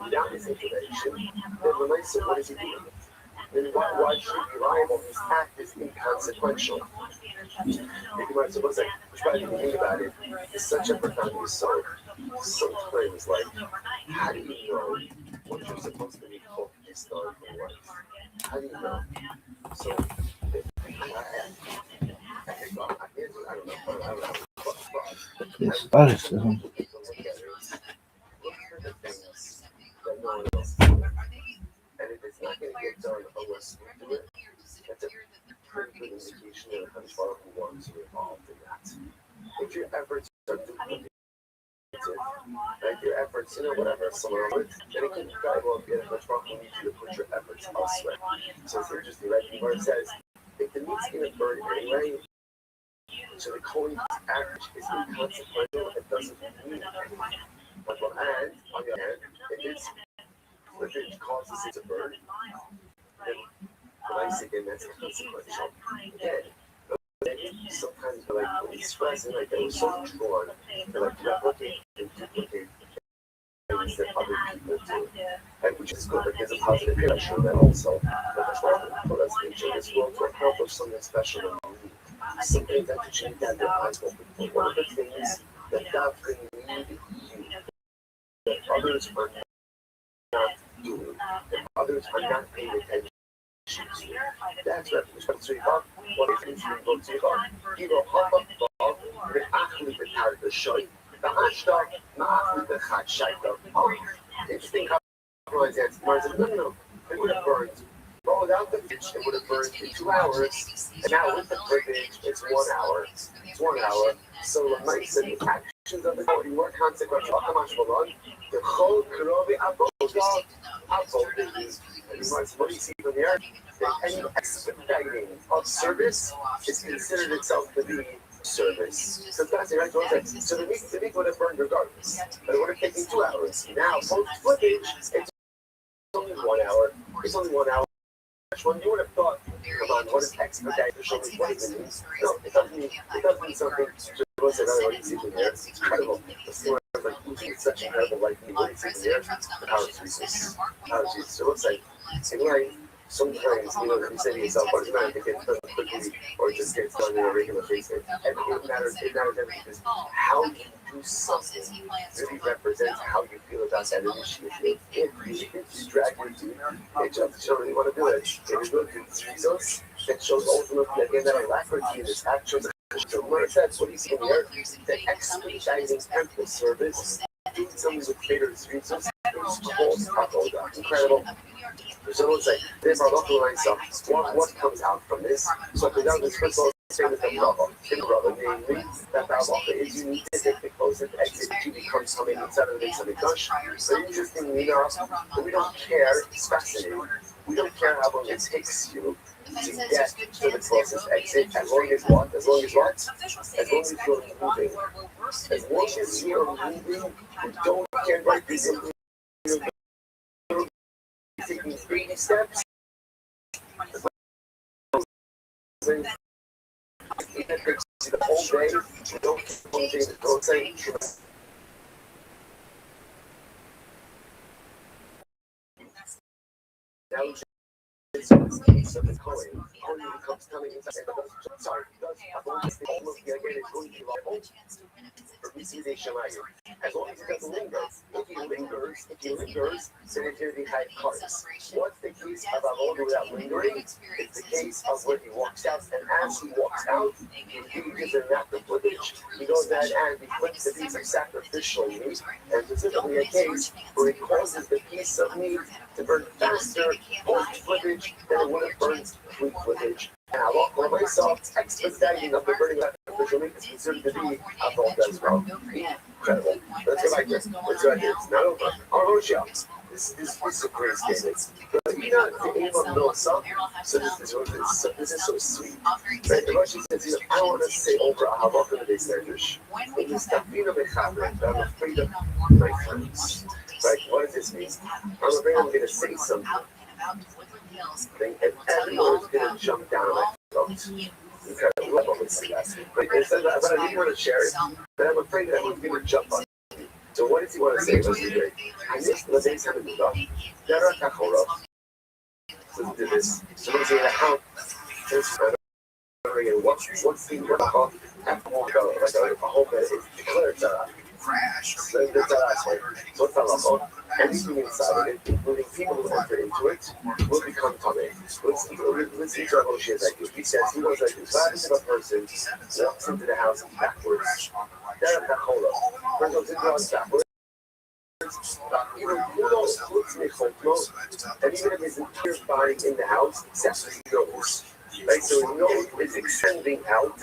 without this intervention, then the nicer, what does he do? Then why should he be liable? His act is inconsequential. If you might suppose that, which by the think about it, is such a profound result. Sometimes, like, how do you know what you're supposed to be focused on in life? How do you know? So, I don't know. Yes, alles. Look for the things that no one else is doing. And if it's not going to get done unless you do it, that's a pretty good indication that a Hashbara who wants to involved in that. If your efforts are duplicated, like your efforts, whatever, somewhere on it, then it can very well be a Hashbara who needs you to put your efforts elsewhere. So it's interesting, right? The Gemara says, if the meat's going to burn anyway, so the Kohen's act is inconsequential, it doesn't mean anything. But on the other hand, if it causes it to burn, then when I say again, that's consequential. Again, sometimes they're like really stressing, like they were so drawn to like replicate and duplicate things that other people do. And which is good, like there's a positive pressure that also that's why for us nature this world to accomplish something special and unique. Something that change that their eyes open. But one of the things that God can lead you that others are not doing, that others are not paying attention to. That's what Tzricha, what is in Tzricha, Givo Hapa Bav, Ve'achli B'tar B'shoy, Ve'ashtar, Ma'achli B'chad Shaita. Oh, interesting how Gemara says, no, it would have burned. Well, without the pitch, it would have burned in 2 hours, and now with the privilege, it's 1 hour. It's 1 hour. So the mice and the actions of the body were consequential. The whole Kurovi Avodah, and what do you see from the earth? That any expediting of service is considered itself to be service. So that's right. So the meat would have burned regardless, but it would have taken 2 hours. Now, post footage, it's only 1 hour. It's only 1 hour. When you would have thought, come on, what is expedite to show me what it means? No, it doesn't mean something. What you see from there, it's incredible. It's such an incredible life. What you see from there, the power of Jesus. So it's like, in life, sometimes, you can say to yourself, what is not to get done quickly or just gets done in a regular basis. And it matters everything because how you do something really represents how you feel about that initiative. If you drag your feet, it just shows you want to do it. If you go to Jesus, that shows ultimately again that alacrity in this action. So what that's what you see here, the expediting temple service, doing something with greater Jesus, is called Avodah. Incredible. So let's say, this what comes out from this? So the down this first of all, same as the brother, namely, that Halacha is you need to take the closest exit to become something instead of something Gush. But interestingly enough, we don't care, it's fascinating. We don't care how long it takes you to get to the closest exit, as long as what? As long as you're moving. As long as you're moving, we don't care about this. Taking 3 steps. Even if it takes you the whole day, you don't say, now it's the case of the coin. Only becomes coming inside. Sorry, almost again it's going to be like as long as it doesn't linger. If he lingers, then it's going to be high cards. What's the case of Avodah without lingering? It's the case of where he walks out, and as he walks out, he engages in that the footage. He goes ahead and he flips the piece of sacrificial meat, and specifically a case where he causes the piece of meat to burn faster post footage than it would have burned pre footage. And I walk by myself, expediting of the burning sacrificial meat is considered to be Avodah as well. Incredible. Let's go back there. It's not over. Our Rothschild. This is a great statement. But you know, the aim of Milsa, so this is so sweet. Right? The Rothschild says, I don't want to say over a halacha of the Medrash. It is tafina mechaber, but I'm afraid of my friends. Right? What does this mean? I'm afraid I'm going to say something. And everyone's going to jump down my throat. Incredible. But I didn't want to share it. But I'm afraid that everyone's going to jump on me. So what does he want to say? And this was a seven there are Kakora. So do this. So let's say how this what's the what like a home that is declared crash. So it's a anything inside of it, including people who enter into it, will become tummy. Let's see Rabbi Rothschild. He says he was like if a person walks into the house backwards, they're a Kakora. Person goes into the house backwards. Even who knows what's in the and even if his entire body in the house, except his nose. Right? So his nose is extending out.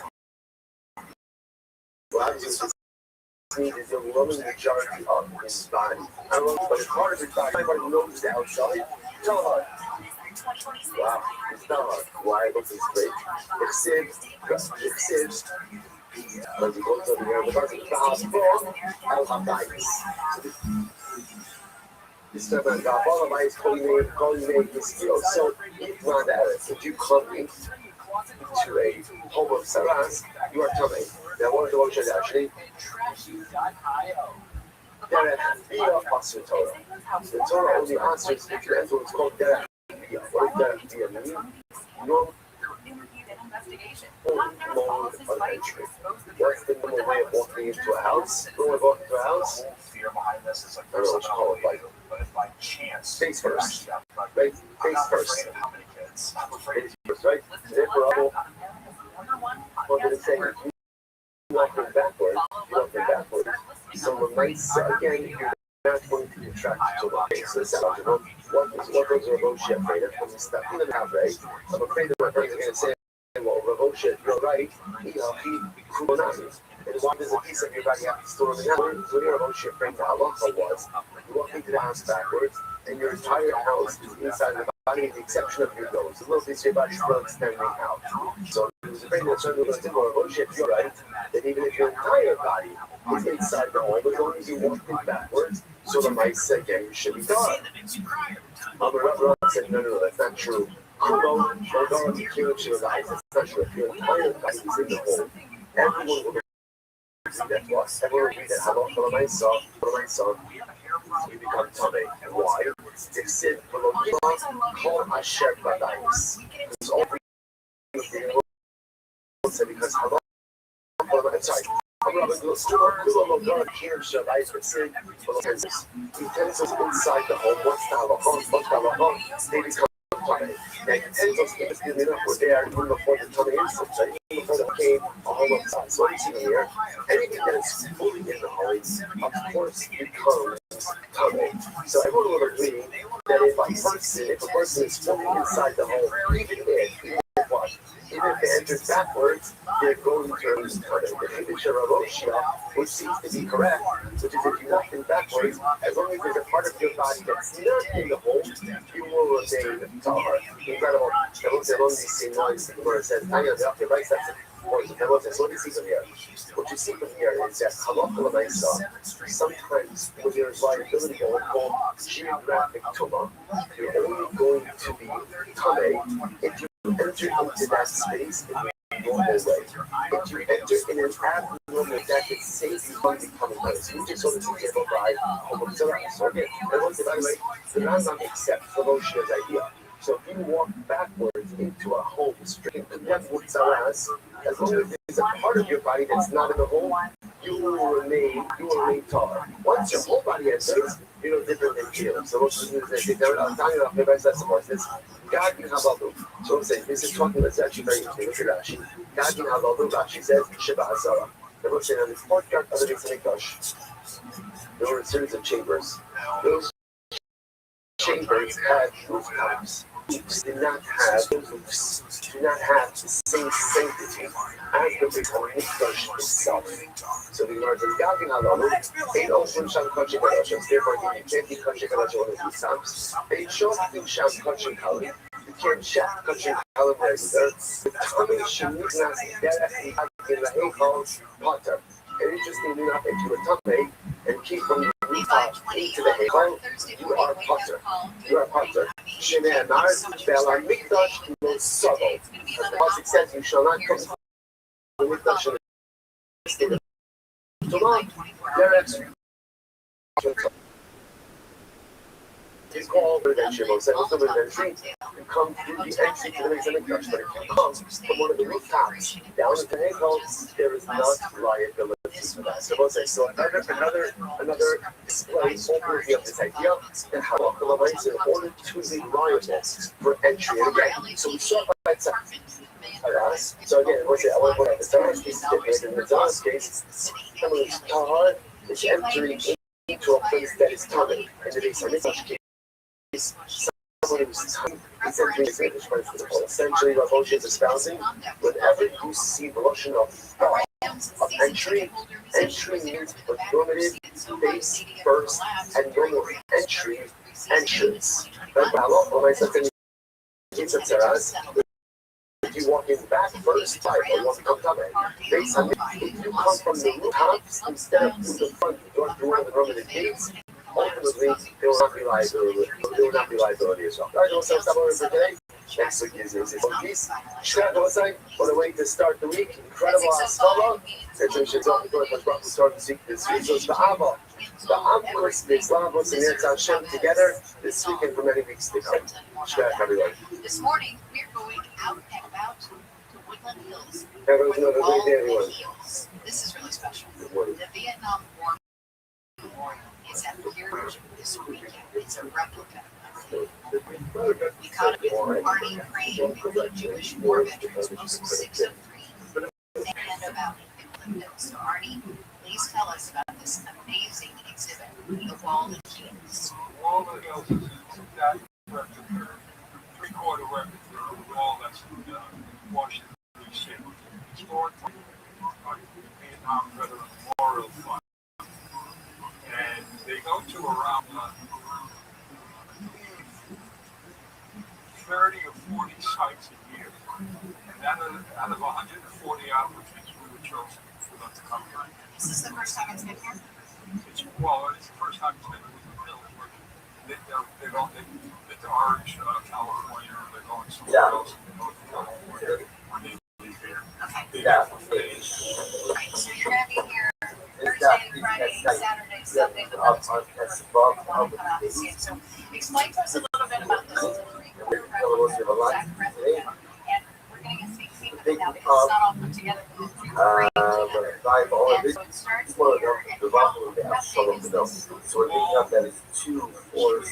Well, is the overwhelming majority of his body. I don't know, but it's part of his body. Everybody knows the outside. It's not hard. Wow, it's not hard. Why? What's this great? If Sid, when we go to the hospital, I'll have diabetes. This time I got all of my calling me this deal. So if you come into a home of Saras, you are coming. Now one of the ones actually Derech Bia Pastor Torah. The Torah only answers if you enter what's called Derech Bia. What does Derech Bia mean? Normal mode of entry. What's the normal way of walking into a house? Normal walking into a house? I don't know what you call it, like face first. Right? Face first. Face first, right? Therefore, what did it say? You walking backwards. So when nights, again, you're not going to contract to the face. So it's eligible. What goes Rabbi Rothschild afraid of? When you step into the house, right? I'm afraid that my friends are going to say, well, Rabbi Rothschild, you're right. And why does a piece of your body have to store in the house? What Rabbi Rothschild afraid the halacha was? You walk into the house backwards, and your entire house is inside the body with the exception of your nose. A little piece of your body is still extending out. So he was afraid that certain people think, well, Rothschild, you're right. That even if your entire body is inside the home, as long as you walk in backwards, so the mice say, yeah, you should be done. Rabbi Rothschild said, no, that's not true. Kumo, that's not true. If your entire body is in the home, everyone will that was everyone will read that halacha l'maisa, you become tummy. Why? It's said below call asher badais. It's all because halacha. I'm sorry. Utensils inside the home, what's the halacha? They become tummy. Now, utensils typically were there even before the tummy instance, right? Even before they became a home outside. So what do you see here? Anything that's fully in the home, of course, becomes tummy. So everyone will agree that if a person is fully inside the home, even if they enter backwards, they're going to lose tummy. The English of Rabbi Rothschild, which seems to be correct, which is if you walk in backwards, as long as there's a part of your body that's not in the home, you will remain tahar. Incredible. That was the only same noise where it says, I have the right side. What do you see from here? What you see from here is that halacha l'maisa. Sometimes when there's liability or called geographic tumah, you're only going to be tummy if you enter into that space in a normal way. If you enter in an abnormal way, that could save you from becoming nice. We just saw this example by Homophobia. So again, by the way, the Rambam accepts the Moshe's idea. So if you walk backwards into a home, straight to death with Saras, as long as there's a part of your body that's not in the home, you will remain taller. Once your whole body enters, different than you. So most of the things they're talking about, that's supposed to God can have Alu. So I'm saying, this is talking, that's actually very interesting. Look at Rashi. God can have Alu. Rashi says, Shiva Hazara. They're saying on this courtyard of the Mikdash, there were a series of chambers. Those chambers had rooftops. Did not have the same sanctity as the Mikdash itself. So the Lord says, God can have Alu. They don't from Sham Kachik Kadashim. Therefore, you can't be Kachik Kadashim on the rooftops. They show you Sham Kachik Kadashim. You can't check Kachik Kadashim either. The Tommy Shemiknas Derech in the Heichal Potter. And interestingly enough, if you were tummy and keep from the rooftop into the Heichal, you are Potter. You are Potter. Shnei Anar Bela Mikdash no Sabo. As the Pasuk says, you shall not come to the Mikdash in the Tumah. He's called the entry. Most of the entry, you come through the entry to the examining Dutch, but if you come from one of the rooftops down at the Hegel, there is not liability for that. So another display overview of this idea and how Oklahoma in order to be liable for entry. And again, so we saw by so again, what's it? I want to put out the Zion's case is different. In the Zion's case, someone who's tahar is entering into a place that is covered. In the case of this case, someone who's tahar is entering into a place that is essentially what Moshe is espousing. Whenever you see the notion of entry means normative, base, first, and normal entry, entrance. But when I said if you walk in back first, or you want to come up, based on if you come from the rooftops instead of through the front door through one of the normative gates, ultimately there will not be liability. There will not be liability as well. All right, we'll stop over for today. Next week is one piece. Shkat Hosai, what a way to start the week. Incredible Asfala. It's a shit on the door, but we start to seek this week. So it's the Ava. The Amkurs, the Islavos, and Yetz Hashem together this weekend for many weeks to come. Shkat, everyone. This morning, we're going out and about to Woodland Hills. Everyone's another All great day, the everyone. hills. This is really special. Good morning. The Vietnam War Memorial is at the Heritage this weekend. It's a replica of the we caught it with Arnie Crane, the Jewish war veterans, most 603, and about Woodland Hills. So Arnie, please tell us about this amazing exhibit, The Wall of Kings. Wall of Hills is that replica, three-quarter replica of the wall that's in Washington, D.C. It's stored by the Vietnam Veteran Memorial Fund. And they go to around 30 or 40 sites a year. And out of 140 applicants, we were chosen for them to come here. Is this the first time it's been here? It's the first time it's been in the hills. They've been to Orange, California, or they're going somewhere else in North California when they leave here. Okay. Yeah. Right, so you're going to be here Thursday, Friday, Saturday, Sunday, the month. So explain to us a little bit about this. It's a three-quarter replica, exact replica, and we're going to get to see it now because it's not all put together. It's framed together. And so it starts here, and how big is this? So we're thinking of that as 2, 4,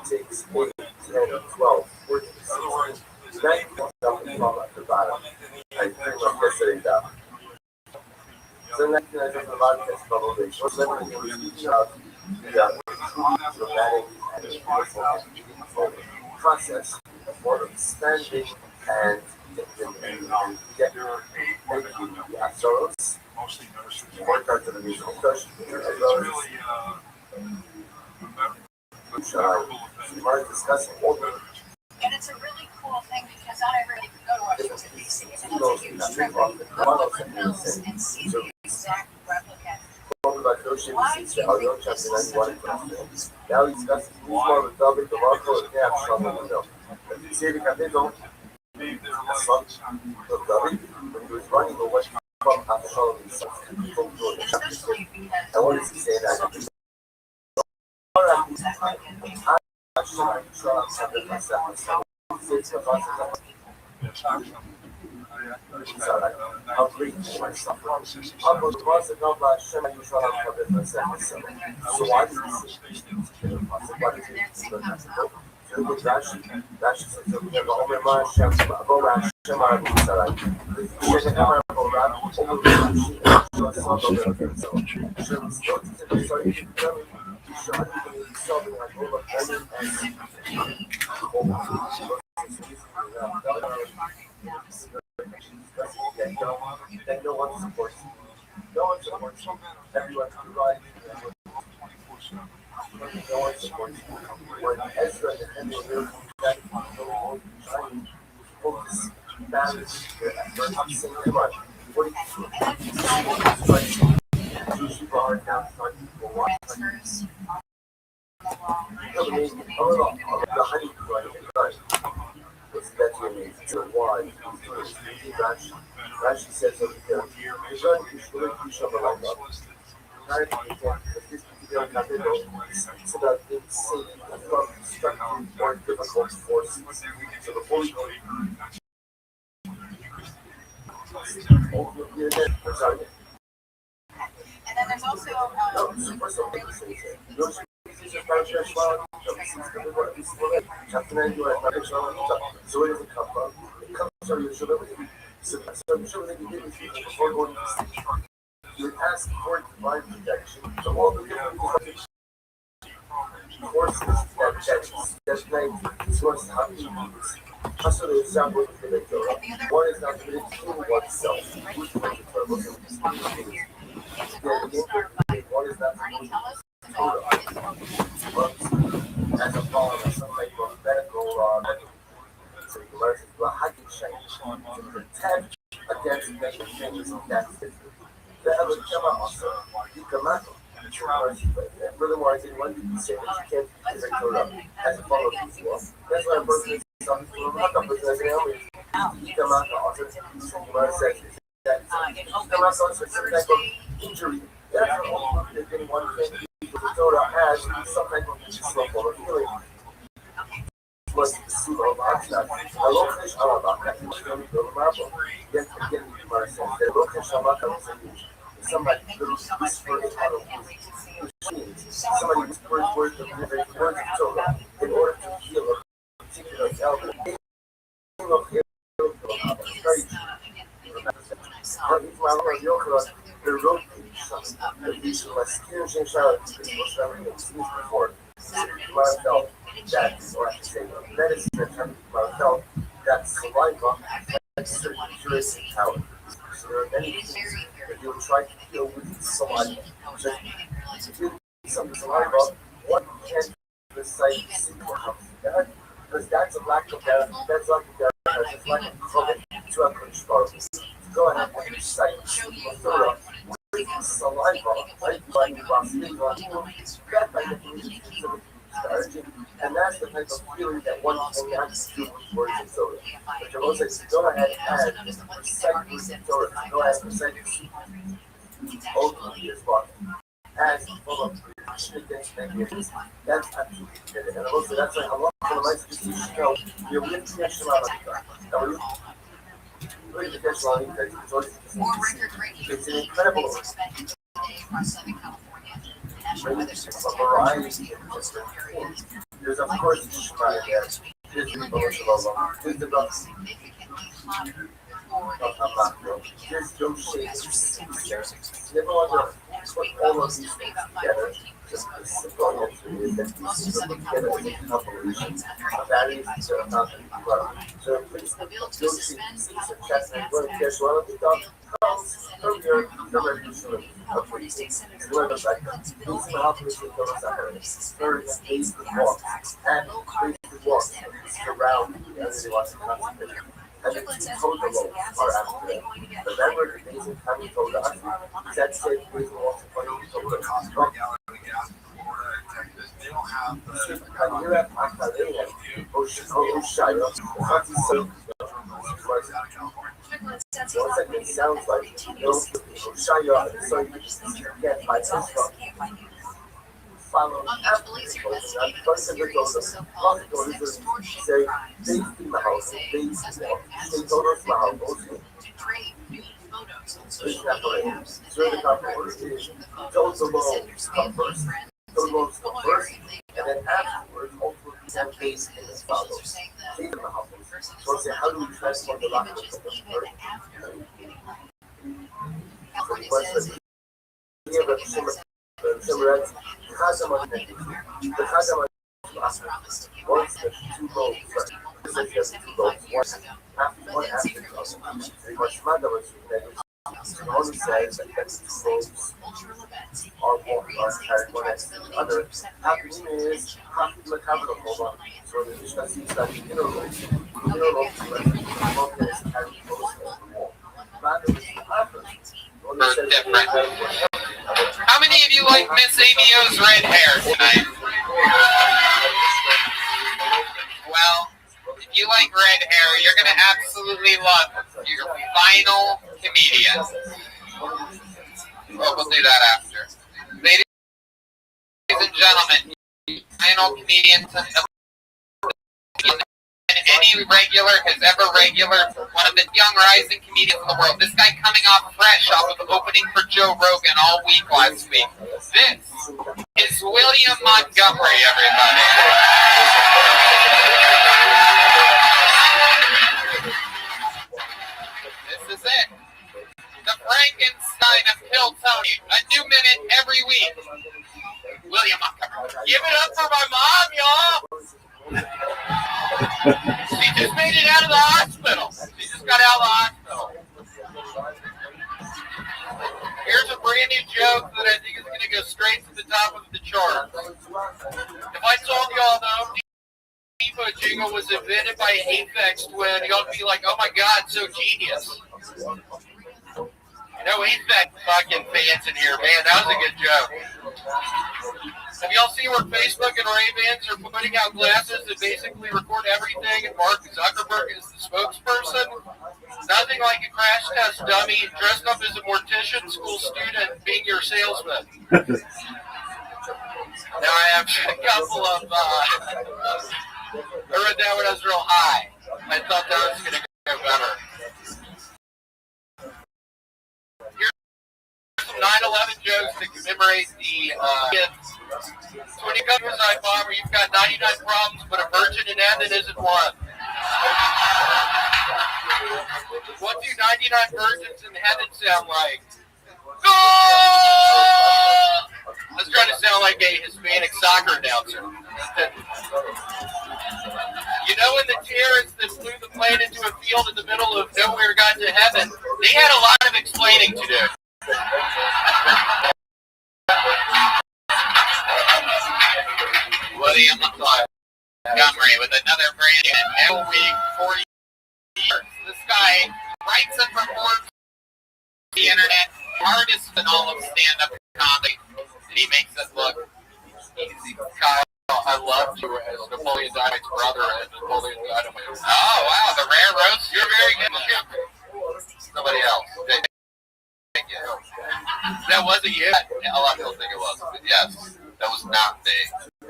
6, 8, 10, 12, 14, 16, 19 stuff and fall at the bottom. I pretty much yesterday down. So 19 I just a lot of test bubble rate. So then when we speaking of the dramatic and beautiful process for expanding and get the Soros, Mostly nurses. work out to the musical production, as well as we're discussing all the And it's a really cool thing because not everybody can go to Washington, D.C. And it's a huge trip. Go to Woodland Hills and see the exact replica. Now we discuss who's more of the topic of our code and have some of the mill. But you say the capital, Leave their a son of David, when he was running the West from Absalom himself. Especially because And what does he say that? Yes, actually. How great myself. I'm going to pass the number by Shema Yushala for the first time. So why did he say Rashi says, "Over my Shem, go Rashi, Shema Yushala." That no one supports. No one supports. Everyone to the right. No one supports. When Ezra and the Nehemiah that focus, balance, what people are now starting to watch. The honey that's what it means. Why? Rashi says over here, narrative that this particular capítulo speaks about insane, destructive, or difficult forces. So the Holy Spirit. Sorry. And then there's also chapter 9, so where does it come from? It comes from your Shabbat. So before going to sleep, you would ask for divine protection from all the different forces that night source how to use. Also, the example of the Torah. One is not committed to oneself. One is not committed to Torah. As a follower of some type of medical so you learn to hacking change to protect against negative things that's the Elohim also. You come out. Furthermore, I didn't want to say that you can't be Torah as a follower of people. That's why I'm working with some people who have because I say, you come out also says that you come out also some type of injury. That's all there's been one thing the Torah has some type of level or healing. Was the seal of Akshat. A location of Akshat is going to go to Marble. Yet again, Gemara says that location of Akshat is somebody who whispers out of machines. Somebody whispers words of Torah in order to heal a particular ailment. That, or I should say, medicine in terms of health, that saliva has certain curative power. So there are many things that you'll try to heal with saliva. Just give some saliva, what can recite simple health? Because that's a lack of data, that's lack of data, that's lack of COVID to a control. Go ahead and recite Torah with saliva, right? Like that by definition is and that's the type of feeling that one cannot do with words of Torah. But Jerome says, go ahead and recite words of Torah. Go ahead and recite openly as well. As full of passion against negatives. That's absolutely good. And also, that's why Allah Ta'ala to show you're with the Yeshua. It's an incredible variety of things. There's of course Shema there. There's the devotion of Allah. There's the box of Allah. There's Yom Sheikh. Never wonder put all of these things together. Just the simple answer is that these things put together as a compilation of values that are not well. So please, Yom Sheikh, chapter 1, guess what we thought? From your revolution of free states, where the fact that these monopolies of those are very basic walks and basic walks around the other ones in concentrate. And the total laws are after them. Remember the basic having told us that said basic walks in front of the total once again, sounds like Shaya, so you get my sister. Follow after the first of the doses, multiple reasons say, they see my house, they told us my house, so the conversation, those alone come first, those alone come first, and then afterwards, hopefully, some case is followed. See the house. So say, how do we transform the rock of the earth? So the question is, here the Shimmeretz, the Chazamah, once the two loaves, right? This is just two loaves, one after the other. The Mashmada was the one who says that two loaves are carried one after the other. Happening is, the capital hold on. So the Mishnah sees that the inner loaves is carried close to the wall. Mada is the opposite. How many of you like Miss Amio's red hair tonight? Well, if you like red hair, you're going to absolutely love your final comedian. Well, we'll do that after. and gentlemen, final comedian any regular has ever one of the young rising comedians in the world. This guy coming off fresh off of opening for Joe Rogan all week last week. This is William Montgomery, everybody. This is it. The Frankenstein of Kill Tony. A new minute every week. William Montgomery. Give it up for my mom, y'all. She just made it out of the hospital. She just got out of the hospital. Here's a brand new joke that I think is going to go straight to the top of the chart. If I told y'all the Home Depot jingle was invented by an Aphex twin, y'all would be like, oh my God, so genius. No Aphex fucking fans in here, man. That was a good joke. Have y'all seen where Facebook and Ray-Bans are putting out glasses that basically record everything and Mark Zuckerberg is the spokesperson? Nothing like a crash test dummy dressed up as a mortician school student being your salesman. Now I have a couple of, I read that when I was real high. I thought that was going to go better. Here's some 9/11 jokes to commemorate the kids. So when you come to a side bomber, you've got 99 problems, but a virgin in heaven isn't one. What do 99 virgins in heaven sound like? Goal! I was trying to sound like a Hispanic soccer announcer. You know when the terrorists that flew the plane into a field in the middle of nowhere got to heaven, they had a lot of explaining to do. William Montgomery with another brand new week, 40 years. This guy writes and performs the internet, artist in all of stand-up comedy, and he makes it look easy. Kyle, I loved you as Napoleon Dynamite's brother and Napoleon Dynamite. Oh, wow, the rare roast. You're very good. Somebody else. Thank you. That wasn't you. A lot of people think it was, but yes, that was not me.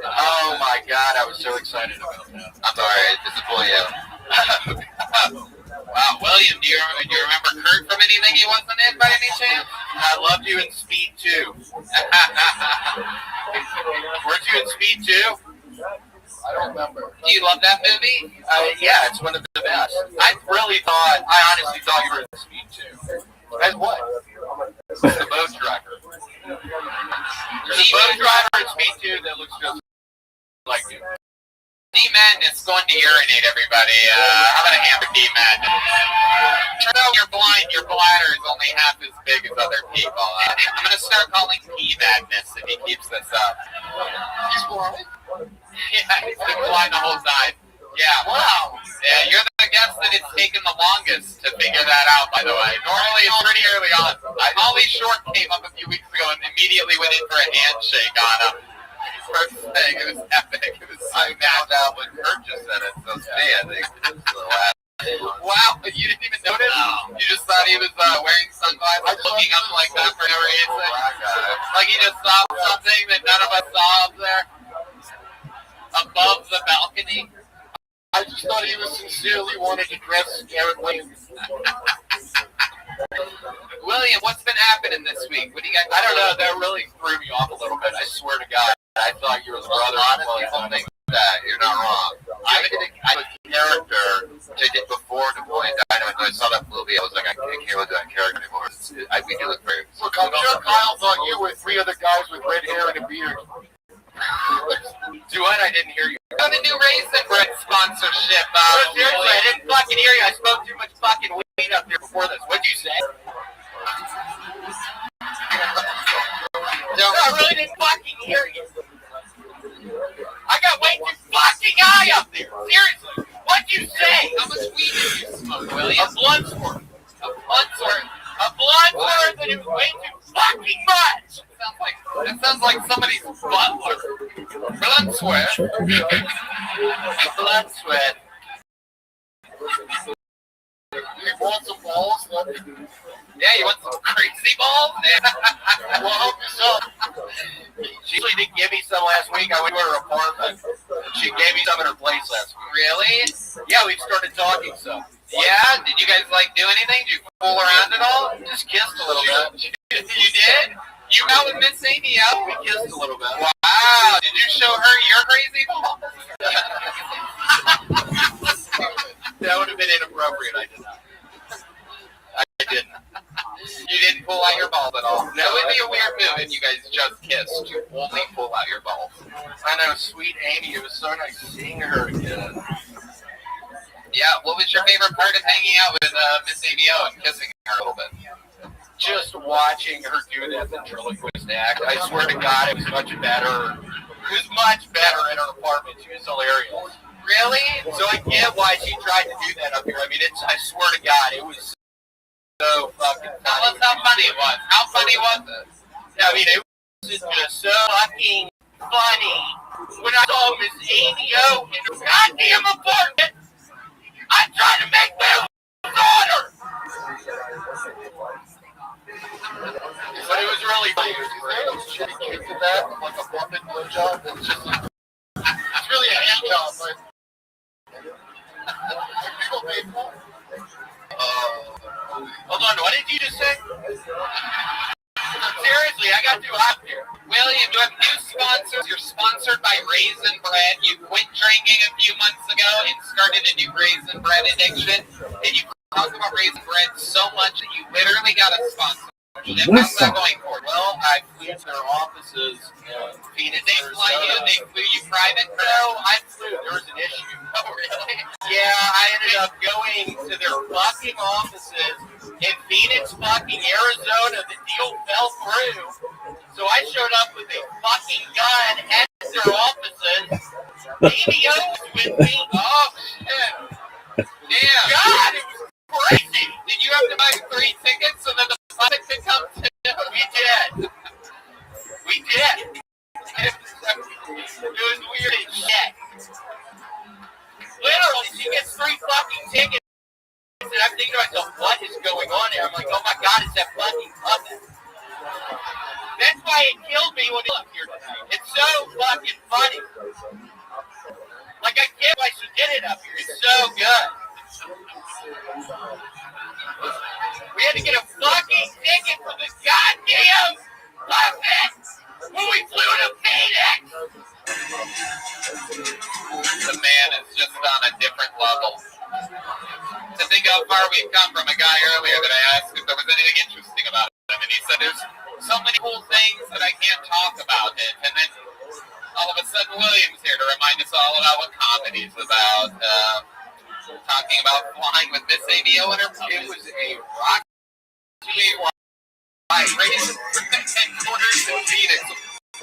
Oh my God, I was so excited about that. I'm sorry, I disappointed you. Wow, William, do you remember Kurt from anything he wasn't in by any chance? I loved you in Speed 2. Weren't you in Speed 2? I don't remember. Do you love that movie? Yeah, it's one of the best. I honestly thought you were in Speed 2. As what? The boat driver. There's a boat driver in Speed 2 that looks just like you. D-Madness going to urinate, everybody. How about a hammer D-Madness? Turns out you're blind. Your bladder is only half as big as other people. I'm going to start calling D-Madness if he keeps this up. He's blind? Yeah, he's been blind the whole time. Yeah. Wow. Yeah, you're the guest that it's taken the longest to figure that out, by the way. Normally, it's pretty early on. Ollie Short came up a few weeks ago and immediately went in for a handshake on him. First thing, it was epic. It was so found out when Kurt just said it. So it's me, I think. Wow, you didn't even notice? No. You just thought he was wearing sunglasses, looking up like that for no reason? Like he just saw something that none of us saw up there? Above the balcony? I just thought he was sincerely wanted to dress Garrett Williams. William, what's been happening this week? What do you got? I don't know. That really threw me off a little bit. I swear to God. I thought you were the brother. A lot of people think that. You're not wrong. I was a character before Napoleon Dynamite. When I saw that movie, I was like, I can't do that character anymore. We do look very... Look, I'm sure Kyle thought you were three other guys with red hair and a beard. Do what? I didn't hear you. On the new Raisin Bread sponsorship. Seriously, I didn't fucking hear you. I spoke too much fucking weed up here before this. What'd you say? No, I really didn't fucking hear you. I got way too fucking high up there. Seriously. What'd you say? How much weed did you smoke, William? A blunt's worth. A blunt's worth, and it was way too fucking much. It sounds like somebody's butler. Blood sweat. Blood sweat. pull some balls. Yeah, you want some crazy balls? Yeah. Well, I hope so. She usually didn't give me some last week. I went to her apartment. She gave me some at her place last week. Really? Yeah, we started talking some. Yeah? Did you guys, like, do anything? Did you fool around at all? Just kissed a little bit. You did? You out with Miss Amy out? We kissed a little bit. Wow. Did you show her your crazy ball? That would have been inappropriate. I did not. I didn't. You didn't pull out your balls at all. That would be a weird move if you guys just kissed. You only pull out your balls. I know, sweet Amy. It was so nice seeing her again. Yeah, what was your favorite part of hanging out with Miss Amy O and kissing her a little bit? Just watching her do that ventriloquist act. I swear to God, it was much better. It was much better in her apartment. She was hilarious. Really? So I get why she tried to do that up here. I mean, I swear to God, it was so fucking funny. Tell us how funny it was. How funny was it? I mean, it was just so fucking funny. When I saw Miss Amy O in her goddamn apartment, I tried to make my daughter. But it was really funny. Should he kick to that? Like a bumping blowjob? It's really a hand job, but people pay for it. Hold on, what did you just say? Seriously, I got too hot here. William, you have new sponsors. You're sponsored by Raisin Bread. You quit drinking a few months ago and started a new Raisin Bread addiction. And you talk about Raisin Bread so much that you literally got a sponsor. And how's that going for? Well, I flew to their offices in Phoenix. They fly you? They flew you private? No, I flew. There was an issue. Oh, really? Yeah, I ended up going to their fucking offices in Phoenix, fucking Arizona. The deal fell through. So I showed up with a fucking gun at their offices. Amy O was with me. Oh, shit. Damn. God, it was crazy. Did you have to buy 3 tickets so that the public could come to? We did. We did. It was weird as shit. Literally, she gets 3 fucking tickets. And I'm thinking to myself, what is going on here? I'm like, oh my God, it's that fucking puppet. That's why it killed me when it up here tonight. It's so fucking funny. Like, I get why she did it up here. It's so good. We had to get a fucking ticket for the goddamn puppet when we flew to Phoenix. The man is just on a different level. To think how far we've come from a guy earlier that I asked if there was anything interesting about him, and he said there's so many cool things that I can't talk about it. And then all of a sudden William's here to remind us all about what comedy is about. Talking about flying with Miss Amy O and her. It was a rock flight right in the headquarters in Phoenix.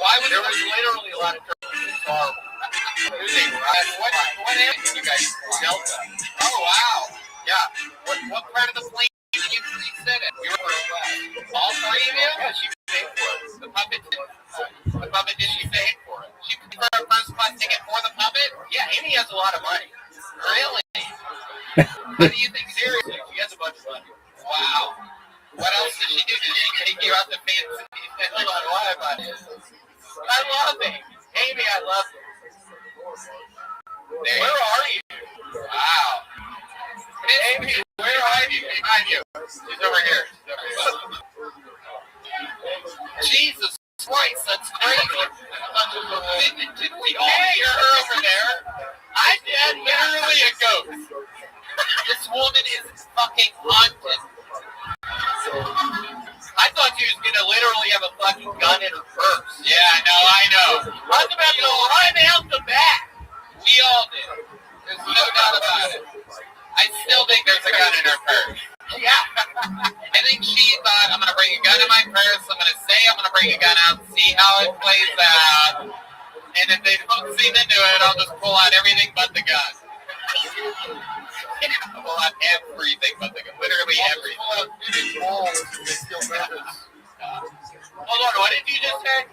Why was there was literally a lot of trouble. It was a rock. What happened, you guys? Delta. Oh wow. Yeah. What part of the plane did you sit in? You were all 3 of you? Yeah, she paid for it. The puppet did she pay for it? She paid for a first class ticket for the puppet? Yeah, Amy has a lot of money. Really? How do you think? Seriously, she has a bunch of money. Wow. What else did she do? Did she take you out to fancy? Hold on, what about it? I love it. Amy, I love it. Where are you? Wow. Amy, where are you? Behind you. She's over here. Jesus Christ, that's crazy. Did we all hear her over there? I did. Literally a ghost. This woman is fucking haunted. I thought she was gonna literally have a fucking gun in her purse. Yeah, no, I know. I was about to run out the back. We all did. There's no doubt about it. I still think there's a gun in her purse. Yeah. I think she thought, I'm gonna bring a gun in my purse. I'm gonna say I'm gonna bring a gun out, see how it plays out. And if they don't seem into it, I'll just pull out everything but the gun. Pull out everything but the gun. Literally everything. Hold on, what did you just say?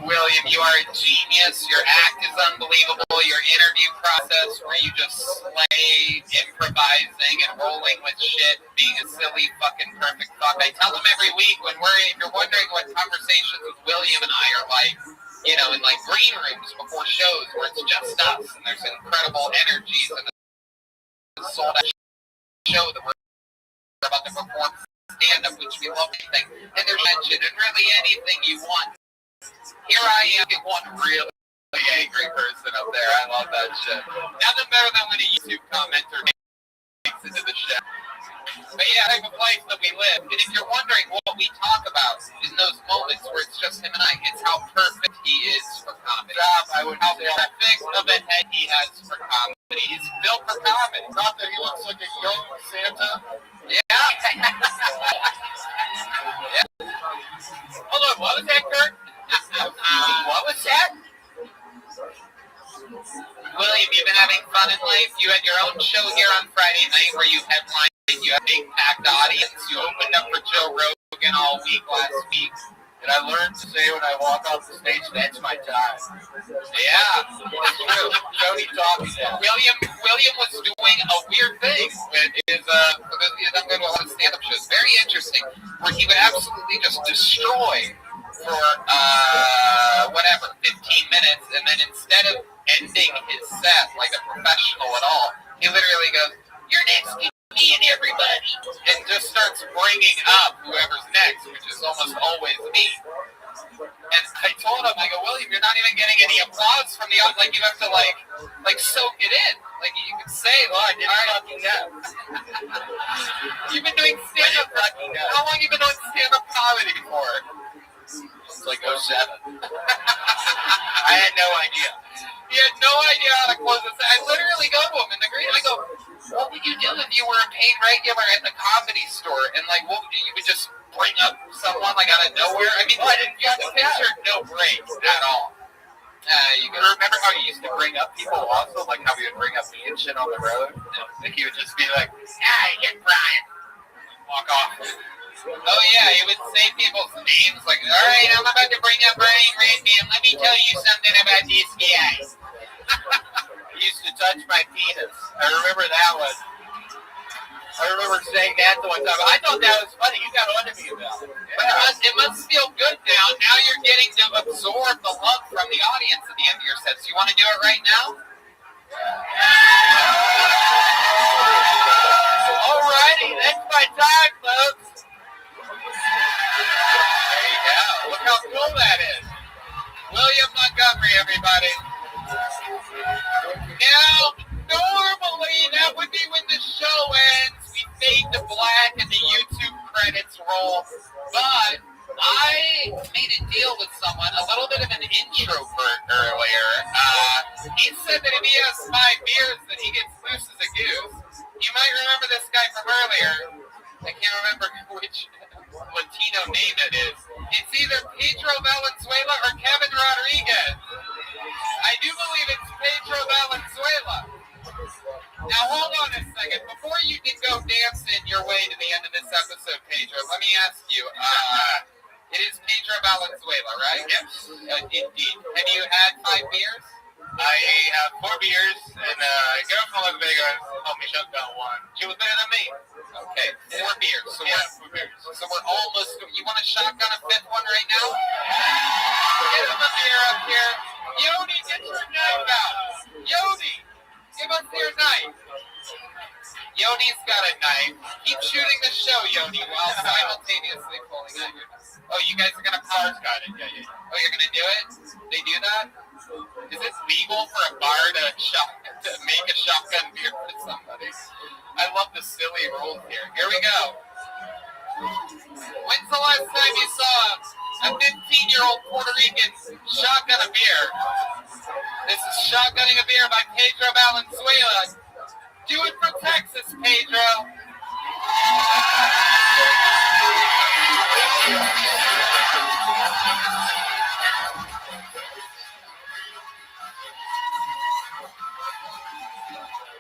William, you are a genius. Your act is unbelievable. your interview process where you just slay improvising and rolling with shit, being a silly fucking perfect fuck. I tell them every week if you're wondering what conversations with William and I are like, you know, in like green rooms before shows where it's just us and there's incredible energies and a sold out show that we're about to perform stand-up, which we love anything, and there's mention and really anything you want. Here I am, one really angry person up there. I love that shit. Nothing better than when a YouTube commenter makes it to the show. But yeah, type of place that we live. And if you're wondering what we talk about in those moments where it's just him and I, it's how perfect he is for comedy. How perfect of a head he has for comedy. He's built for comedy. Not that he looks like a young Santa. Yeah. Yeah. Hold on, what was that, Kurt? What was that? William, you've been having fun in life. You had your own show here on Friday night where you headlined. You had a big packed audience. You opened up for Joe Rogan all week last week. And I learned to say when I walk off the stage, that's my time. Yeah, it's true. Jody taught me that. William was doing a weird thing with his, for those of you that don't go to a lot of stand-up shows, very interesting, where he would absolutely just destroy for, 15 minutes, and then instead of ending his set like a professional at all, he literally goes, "You're next to me and everybody," and just starts bringing up whoever's next, which is almost always me. And I told him, I go, "William, you're not even getting any applause from the audience. Like, you have to like soak it in. Like, you can say, well, I didn't fucking know." You've been doing stand-up. How long have you been doing stand-up comedy for? It's like 07. I had no idea. He had no idea how to close this. I literally go to him in the green. I go, "What would you do if you were a paid regular at the Comedy Store?" And like, what would you would just bring up someone like out of nowhere? I mean, you have to picture no breaks at all. You can remember how he used to bring up people also, like how he would bring up me and shit on the road. Like he would just be like, "Get Brian," walk off. Oh yeah, he would say people's names like, "All right, I'm about to bring up Brian Randy, and let me tell you something about these guys." He used to touch my penis. I remember that one. I remember saying that the one time. I thought that was funny. You got on to me about it. Yeah. But it must feel good now. Now you're getting to absorb the love from the audience at the end of your sets. You want to do it right now? Alrighty, that's my time, folks. There you go. Look how cool that is. William Montgomery, everybody. Now, normally that would be when the show ends. We fade to black and the YouTube credits roll. But I made a deal with someone, a little bit of an introvert earlier. He said that if he has 5 beers, that he gets loose as a goose. You might remember this guy from earlier. I can't remember which Latino name it is. It's either Pedro Valenzuela or Kevin Rodriguez. I do believe it's Pedro Valenzuela. Now hold on a second. Before you can go dancing your way to the end of this episode, Pedro, let me ask you. It is Pedro Valenzuela, right? Yes. Indeed. Have you had 5 beers? I have 4 beers, and a girl from Las Vegas helped me shut down one. She was better than me. Okay, 4 beers. So yeah, 4 beers. So we're almost. You want to shotgun a 5th one right now? Get him a beer up here. Yoni, get your knife out. Yoni, give us your knife. Yoni's got a knife. Keep shooting the show, Yoni, while simultaneously pulling out your knife. Oh, you guys are gonna power got it. Yeah. Oh, you're gonna do it? They do that? Is it legal for a bar to make a shotgun beer for somebody? I love the silly rules here. Here we go. When's the last time you saw a 15-year-old Puerto Rican shotgun a beer? This is Shotgunning a Beer by Pedro Valenzuela. Do it for Texas, Pedro.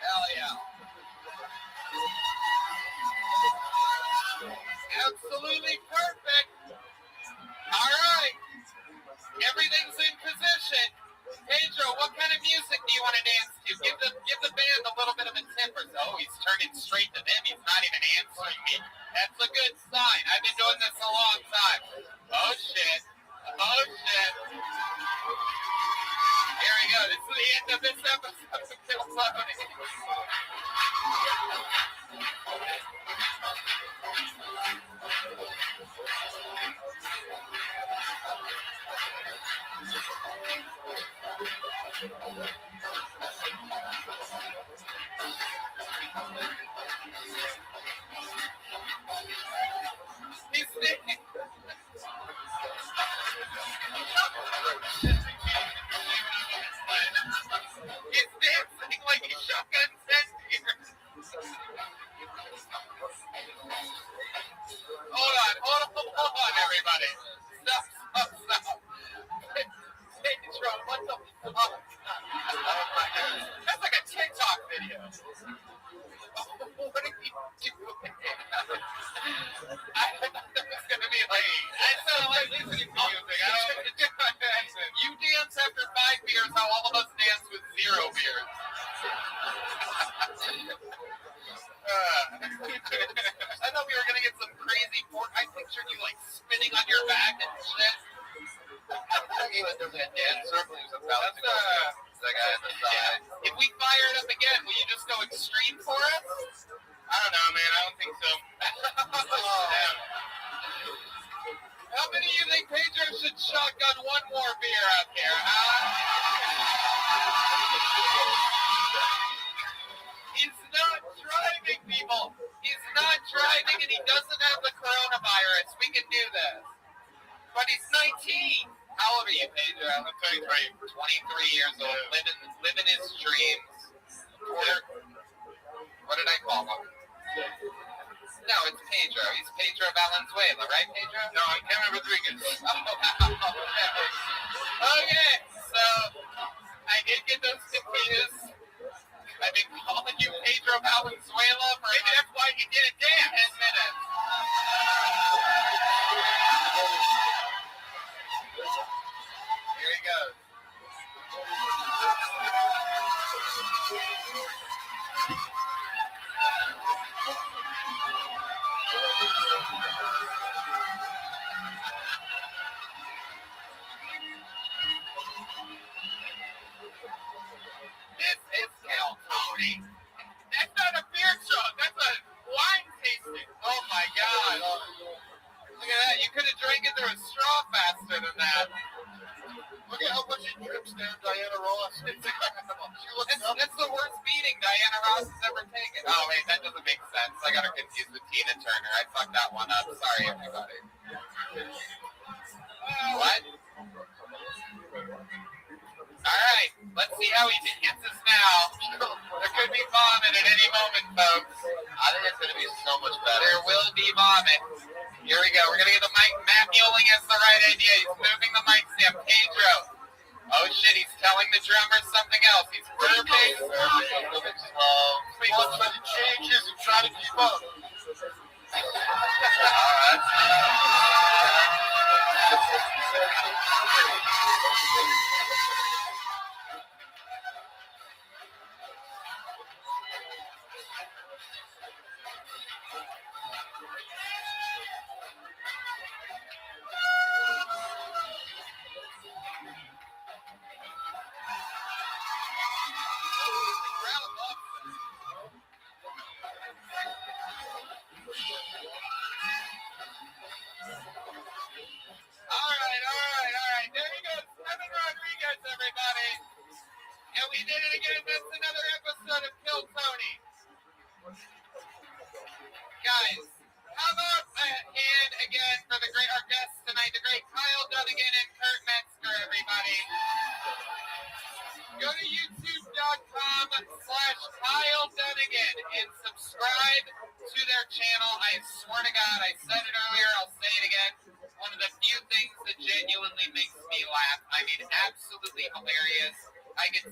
Hell yeah. Absolutely perfect. All right. Everything's in position. Pedro, what kind of music do you want to to this episode of Kill Tony. He's thinking. He's dancing like he shotgun sent here. Hold on, everybody. Stop. Pedro, what the fuck? Oh my God. That's like a TikTok video. What are you doing? I thought that was going to be like, I sound like listening to music. You dance after 5 beers, how all of us dance with 0 beers. I thought we were going to get some crazy porn. I pictured you like spinning on your back and shit. He was doing a dance circle. He was about to go. The guy on the side. If we fire it up again, will you just go extreme for us? I don't know, man. I don't think so. How many of you think Pedro should shotgun one more beer out there, huh? He's not driving, people. He's not driving, and he doesn't have the coronavirus. We can do this. But he's 19. How old are you, Pedro? I'm 23. 23 years old, living his dreams. What did I call him? No, it's Pedro. He's Pedro Valenzuela, right, Pedro? No, I can't remember Rodriguez. Okay, so I did get those taquitos. I've been calling you Pedro Valenzuela for maybe that's why you did it 10 minutes. Here he goes. This is Kill Tony. That's not a beer truck. That's a wine tasting. Oh my God. Look at that. You could have drank it through a straw faster than that. Look at how much it drips down Diana Ross. That's the worst beating Diana Ross has ever taken. Oh, wait, that doesn't make sense. I got her confused with Tina Turner. I fucked that one up. Sorry, everybody. What? All right, let's see how he dances now. There could be vomit at any moment, folks. I think it's going to be so much better. There will be vomit. Here we go. We're going to get the mic. Matt Mueling has the right idea. He's moving the mic stand. Pedro. Oh, shit. He's telling the drummer something else. He's perfect. He wants to changes and try to keep up. All right. There you go. Kevin Rodriguez, everybody. And we did it again. That's another episode of Kill Tony. Guys, how about a hand again for our guests tonight, the great Kyle Dunnigan and Kurt Metzger, everybody. Go to youtube.com/Kyle Dunnigan and subscribe to their channel. I swear to God, I said it earlier, I'll say it again. One of the few things that genuinely makes me laugh. I mean, absolutely hilarious. I can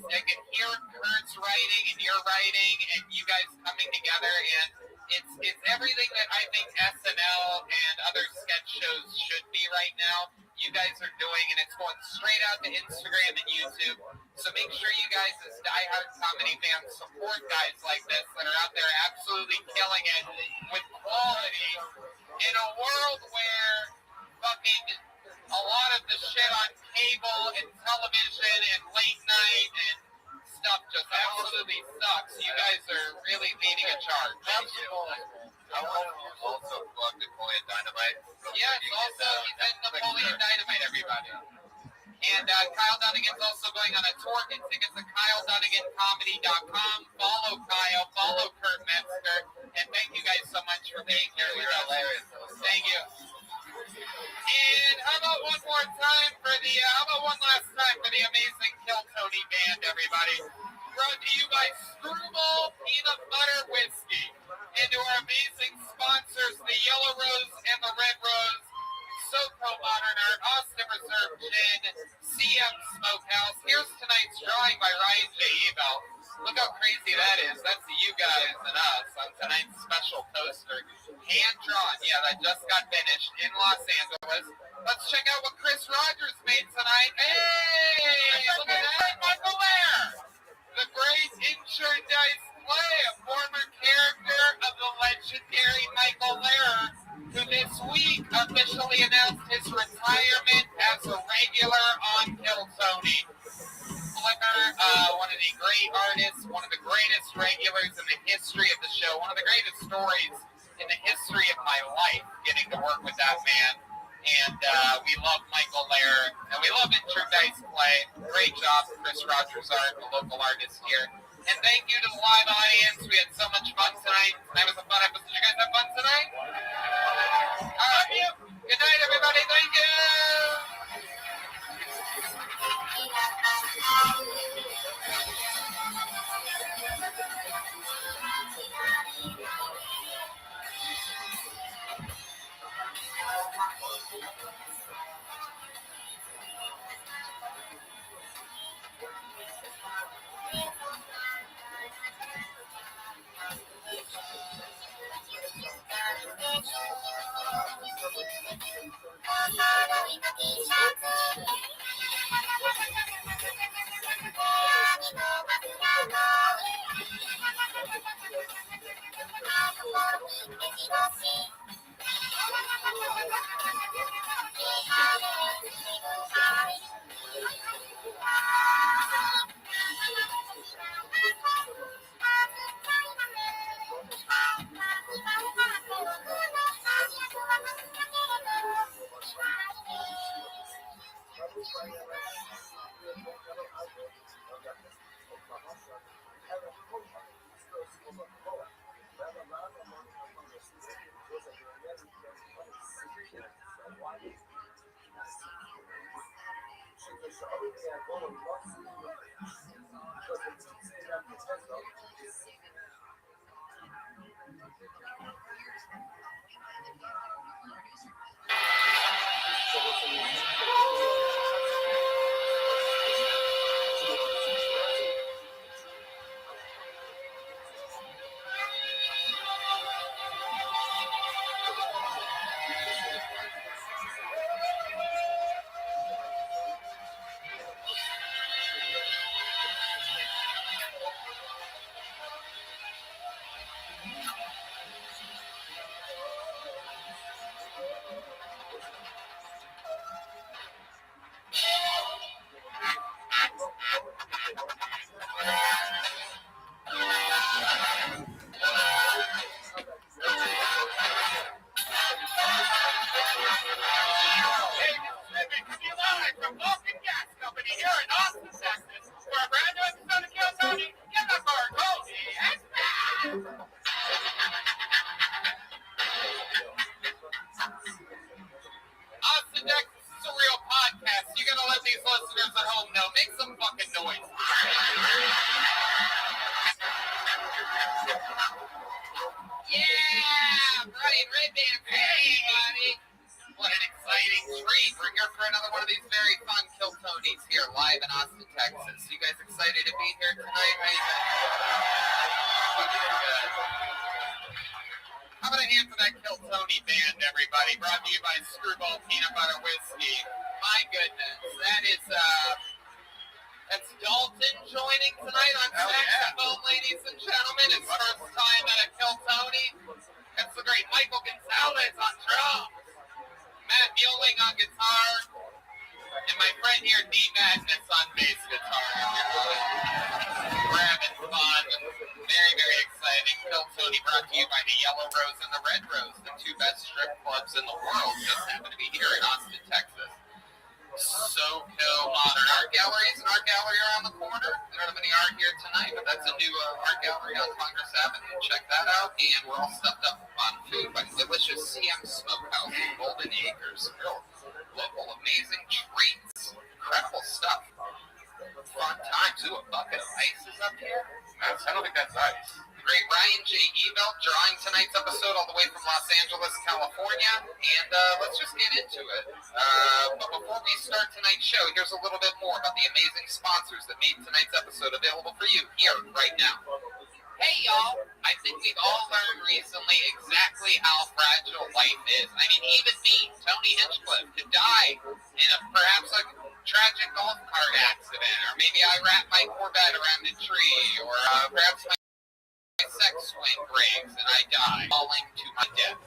hear Kurt's writing and your writing and you guys coming together, and it's everything that I think SNL and other sketch shows should be right now. You guys are doing, and it's going straight out to Instagram and YouTube. So make sure you guys, as diehard comedy fans, support guys like this that are out there absolutely killing it with quality in a world where fucking a lot of the shit on cable and television and late night and really leading a charge. Absolutely. I want to also plug Napoleon Dynamite. Yes, also he's in Napoleon Dynamite, everybody. And Kyle Dunnigan's also going on a tour. Get tickets at KyleDunniganComedy.com. Follow Kyle, follow Kurt Metzger, and thank you guys so much for being here. You're hilarious. Thank you. And how about one more time for the, one last time for the amazing Kill Tony Band, everybody. Brought to you by Screwball Peanut Butter Whiskey. And to our amazing sponsors, the Yellow Rose and the Red Rose, SoCo Modern Art, Austin Reserve Gin, CM Smokehouse. Here's tonight's drawing by Ryan J. Ebel. Look how crazy that is. That's you guys and us on tonight's special poster. Hand drawn. Yeah, that just got finished in Los Angeles. Let's check out what Chris Rogers made tonight. Hey! Look at that, Michael Lair! The great injured dice play, a former character of the legendary Michael Lair, who this week officially announced his retirement as a regular on Kill Tony. One of the great artists, one of the greatest regulars in the history of the show, one of the greatest stories in the history of my life, getting to work with that man. And we love Michael Lair, and we love Injured Dice Play. Great job, Chris Rogers Art, the local artist here. And thank you to the live audience. We had so much fun tonight. Tonight was a fun episode. Did you guys have fun tonight? Good night, everybody. Thank you. Brought to you by Screwball Peanut Butter Whiskey. My goodness, that's Dalton joining tonight on saxophone, ladies and gentlemen. His first time at a Kill Tony. That's the great Michael Gonzalez on drums, Matt Mueling on guitar, and my friend here, D Madness on bass guitar. We're having fun. Very, very exciting. Kill Tony brought to you by the Yellow Rose and the Red Rose, the two best strip clubs in the world. Just happen to be here in Austin, Texas. SoCo Modern Art Gallery is an art gallery around the corner. They don't have any art here tonight, but that's a new art gallery on Congress Avenue. Check that out. And we're all stuffed up on food by delicious CM Smokehouse in Golden Acres. Real local, amazing treats. Incredible stuff. Fun times. Ooh, a bucket of ice is up here. I don't think that's ice. Great Ryan J. Ebelt drawing tonight's episode all the way from Los Angeles, California. And let's just get into it. But before we start tonight's show, here's a little bit more about the amazing sponsors that made tonight's episode available for you here right now. Hey, y'all. I think we've all learned recently exactly how fragile life is. I mean, even me, Tony Hinchcliffe, could die in perhaps a tragic golf cart accident, or maybe I wrap my Corvette around a tree, or perhaps my sex swing breaks and I die, falling to my death.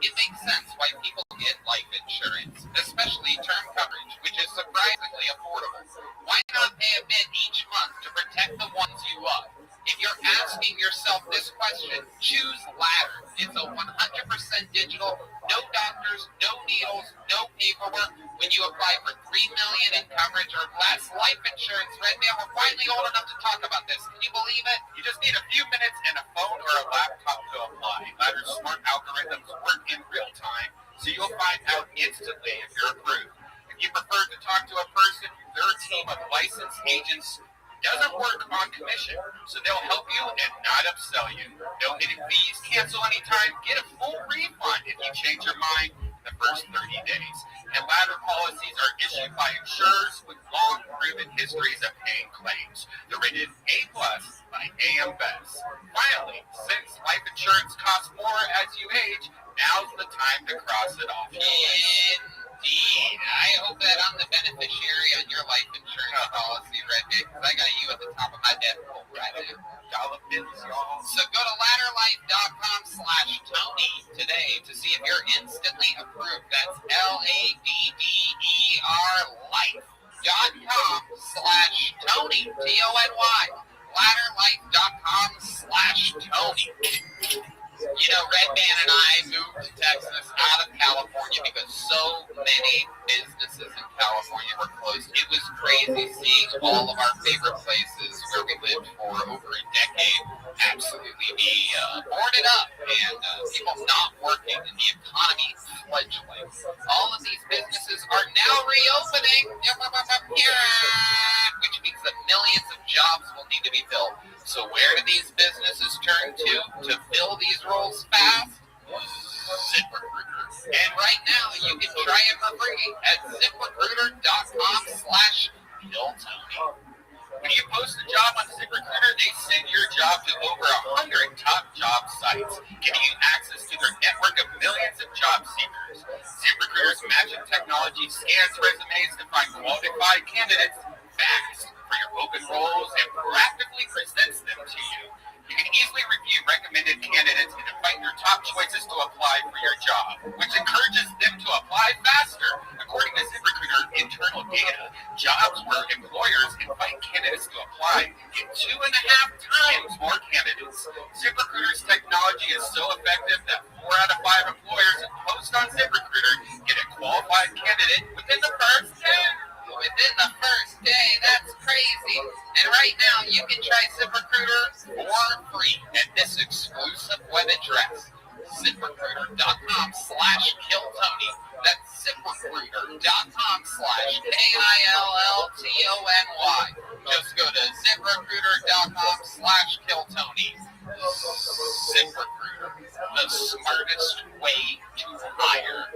It makes sense why people get life insurance, especially term coverage, which is surprisingly affordable. Why not pay a bit each month to protect the ones you love? If you're asking yourself this question, choose Ladder. It's a 100% digital, no doctors, no needles, no paperwork. When you apply for $3 million in coverage or less life insurance, Red Man, we're finally old enough to talk about this. Can you believe it? You just need a few minutes and a phone or a laptop to apply. Ladder's smart algorithms work in real time, so you'll find out instantly if you're approved. If you prefer to talk to a person, their team of licensed agents doesn't work on commission, so they'll help you and not upsell you. No hidden fees, cancel anytime, get a full refund if you change your mind in the first 30 days. And Ladder policies are issued by insurers with long proven histories of paying claims. They're rated A+ by AM Best. Finally, since life insurance costs more as you age, now's the time to cross it off. Indeed. I hope that I'm the beneficiary on your life insurance policy, Redneck, because I got you at the top of my death pool right now. Dollar bills, y'all. So go to ladderlife.com/Tony today to see if you're instantly approved. That's LADDER life.com/Tony, TONY. Ladderlife.com/Tony. You know, Redman and I moved to Texas out of California because so many businesses in California were closed. It was crazy seeing all of our favorite places where we lived for over a decade absolutely be boarded up and people not working and the economy fledgling. All of these businesses are now reopening, which means that millions of jobs will need to be filled. So where do these businesses turn to fill these roles fast? ZipRecruiter. And right now, you can try it for free at ZipRecruiter.com/KillTony. When you post a job on ZipRecruiter, they send your job to over 100 top job sites, giving you access to their network of millions of job seekers. ZipRecruiter's matching technology scans resumes to find qualified candidates fast for your open roles and proactively presents them to you. You can easily review recommended candidates and invite your top choices to apply for your job, which encourages them to apply faster. According to ZipRecruiter internal data, jobs where employers invite candidates to apply get 2.5 times more candidates. ZipRecruiter's technology is so effective that 4 out of 5 employers who post on ZipRecruiter get a qualified candidate within the first day. Within the first day, that's crazy. And right now, you can try ZipRecruiter for free at this exclusive web address, ZipRecruiter.com/KillTony. That's ZipRecruiter.com/KILLTONY. Just go to ZipRecruiter.com/KillTony. ZipRecruiter, the smartest way to hire.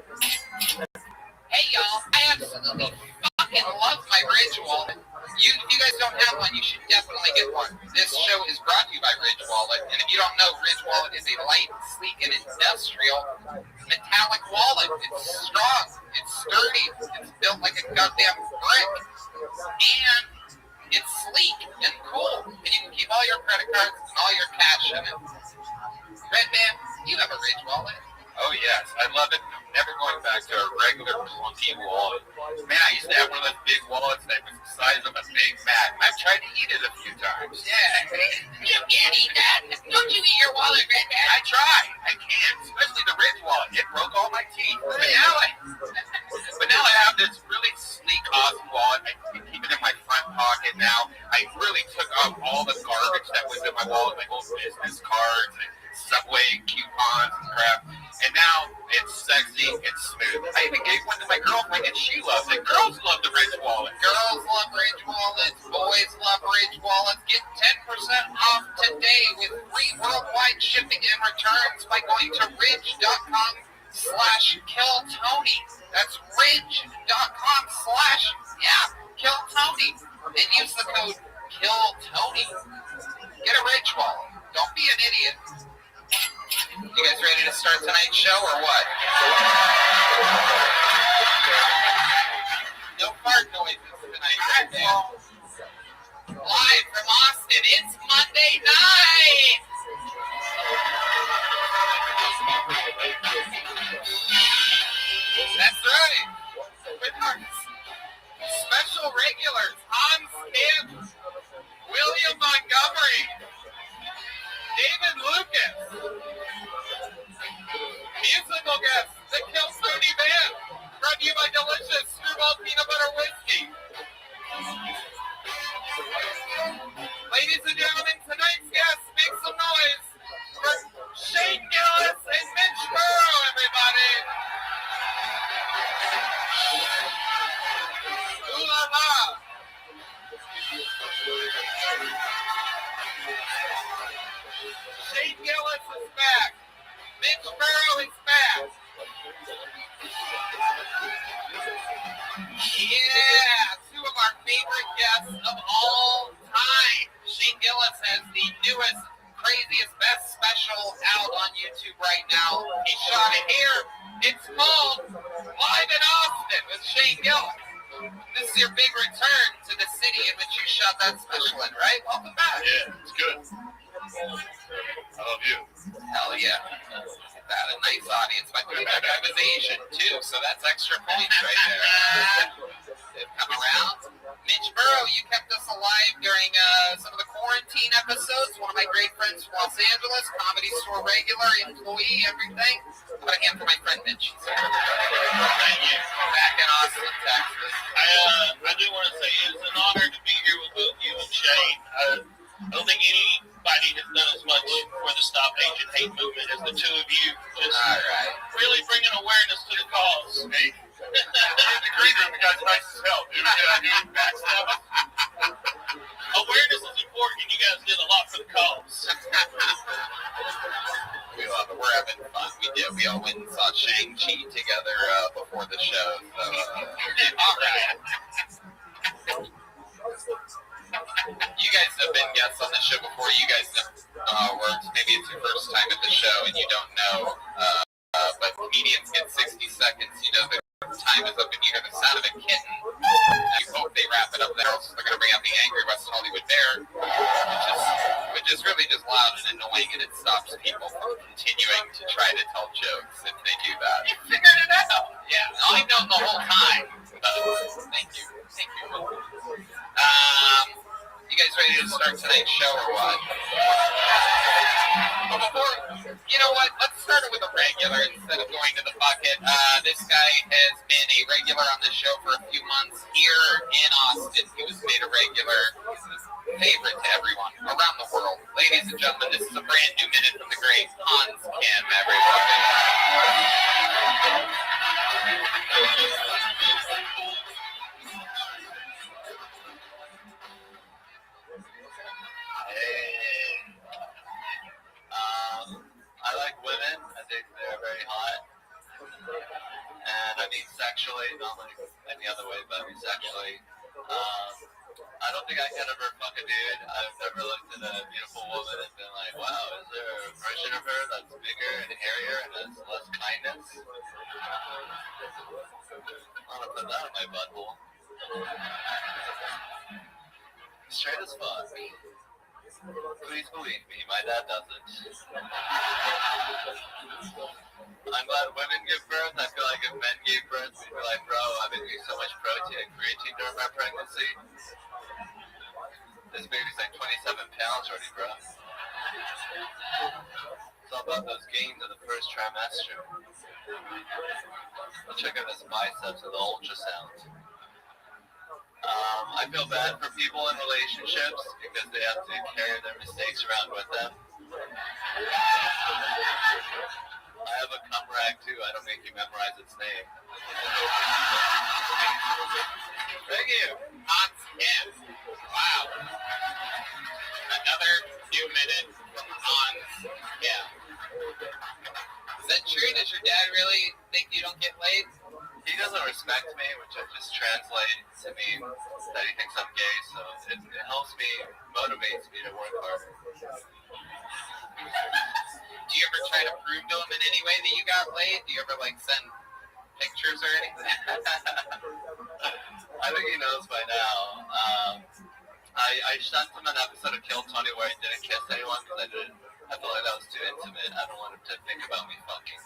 Hey y'all, I absolutely fucking love my Ridge wallet. If you guys don't have one, you should definitely get one. This show is brought to you by Ridge Wallet, and if you don't know, Ridge Wallet is a light, sleek, and industrial metallic wallet. It's strong, it's sturdy, it's built like a goddamn brick, and it's sleek and cool, and you can keep all your credit cards and all your cash in it. Redman, you have a Ridge Wallet. Oh yes, I love it. I'm never going back to a regular clunky empty wallet. Man, I used to have one of those big wallets that was the size of a Big Mac. I've tried to eat it a few times. Yeah, you can't eat that. Don't you eat your wallet, Red Dad? I try. I can't, especially the Ridge wallet. It broke all my teeth. But now I have this really sleek, awesome wallet. I keep it in my front pocket now. I really took up all the garbage that was in my wallet, my old business cards and Subway coupons and crap. And now it's sexy, it's smooth. I even gave one to my girlfriend and she loves it. Girls love the Ridge wallet. Girls love Ridge wallets. Boys love Ridge wallets. Get 10% off today with free worldwide shipping and returns by going to ridge.com/killtony. That's ridge.com/killtony. And use the code KILLTONY. Get a Ridge wallet. Don't be an idiot. You guys ready to start tonight's show or what? No fart noises tonight. Live from Austin, it's Monday night. That's right. With our special regulars, Hans Kim, William Montgomery, David Lucas, musical guest, the Kill Tony Band, brought to you by delicious screwball peanut butter whiskey. Ladies and gentlemen, tonight's guests, make some noise for Shane Gillis and Mitch Burrow, everybody. Ooh la la. Shane Gillis is back. Mitch Burrow is back. Yeah, two of our favorite guests of all time. Shane Gillis has the newest, craziest, best special out on YouTube right now. He shot it here. It's called Live in Austin with Shane Gillis. This is your big return to the city in which you shot that special in, right? Welcome back. Yeah, it's good. I love you. Hell yeah. That a nice audience. My feedback, I was Asian too, so that's extra points right there. They've come around. Mitch Burrow, you kept us alive during some of the quarantine episodes. One of my great friends from Los Angeles, Comedy Store regular, employee, everything. How about a hand for my friend Mitch? Thank you. Back in Austin, Texas. I do want to say it's an honor to be here with both you and Shane. I don't think anybody has done as much for the Stop Asian Hate movement as the two of you. Just really bringing awareness to the cause. Hey, in the green room, the guy's nice as hell, dude. Backstabbing. Awareness is important, and you guys did a lot for the cause. We love it. We're having fun. We did. We all went and saw Shang-Chi together before the show. So, all right. You guys have been guests on the show before. You guys know how it works. Maybe it's your first time at the show and you don't know. But comedians get 60 seconds. You know, the time is up and you hear the sound of a kitten. You hope they wrap it up there. So they're going to bring out the angry West Hollywood Bear, which is really just loud and annoying, and it stops people from continuing to try to tell jokes if they do that. You figured it out. Yeah, I've known the whole time. Thank you. Thank you. You guys ready to start tonight's show or what? But before, you know what? Let's start it with a regular instead of going to the bucket. This guy has been a regular on the show for a few months here in Austin. He was made a regular favorite to everyone around the world. Ladies and gentlemen, this is a brand new minute from the great Hans Kim, everybody. I like women. I think they're very hot. And I mean sexually, not like any other way, but I mean sexually. I don't think I can ever fuck a dude. I've never looked at a beautiful woman and been like, wow, is there a version of her that's bigger and hairier and has less kindness? I want to put that in my butthole. Straight as fuck. Please believe me, my dad doesn't. I'm glad women give birth. I feel like if men gave birth, we'd be like, bro, I've been eating so much protein and creatine during my pregnancy. This baby's like 27 pounds already, bro. It's all about those gains in the first trimester. I'll check out his biceps with the ultrasound. I feel bad for people in relationships because they have to carry their mistakes around with them. I have a cum rag too. I don't make you memorize its name. Thank you. Hans Kim. Wow. Another few minutes from Hans Kim. Is that true? Does your dad really think you don't get laid? He doesn't respect me, which I just translate to mean that he thinks I'm gay, so it helps me, motivates me to work harder. Do you ever try to prove to him in any way that you got laid? Do you ever like send pictures or anything? I think he knows by now. I sent him an episode of Kill Tony where I didn't kiss anyone because I felt like that was too intimate. I don't want him to think about me fucking.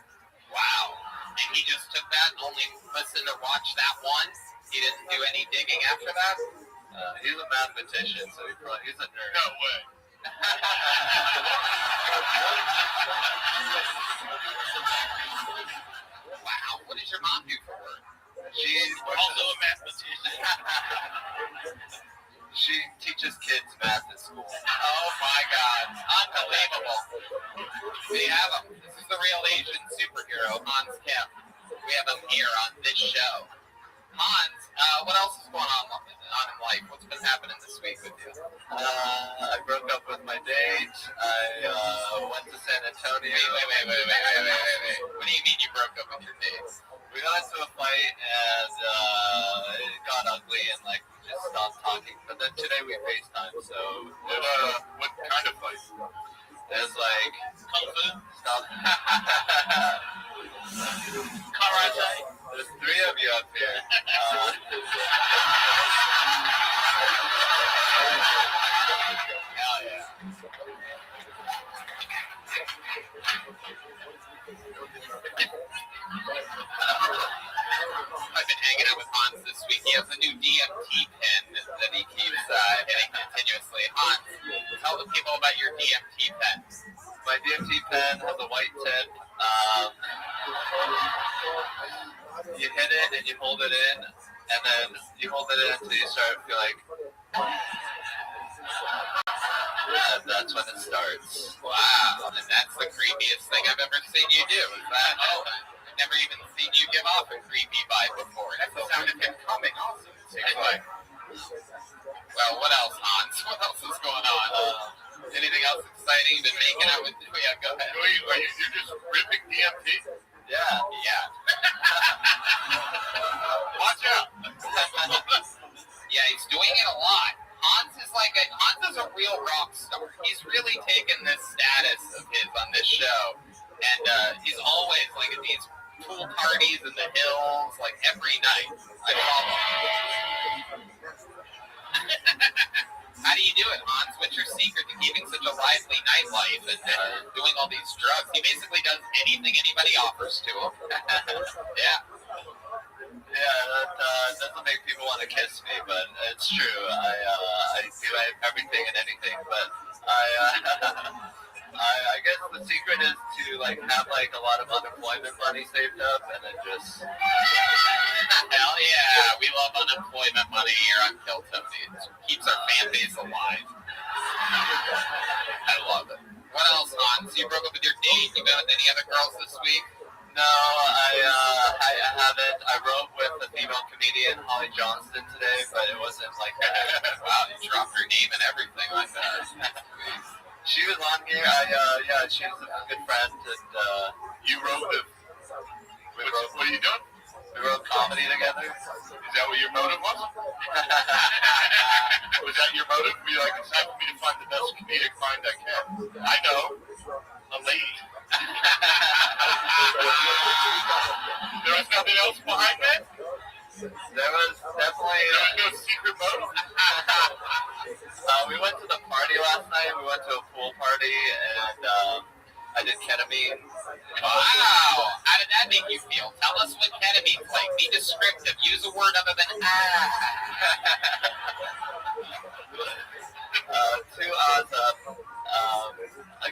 Wow. And he just took that and only listened to watch that once? He didn't do any digging after that? He's a mathematician, so he's a nerd. No way. Wow. What does your mom do for work? She's Also a mathematician. She teaches kids math at school. Oh my God. Unbelievable. We have him. This is the real Asian superhero, Hans Kim. We have him here on this show. Hans, what else is going on in life? What's been happening this week with you? I broke up with my date. I went to San Antonio. Wait. What do you mean you broke up with your date? We got into a fight and it got ugly and like we just stopped talking. But then today we FaceTime, so What kind of fight? it's like Kung Fu? stop. Karate? There's three of you up here. Hell yeah. I've been hanging out with Hans this week. He has a new DMT pen that he keeps hitting continuously. Hans, tell the people about your DMT pen. My DMT pen has a white tip. You hit it and you hold it in, and then you hold it in until you start to feel like, and that's when it starts. Wow, and that's the creepiest thing I've ever seen you do. Is that? I've never even seen you give off a creepy vibe before. That's the sound of him coming also. It seems like. Well, what else, Hans? What else is going on? Anything else exciting? Been making out with? Yeah, go ahead. You're just ripping DMT? Yeah. Watch out. Yeah, he's doing it a lot. Hans is a real rock star. He's really taken this status of his on this show, and he's always like at these pool parties in the hills, like every night. I follow him. How do you do it, Hans? What's your secret to keeping such a lively nightlife and doing all these drugs? He basically does anything anybody offers to him. Yeah. Yeah, that doesn't make people want to kiss me, but it's true. I do everything and anything, but I guess the secret is to like have like a lot of unemployment money saved up and then just. Hell yeah, we love unemployment money here on Kill Tony. It keeps our fan base alive. I love it. What else, Hans? You broke up with your date? You been with any other girls this week? No, I haven't. I wrote with the female comedian Holly Johnston today, but it wasn't like wow, you dropped her name and everything like that. She was on here. She's a good friend, and You wrote with. What are you doing? we wrote comedy together. Is that what your motive was? Was that your motive? Be like, it's time for me to find the best comedic mind I can. I know. A lady. There was nothing else behind that? There was definitely. There was no secret motive? We went to the party last night. We went to a pool party, and I did ketamine. Wow. How How did that make you feel? Tell us what ketamine's like. Be descriptive. Use a word other than Too awesome.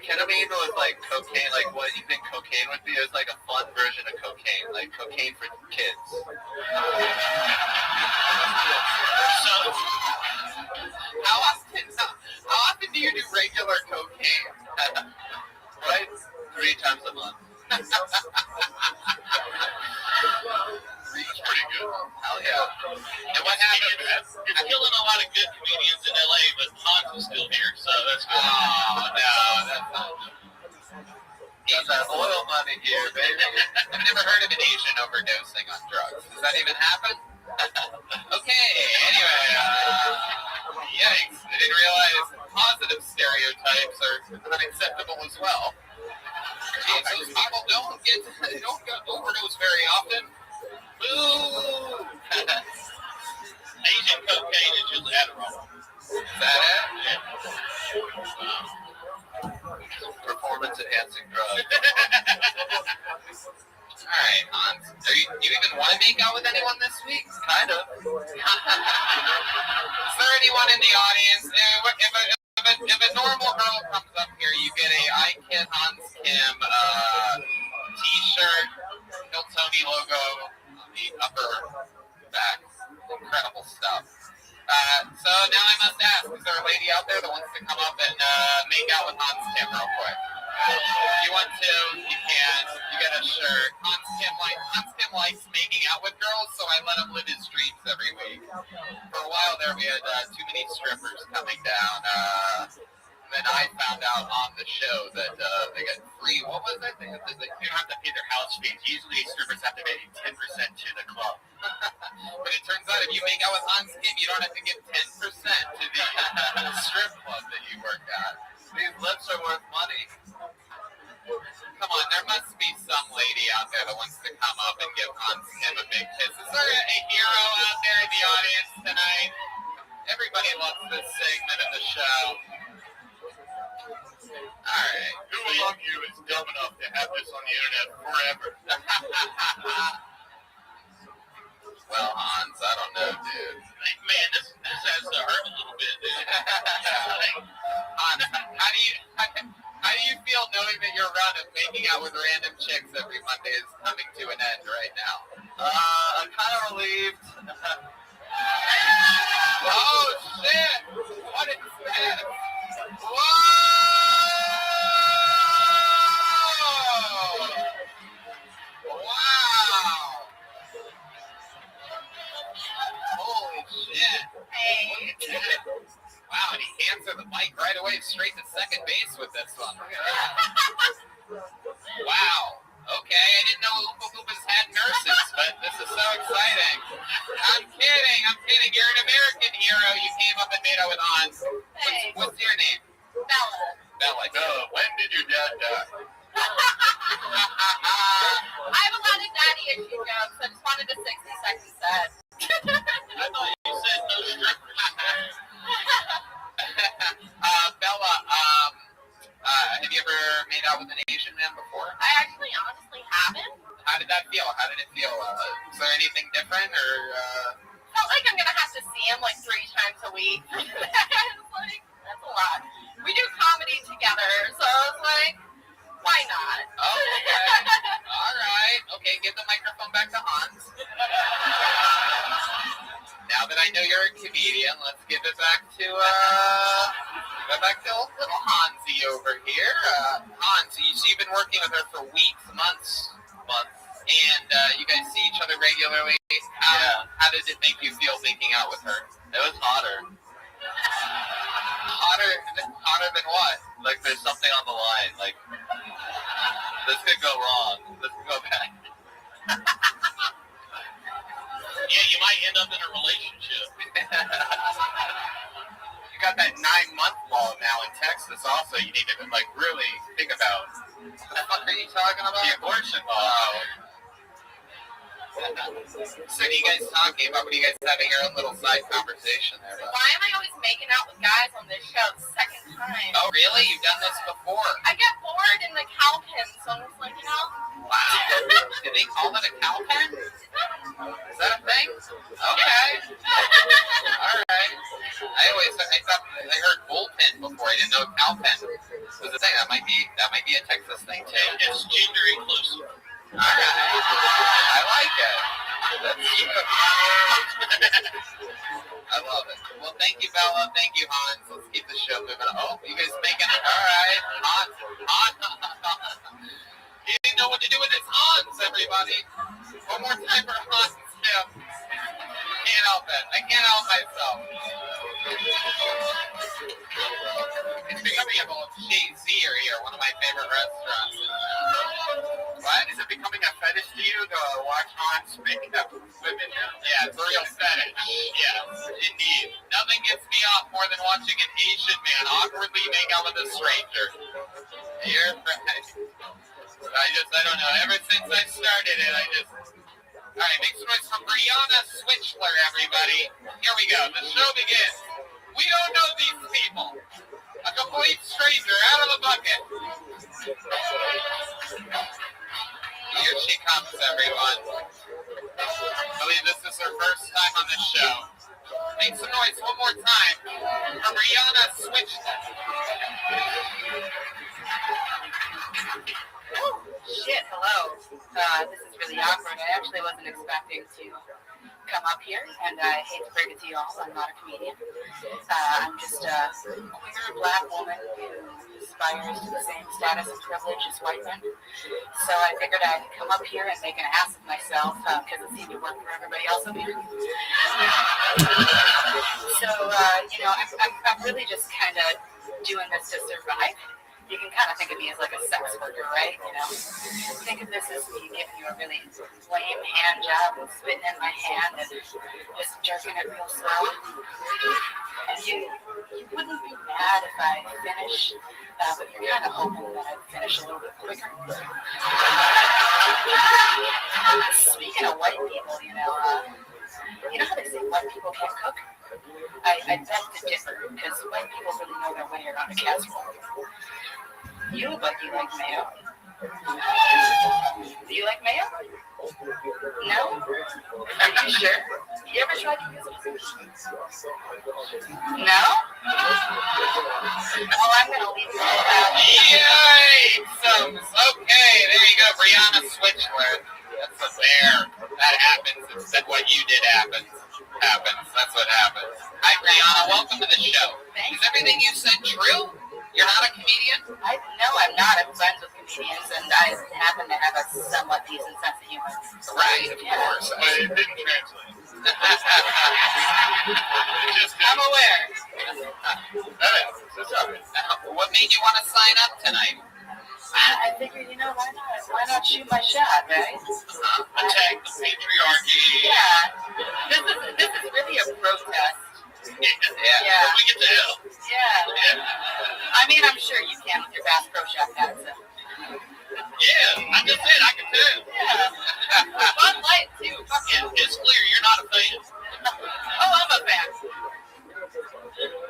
Ketamine was like cocaine, like what you think cocaine would be. It was like a fun version of cocaine, like cocaine for kids. So, how often do you do regular cocaine? Right? 3 times a month. Pretty good. Hell yeah. And what happened? It's killing a lot of good comedians in LA, but Hans is still here, so that's good. Oh, no, that's not. He's has oil money here, baby. I've never heard of an Asian overdosing on drugs. Does that even happen? Okay, anyway, yikes. I didn't realize positive stereotypes are unacceptable as well. Jeez, those people don't get overdose very often. Boo! Asian cocaine is just Adderall. Is that it? Yeah. Performance enhancing drug. Alright, Hans. Do you even want to make out with anyone this week? Kind of. Is there anyone in the audience? If a normal girl comes up here, you get a I Kid Hans Kim t-shirt, Hill Tony logo on the upper back. Incredible stuff. So now I must ask, is there a lady out there that wants to come up and make out with Hans Kim real quick? If you want to, you can. You get a shirt. Hans Kim likes making out with girls, so I let him live his dreams every week. For a while there, we had too many strippers coming down. Then I found out on the show that they got free. What was it? They don't have to pay their house fees. Usually, strippers have to pay 10% to the club. But it turns out if you make out with Hans Kim, you don't have to give 10% to the strip club that you work at. These lips are worth money. Come on, there must be some lady out there that wants to come up and give Hans Kim a big kiss. Is there a hero out there in the audience tonight? Everybody loves this segment of the show. Alright. Who among you is dumb enough to have this on the internet forever? Well, Hans, I don't know, dude. Man, this has to hurt a little bit, dude. Hans, how do you feel knowing that your run of making out with random chicks every Monday is coming to an end right now? I'm kind of relieved. Oh, shit! What is this? Whoa! Wow! Holy shit! Hey! Wow, and he answered the mic right away, straight to second base with this one. Look at that. Wow. Okay, I didn't know Oompa Loompas had nurses, but this is so exciting. I'm kidding. You're an American hero. You came up and made out with Hans. What's your name? Bella. When did your dad die? I have a lot of daddy issue jokes. I just wanted a 60-second set. I thought you said no strippers. Bella, have you ever made out with an Asian man before? I actually honestly haven't. How did that feel? Is there anything different or? Felt like I'm gonna have to see him like 3 times a week. It's like, that's a lot. We do comedy together, so I was like, why not? Oh, okay. All right. Okay, give the microphone back to Hans. Now that I know you're a comedian, let's give it back to little Hansi over here. Hans, you've been working with her for weeks, months, and you guys see each other regularly. How did it make you feel making out with her? It was hotter. Hotter than what? Like there's something on the line. Like this could go wrong. This could go bad. Yeah, you might end up in a relationship. You got that 9-month law now in Texas also you need to like really think about. What the fuck are you talking about? The abortion law. So what are you guys talking about? What are you guys having your own little side conversation there about? Why am I always making out with guys on this show the second time? Oh, really? You've done this before? I get bored in the cow pen, so I'm just like, Wow. Did they call it a cow pen? Is that a thing? Okay. All right. I heard bullpen before. I didn't know cow pen was a thing. That might be a Texas thing too. It's gender inclusive. All right. I like it. I love it. Well, thank you, Bella. Thank you, Hans. Let's keep the show moving. Oh, you guys making it. All right. Hans. He didn't know what to do with his Hans, everybody. One more time for Hans, Tim. Can't help it. I can't help myself. It's becoming a little cheesier here, one of my favorite restaurants. What? Is it becoming a fetish to you to watch Hans make up women? Yeah, it's a real fetish. Yes, indeed. Nothing gets me off more than watching an Asian man awkwardly make out with a stranger. You're right. I don't know. Ever since I started it, all right, make some noise for Brianna Switchler, everybody. Here we go. The show begins. We don't know these people. A complete stranger out of the bucket. Here she comes, everyone. I believe this is her first time on the show. Make some noise one more time for Brianna Switchler. Shit, hello. This is really awkward. I actually wasn't expecting to come up here, and I hate to break it to you all, I'm not a comedian. I'm just a queer black woman who aspires to the same status and privilege as white men. So I figured I'd come up here and make an ass of myself, because it seemed to work for everybody else up here. So, I'm really just kind of doing this to survive. You can kind of think of me as like a sex worker, right? Think of this as me giving you a really lame hand job and spitting in my hand and just jerking it real slow. And you wouldn't be mad if I finish, but you're kind of hoping that I'd finish a little bit quicker. Speaking of white people, you know how they say white people can't cook? I beg to differ, because white people really know their way around a casserole. You look like you like mayo. Do you like mayo? No? Are you sure? You ever tried to use it? No? Well, I'm going to leave you alone. Yikes! Okay, there you go, Brianna Switchler. That's a bear. That happens. Instead, what you did happens. That's what happens. Hi, Brianna. Welcome to the show. Is everything you said true? You're not a comedian? No, I'm not. I'm friends with comedians, and I happen to have a somewhat decent sense of humor. Right, of course. But it didn't translate. I'm aware. What made you want to sign up tonight? I figured, why not shoot my shot, right? Attack the patriarchy. Yeah. This is really a protest. Yeah. We get to hell. Yeah. I mean, I'm sure you can with your Bass Pro Shop hat, so. Yeah, I just said I can tell. Yeah. Fun light, too. Fuck yeah. It's clear you're not a fan. Oh, I'm a fan.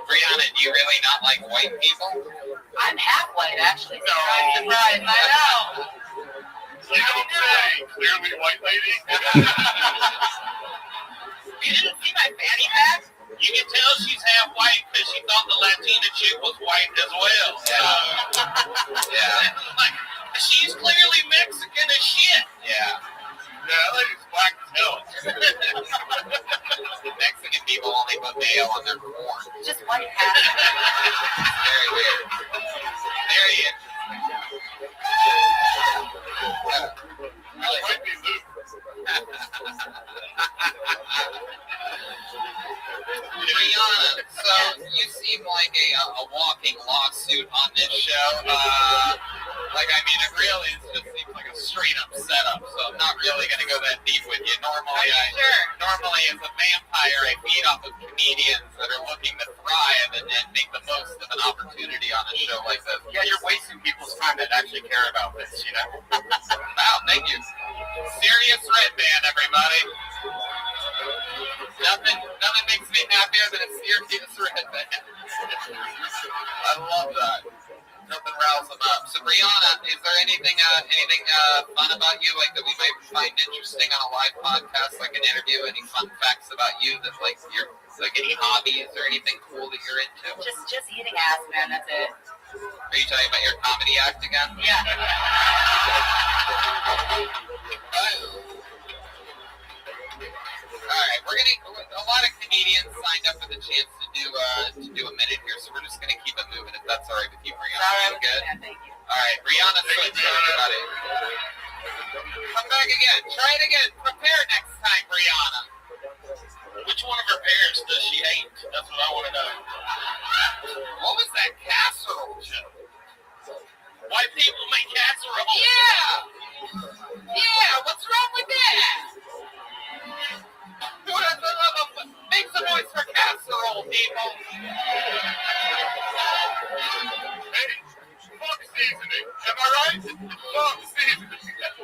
Brianna, do you really not like white people? I'm half white, actually. No. Surprise, I know. They don't say. Clearly, white lady. You didn't see my fanny pack? You can tell she's half white because she thought the Latina chick was white as well. Yeah. Like, she's clearly Mexican as shit. Yeah. Yeah, that lady's black as hell. Mexican people only put mayo on their corn. Just white hat. Very weird. Very That might be Luke. Brianna, so you seem like a walking lawsuit on this show. It really just seems like a straight up setup, so I'm not really gonna go that deep with you. Normally, as a vampire, I feed off of comedians that are looking to thrive and make the most of an opportunity on a show like this. Yeah, you're wasting people's time that actually care about this, you know? Wow, thank you. Serious Red Band, everybody. Nothing makes me happier than a serious Red Band. I love that. Nothing riles them up. So, Brianna, is there anything fun about you, like that we might find interesting on a live podcast, like an interview? Any fun facts about you that, like, you're like any hobbies or anything cool that you're into? Just eating ass, man. That's it. Are you talking about your comedy act again? Yeah. All right, a lot of comedians signed up for the chance to do a minute here, so we're just gonna keep it moving if that's all right with you, Brianna. All right, good? yeah, thank you. All right, Brianna, everybody. Come back again. Try it again. Prepare next time, Brianna. Which one of her parents does she hate? That's what I want to know. What was that casserole joke? White people make casserole. Yeah, what's wrong with that? Make some noise for casserole, people. Hey, fuck seasoning. Am I right? Fuck seasoning.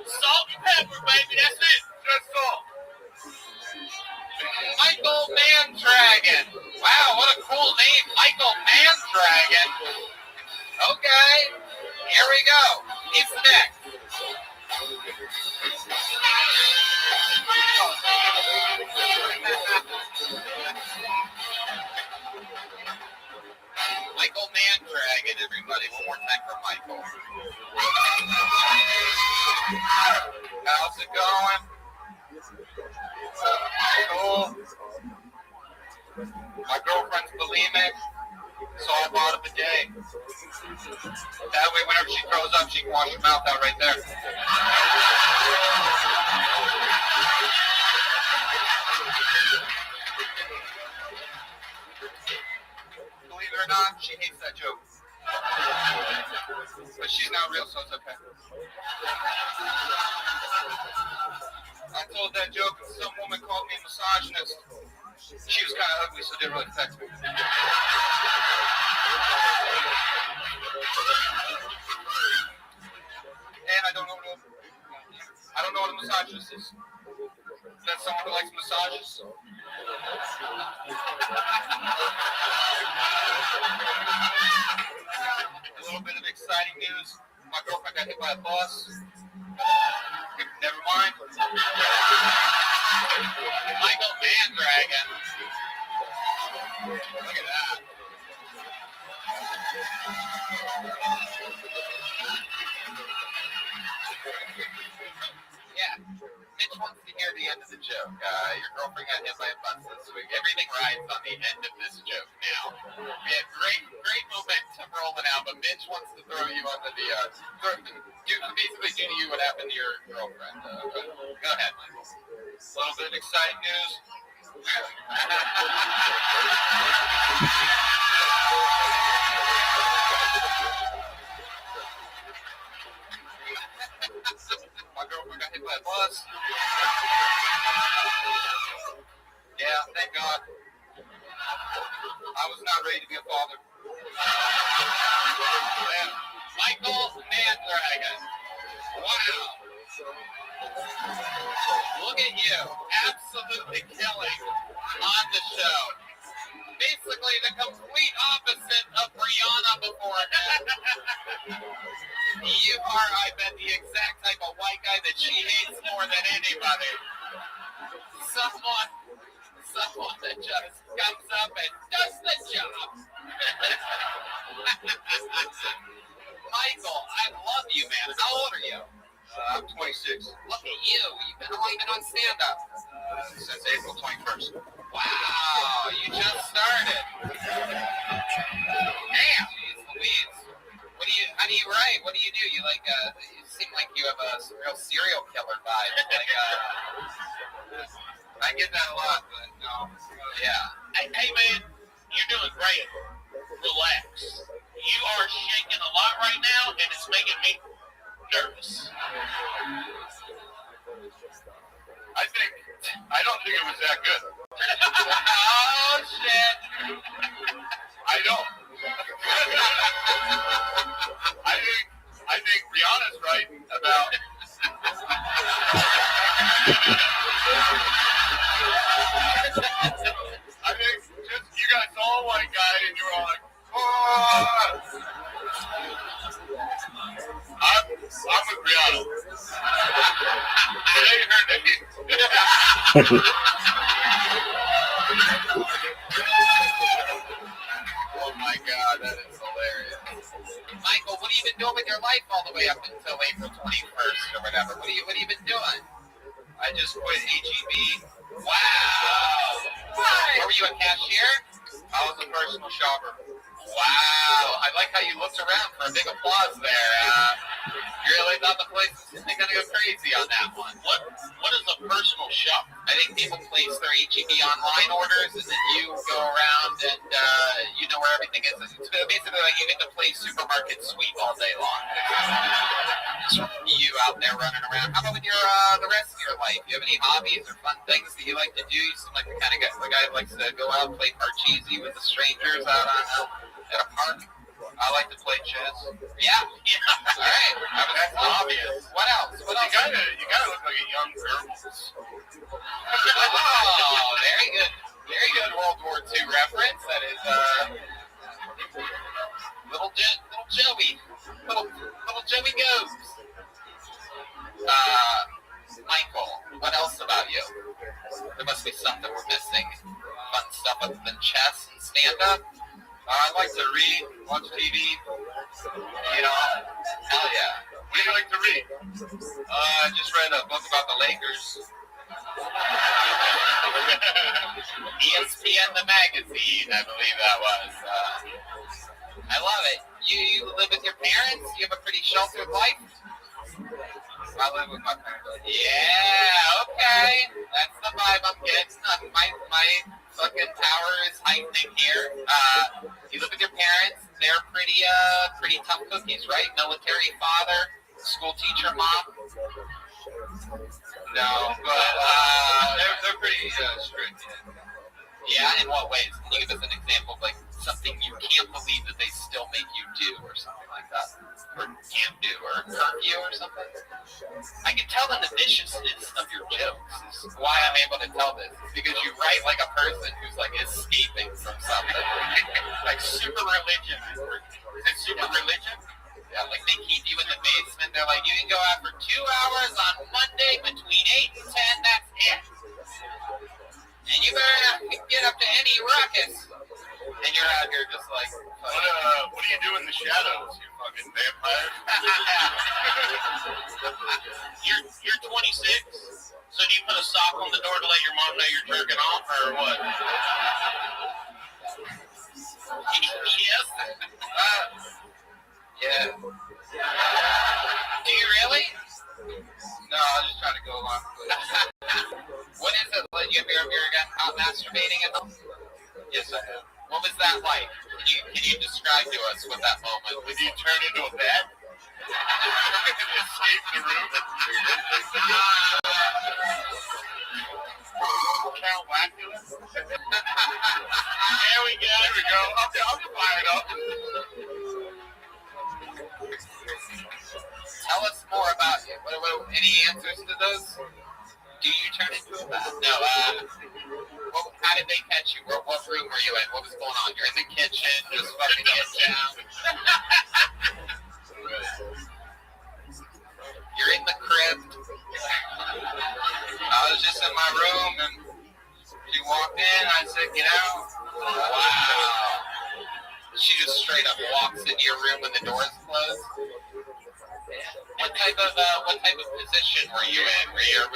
Salt and pepper, baby. That's it. Just salt. Michael Mandragon. Wow, what a cool name. Michael Mandragon. Okay, here we go. He's next. Michael Mandragon, everybody. One more time for Michael. How's it going? Cool. My girlfriend's bulimic, so I bought it a day. That way, whenever she throws up, she can wash her mouth out right there. Believe it or not, she hates that joke. But she's not real, so it's okay. I told that joke and some woman called me a misogynist. She was kind of ugly, so it didn't really affect me. And I don't know what a misogynist is. Is that someone who likes massages? A little bit of exciting news. My girlfriend got hit by a bus. Never mind. Michael Mandragon. Look at that. Yeah. Mitch wants to hear the end of the joke. Your girlfriend got hit by a bus this week. Everything rides on the end of this joke now. We have great momentum rolling out, but Mitch wants to throw you under the basically do to you what happened to your girlfriend. Go ahead, Michael. A little bit of exciting news. My girlfriend got hit by a bus. Yeah, thank God. I was not ready to be a father. Man, Michael Mandragon. Wow. Look at you. Absolutely killing on the show. Basically the complete opposite of Brianna before. You are, I bet, the exact type of white guy that she hates more than anybody. Someone that just comes up and does the job. Michael, I love you, man. How old are you? I'm 26. Look at you. How long have you been on stand-up? Since April 21st. Wow, you just started. Damn, geez Louise. How do you write? What do? You like, you seem like you have a real serial killer vibe. Like, I get that a lot, but no. Yeah. Hey, man, you're doing great. Relax. You are shaking a lot right now, and it's making me nervous. I don't think it was that good. Oh shit! I don't. I think Rihanna's right about. I think just you guys saw a white guy and you were all like, oh. I'm with Rihanna. Say her name. Oh my God, that is hilarious. Michael, what have you been doing with your life all the way up until April 21st or whatever? What have you been doing? I just quit HEB. Wow! Where were you, a cashier? I was a personal shopper. Wow! I like how you looked around for a big applause there. You really thought the place was going to go crazy on that one. What is a personal shop? I think people place their HEB online orders, and then you go around and you know where everything is. It's basically like you get to play supermarket sweep all day long. You out there running around. How about with your the rest of your life? Do you have any hobbies or fun things that you like to do? You seem like the kind of guy who likes to go out and play parcheesi with the strangers out on at a park. I like to play chess. Yeah. All right. That's obvious. What else? What else? You gotta look like a young Goebbels. Oh, very good. Very good World War II reference. That is little Joey. Little Joey goes. Michael, what else about you? There must be something we're missing. Fun stuff other than chess and stand-up. I like to read, watch TV. You know, hell yeah. What do you like to read? I just read a book about the Lakers. ESPN the magazine, I believe that was. I love it. You live with your parents? You have a pretty sheltered life? I live with my parents. Yeah, okay. That's the vibe I'm getting. My fucking tower is heightening here. You live with your parents. They're pretty tough cookies, right? Military father, school teacher mom. No, but they're pretty strict. Yeah, in what ways? Can you give us an example of like something you can't believe that they still make you do or something like that? Or can't do or curfew or something? I can tell in the viciousness of your jokes is why I'm able to tell this. It's because you write like a person who's like escaping from something. Like super religion. Is it super religion? Yeah, like they keep you in the basement. They're like, you can go out for 2 hours on Monday between 8 and 10. That's it. And you better not get up to any ruckus. And you're out here just like, what do you do in the shadows, you fucking vampire? You're 26, so do you put a sock on the door to let your mom know you're jerking off, or what? Yes. Yeah. Do you really? No, I was just trying to go along with it. What is it? You ever got caught masturbating at home? Yes, I have. What was that like? Can you describe to us what that moment was? Did you turn into a bat? Escape the room? Count Wacula? There we go. I'll get fired up. Tell us more about it. Any answers to those? Do you turn into a bat? No. How did they catch you? What room were you in? What was going on? You're in the kitchen, just fucking getting down. You're in the crib. I was just in my room and she walked in. I said, get out. Wow. She just straight up walks into your room when the doors closed. What type of position were you in? Were you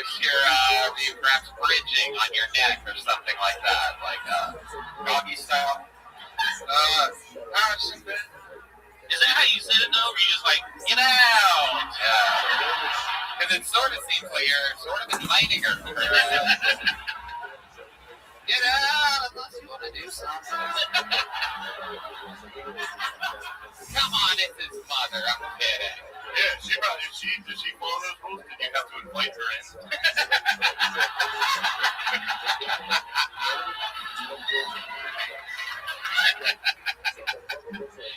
perhaps bridging on your neck or something like that, like doggy style? Is that how you said it though? Or you just like, Get out! Because it sort of seems like you're sort of inviting her. Get out unless you want to do something. Come on, it's his mother. I'm kidding. Yeah, she probably, did she follow those rules? Did you have to invite her in?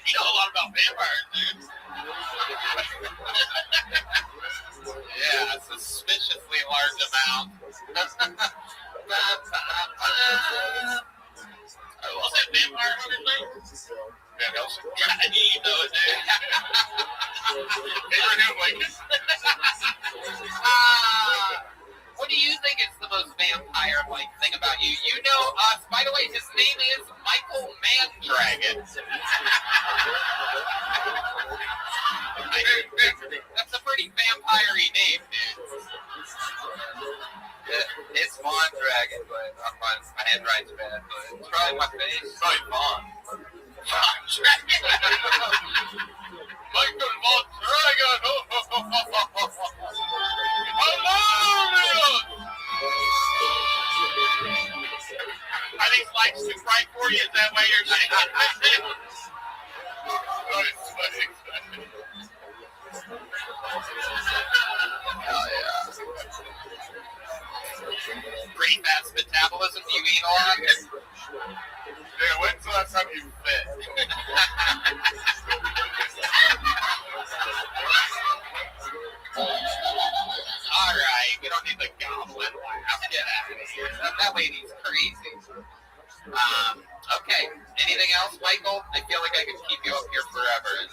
You know a lot about vampires, dude. Yeah, a suspiciously large amount. Was that Vampire Hunter thing? Van Helsing? Yeah, you know it, dude. Abraham Lincoln? What do you think is the most vampire-like thing about you? You know us. By the way, his name is Michael Mandragon. That's a pretty vampire-y name, dude. It's Mondragon, but my handwriting's bad. But it's probably my face. It's probably Vaughn. Michael Mondragon! Hilarious! Are these lights too bright for you? Is that why you're saying Hell yeah. Pretty fast metabolism. You eat a lot? Yeah, when's the last time you fit? Alright, we don't need the goblin laugh. Get out of here. That lady's crazy. Okay. Anything else, Michael? I feel like I could keep you up here forever. And,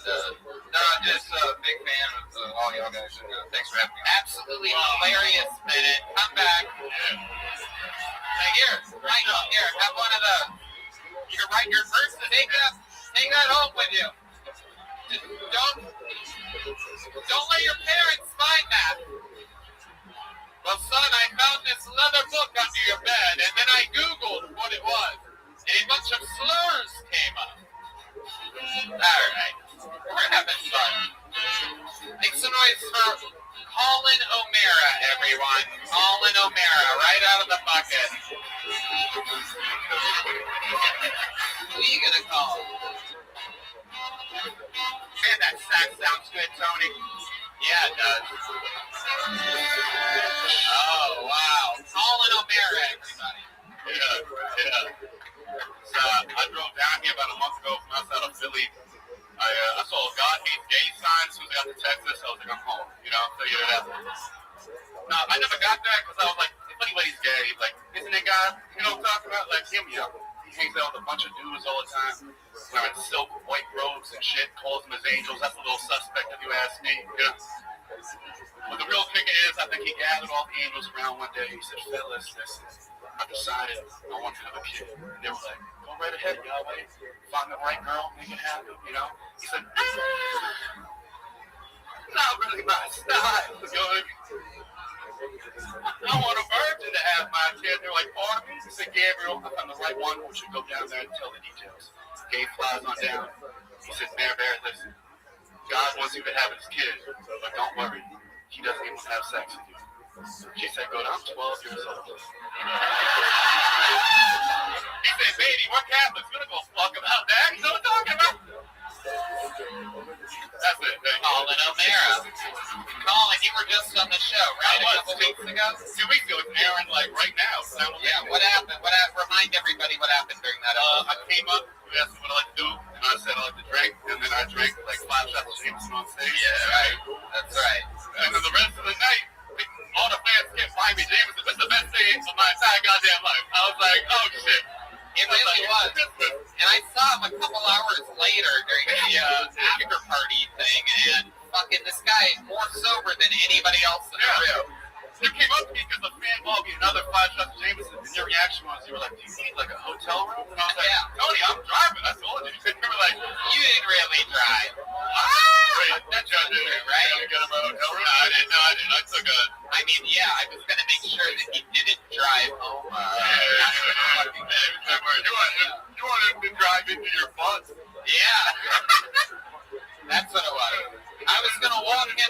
No, I'm just a big fan of all y'all guys. Thanks for having me. absolutely hilarious minute. Come back. Hey, here, Michael, here, have one of those. You can write your verse and take that home with you. Just don't let your parents find that. Well, son, I found this leather book under your bed, and then I Googled what it was, and a bunch of slurs came up. All right, we're having fun. Make some noise for Colin O'Mara, everyone. Colin O'Mara, right out of the bucket. Who are you gonna call? Man, that sax sounds good, Tony. Yeah, it does. Oh, wow. Colin O'Mara, everybody. Yeah. So, I drove down here about a month ago from outside of Philly. I saw a God Hates Gay sign. As soon as I got to Texas, I was like, I'm home. You know, figured it out. No, I never got that because I was like, if anybody's gay, like, isn't it God? You know what I'm talking about? Like, him, yeah. He hangs out with a bunch of dudes all the time, wearing silk white robes and shit, calls them his angels. That's a little suspect if you ask me. You know? But the real kicker is, I think he gathered all the angels around one day. He said, fellas, listen, I decided I want to have a kid. And they were like, go right ahead, Yahweh. Find the right girl, make it happen, you know? He said, not really my style. I want a virgin to have my kid. They're like, pardon me? He said, Gabriel, I found the right one. We should go down there and tell the details. Gabe flies on down. He said, Bear, listen. God wants you to have his kid, but don't worry. He doesn't even want to have sex with you. She said, good, I'm 12 years old. He said, baby, we're Catholics. We're going to go fuck about that. You know what I'm talking about? That's it. Colin O'Mara. Colin, you were just on the show, right? A couple weeks ago? 2 weeks ago. It's airing like right now. Yeah, what happened? Remind everybody what happened during that episode. I came up, we asked me what I like to do, and I said I like to drink, and then I drank like 5 shots of Jameson on stage. Yeah, right. That's right. And then the rest of the night, all the fans kept buying me Jameson. This is the best day of my entire goddamn life. I was like, oh shit. It really was. And I saw him a couple hours later during the after party thing, and fucking this guy more sober than anybody else in the room. You came up to me because the fan bought me another 5 shots of Jameson, and your reaction was, you were like, do you need like a hotel room? And I was like, yeah. Tony, I'm driving. I told you. You were like, you didn't really drive. Wait, that's true, right? You get him a hotel room? No, I didn't. I took a... I mean, yeah, I was going to make sure that he didn't drive home. You wanted to drive into your bus? Yeah. That's what it was. I was gonna walk him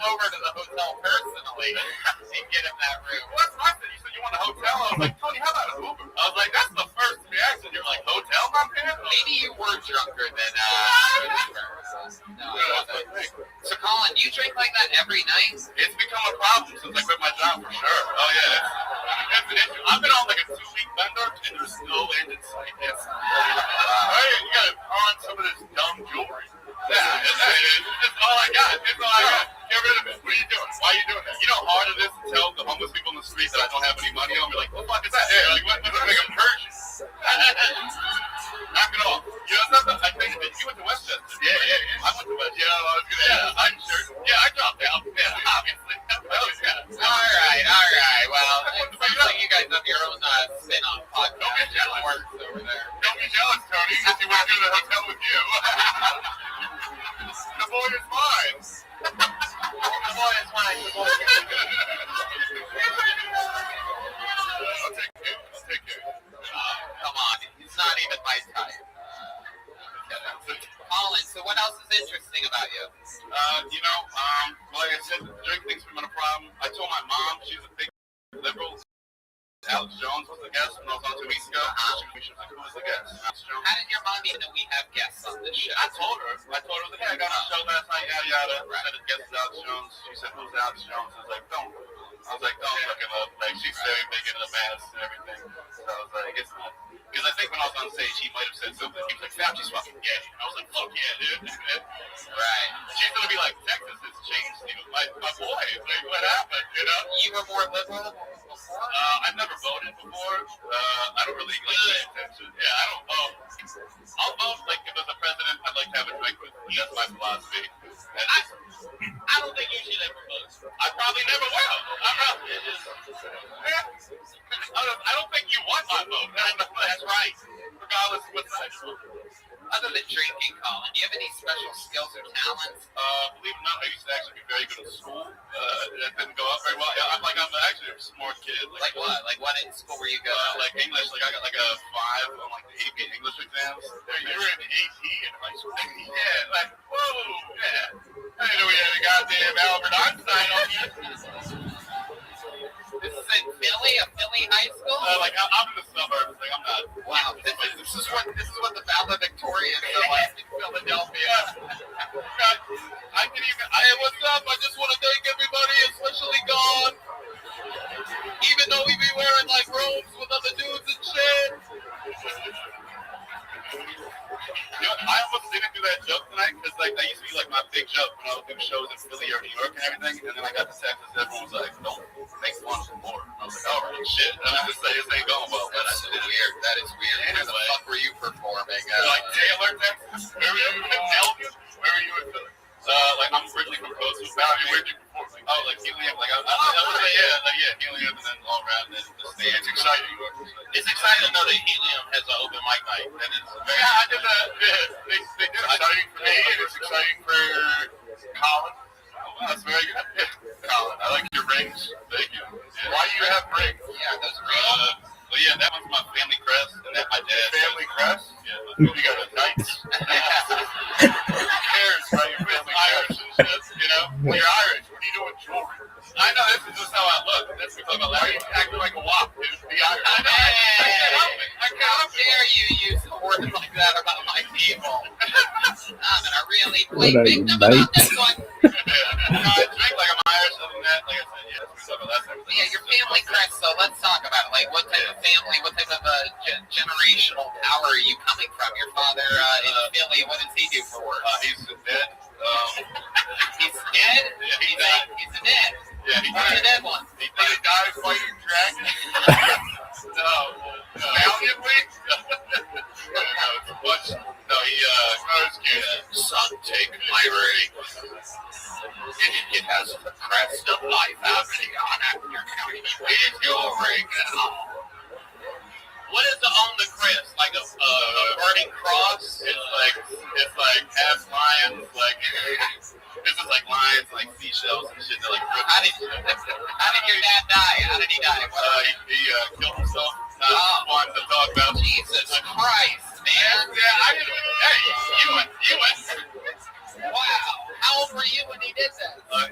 over to the hotel personally and get him that room. What's my thing? You said you want a hotel. I was like, Tony, how about an Uber? I was like, that's the first maybe you were drunker than no, I wasn't. So, Colin, you drink like that every night? It's become a problem since I quit my job for sure. Oh yeah, it's an issue. I've been on like a 2-week bender and there's no end in sight. It's you gotta pawn some of this dumb jewelry. Yeah, it's all I got. It's all I got. Get rid of it. What are you doing? Why are you doing that? You know how hard it is to tell the homeless people in the street that I don't have any money on? Be like, what the fuck is that? Yeah, like what? This is like a purchase. Knock it off. You know something? I think that you went to Westchester. Yeah. I went to Westchester. Yeah, I was gonna. Yeah, I'm sure. Yeah, I dropped out. Yeah, obviously. All right. Well, it seems like you guys have your own spin-off podcast. Don't be jealous. Works over there. Don't be jealous, Tony, because you went to the hotel with you. The boy is mine. The boy is mine. The boy is mine. I'll take care. Come on, he's not even my type. Colin, so what else is interesting about you? Like I said, drink things been a problem. I told my mom, she's a big liberal. Alex Jones was the guest when I was on 2 weeks ago. She was like, who was the guest? Alex Jones. How did your mom even know we have guests on this show? I told her, I was like, hey, I got on the show last night, yada. I said, the guest is Alex Jones. She said, who's Alex Jones? I was like, don't look him up. Like, she's very big into the mask and everything. So I was like, it's not. Because I think when I was on stage, he might have said something. He was like, Fauci's fucking gay. And I was like, fuck yeah, dude. Right. She's going to be like, Texas has changed, my boy. Like, what happened, you know? You were more liberal before? I've never voted before. I don't really pay attention. Yeah, I don't vote. I'll vote, like, if there's a president I'd like to have a drink with. That's my philosophy. I don't think you should ever vote. I probably never will. I don't think you want my vote. That's right. Regardless of what side you're on. Other than drinking, Colin, do you have any special skills or talents? Believe it or not, I used to actually be very good at school. That didn't go up very well. Yeah, I'm actually a smart kid. Like what? Like what in school were you good? Like English. Like I got like a 5 on like the AP English exams. You were in AP in high school. Yeah, like whoa, yeah. I didn't know we had a goddamn Albert Einstein on here. This is in Philly, a Philly high school? Like I'm in the suburbs. Like I'm not. Wow, this is what the valedictorians are like in Philadelphia. I can even. Hey, what's up? I just want to thank everybody, especially God. Even though we be wearing like robes with other dudes and shit. You know, I almost didn't do that joke tonight because like that used to be like my big joke when I would do shows in Philly or New York and everything. And then I got to Texas, everyone was like, "Don't make fun of more." I was like, "All right, shit." And I just say this ain't going well. But That's weird. That is weird. Where the fuck were you performing? Like Taylor, Texas. Where were you in Bellevue? Where were you in Philly? Like I'm originally from Coastal. Where'd you perform? Oh, like Helium. Like Helium, and then all around. And the stage. It's exciting. It's exciting to know that Helium has an open mic night. That is very. Yeah, I did that. They did exciting for me, and it's exciting for Colin. Oh, that's very good. Colin, I like your rings. Thank you. Yeah. Why do you have rings? Yeah, those are real. Well, yeah, that one's my family crest, and that my dad's family crest. Yeah, you got a knights. Who cares, right? You're Irish and shit, you know? Well, you're Irish. What are you doing with jewelry? I know, this is just how I look. That's what I'm talking about. Why are you acting like a wop, dude? Be Irish. I can't help it. How dare you use words like that about my people? I'm gonna really play What a victim about this one. No, I drink like I'm Irish. Other than that, like I said, yeah, that's what we're talking about. Yeah, your family crest. So let's talk about it. Like, what type of family, what type of generational power are you coming from? Your father in Philly, what does he do for work? He's dead. He's dead? Yeah, he died. He's a dead. Yeah, he Who's the died. dead one? He died fighting dragons. Valiantly? No, it's a bunch. No, son, take my ring. It has the crest of life happening on after county. It is your ring now. What is on the crest? Like a burning cross? It's like half lions, like this is like lions, like seashells and shit. They're like. How did your dad die? How did he die? He killed himself. Not one to talk about. Jesus Christ, man! Yeah, I didn't. Hey, you went. Wow. How old were you when he did that? 18.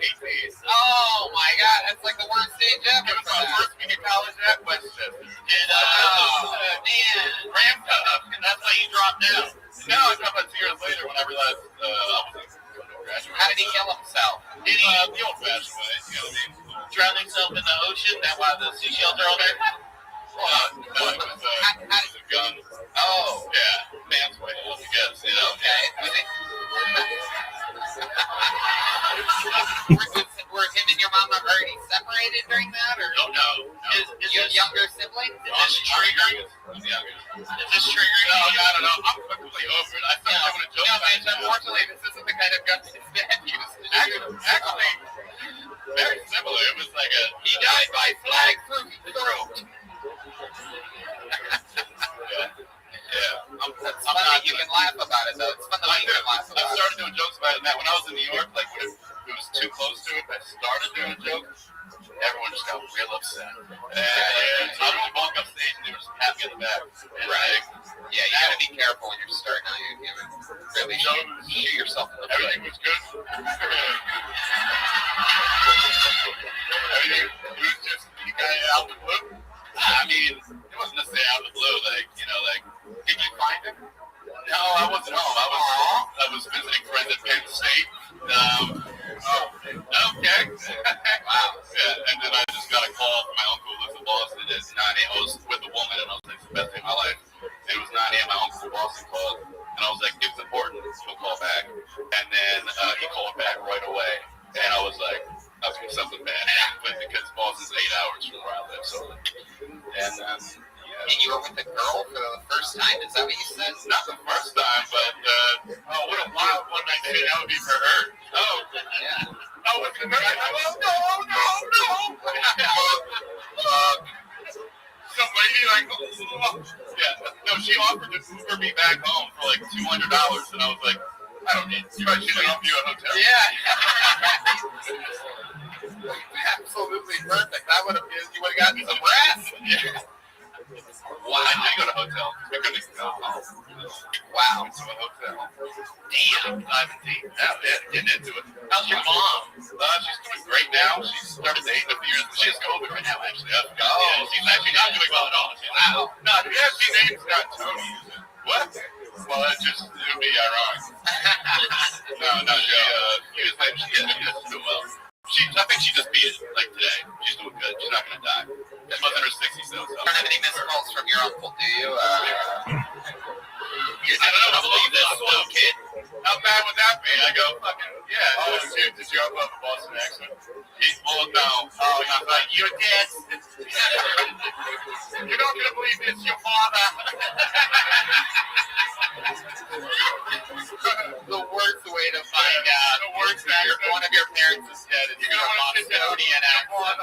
Oh my God, that's like the worst stage ever. It was my first week in college at Westchester. Oh man, Ramped up, and that's why you dropped down. why the seashells are all there? No, it was a gun. Oh, Yeah, man's way, I guess. You know? okay. Were him and your mama already separated during that, or No. is your younger sibling? Is this triggering? Is this triggering? No, I don't know. I'm quickly over it. I started having a joke about it. Unfortunately, this isn't the kind of gun that he was Actually, very similar. It was like he died by flag through the throat. yeah. It's fun that you can laugh about it, though. It's fun that you can laugh I about it. started doing jokes about it. Now, when I was in New York, like when it was too close to it, I started doing a joke. Everyone just got real upset. And I would walk up stage and they were just pat me on the back. And Right. Yeah, you gotta be careful when you're starting out. You really shoot yourself in the foot. everything was good. Everything, it was just you got it out the blue. I mean, it wasn't necessarily out of the blue. Like, you know, like, did you find him? No, I wasn't home. I was visiting friends at Penn State. Okay. Wow. Yeah, and then I just got a call from my uncle who lives in Boston. It's 9 a.m. I was with a woman, and I was like, it's the best day of my life. And it was 9 a.m. My uncle from Boston called, and I was like, if it's important, he'll call back. And then he called back right away, and I was like, I was going to something bad happen because Boston's 8 hours from where I live. So, and And you were with the girl for the first time? Is that what you said? not the first time, but what a wild one night stand that would be for her. Oh, Yeah. oh, with the nurse. No. Some lady like, yeah, no, she offered to Uber me back home for like $200, and I was like, I don't need. She might offer you a hotel. Yeah. Absolutely perfect. You would have gotten some rest. Yeah. Wow. I did go to hotel. We couldn't go home. Wow. Went to a hotel. Damn. Diving deep. Getting into it. How's your mom? She's doing great now. She started dating a few years. She has COVID right now, actually. Yeah, she's actually not doing well at all. Wow. No, she name's not Tony. What? Well, it would be ironic. No, she doesn't do well. I think she just beat it, like today. She's doing good. She's not going to die. She's in her 60s, though. You don't have any missed calls from your uncle, do you? I don't know. Believe this, little kid. How bad would that be? I go, fucking, yeah. Oh, did you ever have a Boston accent? Well, no. Oh, he's like, your dad. You're not going to believe this, your father. The worst way to find out if one of your parents is dead is your Bostonian accent.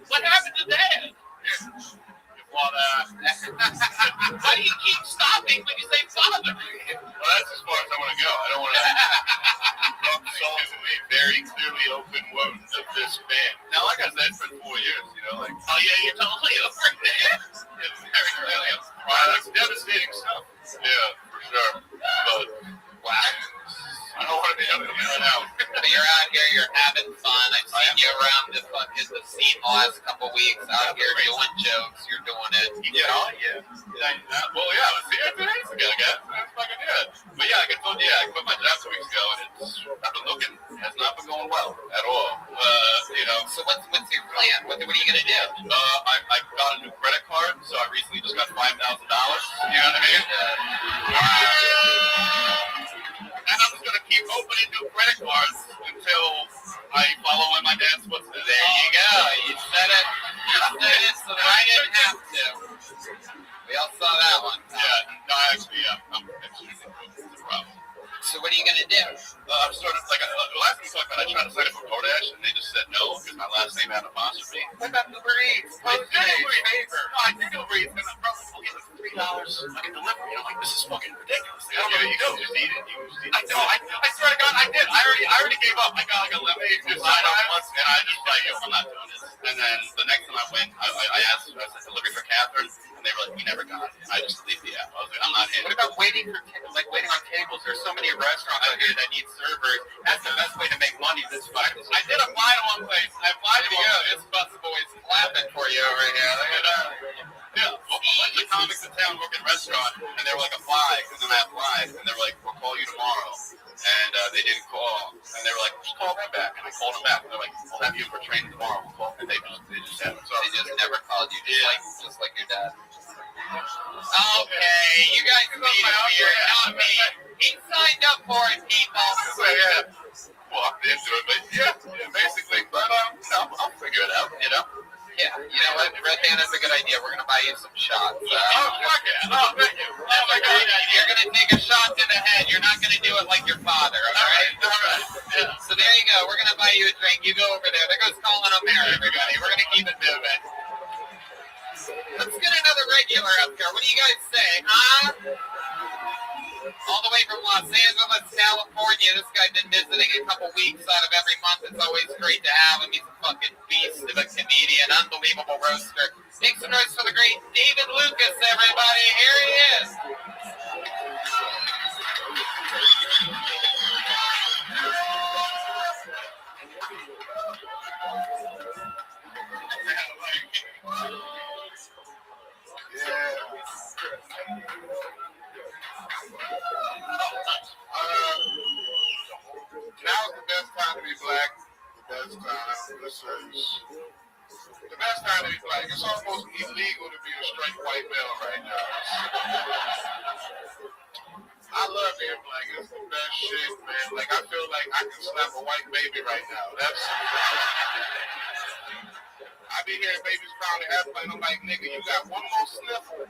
What happened to Dad? Why do you keep stopping when you say father? Well, that's as far as I want to go. I don't want to rub salt in a very clearly open wound of this band. Now, like I said, for 4 years, you know, like, oh yeah, you're totally over there. It's very clearly. Wow, that's devastating stuff. Yeah, for sure. But, wow. I don't want to be up right now. So you're out here, you're having fun. I've seen you around the scene the last couple weeks out here doing jokes. You're doing it. Yeah. Well, yeah, I was here 2 days ago, guys. That's fucking good. But yeah, like I told you, I quit my job 2 weeks ago, and I've been looking. It has not been going well at all. You know. So what's your plan? What are you gonna do? I got a new credit card, so I recently just got $5,000. You know what I mean? And I'm just gonna keep opening new credit cards until I follow in my dad's footsteps. There you go. You said it. So that I didn't have to. We all saw that one. Yeah. No, actually, I'm the problem. So what are you gonna do? I'm sort of like the last time we talked about, I tried to sign up for DoorDash, and they just said no because my last name had an apostrophe. What about Uber Eats? I did Uber Eats, and the problem is get $3 fucking delivery. I'm like, this is fucking ridiculous. You go, just eat it. I know. I swear to God, I did. I already gave up. I got like a lemonade just sign up once, and I just like, yo, I'm not doing this. And then the next time I went, I asked delivery for Catherine, and they were like, we never got it. I just deleted the app. I was like, I'm not in. What about waiting on tables? There's so many restaurants out here that need servers. That's the best way to make money this fucking. I did apply to one place. I applied to one place. This bus boy's clapping for you over here. Look at that. Yeah, a bunch of comics in town work in a restaurant, and they were like, apply, and then I applied, and they were like, we'll call you tomorrow. And they didn't call. And they were like, just call them back. And I called them back. And they're like, we'll have you for training tomorrow. And they just haven't. So they just never called you, just like your dad. Okay, you guys made it weird, not me. He signed up for it, people. So yeah, walked into it, but yeah, basically. But I'll figure it out, you know. Yeah, you know what? Red Banda's a good idea. We're gonna buy you some shots. Oh, fuck it! Oh, thank you. Oh my God! You're gonna take a shot to the head. You're not gonna do it like your father. All right. Yeah. So there you go. We're gonna buy you a drink. You go over there. There goes Colin O'Mara, everybody. We're gonna keep it moving. Let's get another regular up here. What do you guys say, huh? All the way from Los Angeles, California. This guy's been visiting a couple weeks out of every month. It's always great to have him. He's a fucking beast of a comedian, unbelievable roaster. Make some noise for the great David Lucas, everybody. Here he is. Now's the best time to be black. The best time to be black. It's almost illegal to be a straight white male right now. I love being black. It's the best shit, man. Like, I feel like I can slap a white baby right now. I be hearing babies probably airplane. I'm like, nigga, you got one more sniffle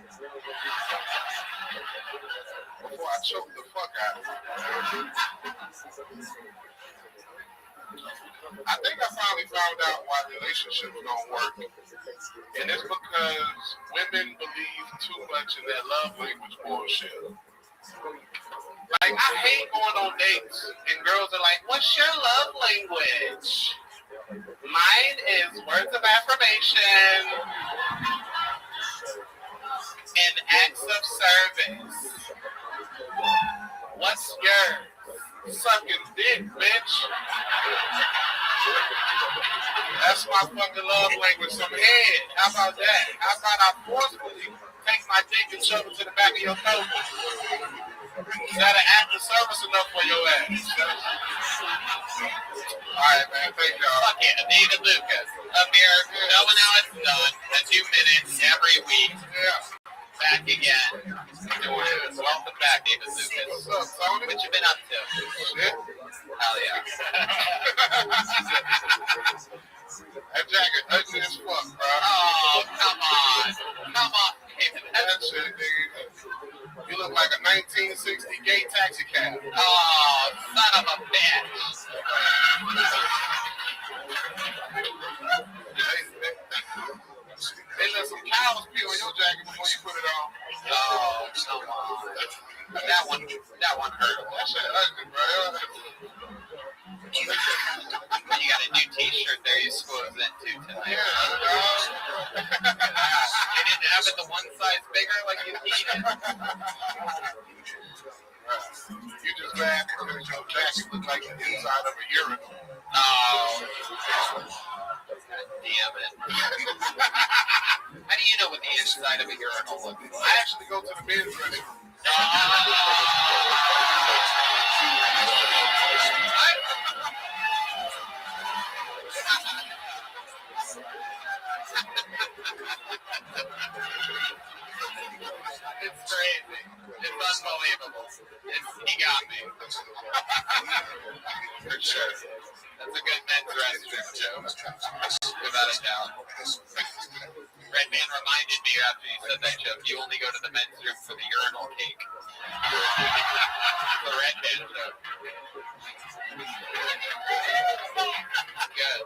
before I choke the fuck out of you. I think I finally found out why relationships don't work. And it's because women believe too much in their love language bullshit. Like, I hate going on dates and girls are like, what's your love language? Mine is words of affirmation and acts of service. What's yours? Sucking dick, bitch. That's my fucking love language. Some head. How about that? How about I forcefully take my dick and shove it to the back of your throat? Is that an act of service enough for your ass? Alright, man. Thank y'all. Fuck yeah. David Lucas. Up here. Knowing how it's done. The 2 minutes every week. Yeah. Back again. Welcome back, David Lucas. What's up, Tony? What you been up to? Shit. Hell yeah. That jacket ugly as fuck, bro. Oh, come on. Come on. That shit, nigga. You look like a 1960 gay taxi cab. Oh, son of a bitch. They let some cows pee on your jacket before you put it on. Oh, come on. That one hurt. That shit ugly, bro. You got a new t-shirt there you squeezed into tonight. Yeah, they didn't have it the one size bigger like you needed. You just laugh because your jacket looks like the inside of a urinal. Oh. God damn it. How do you know what the inside of a urinal looks like? I actually go to the men's restroom. It's crazy. It's unbelievable. He got me. For sure. That's a good men's restroom joke. Without a doubt. Red Man reminded me after you said that joke, you only go to the men's room for the urinal cake. The Red Man joke. Good.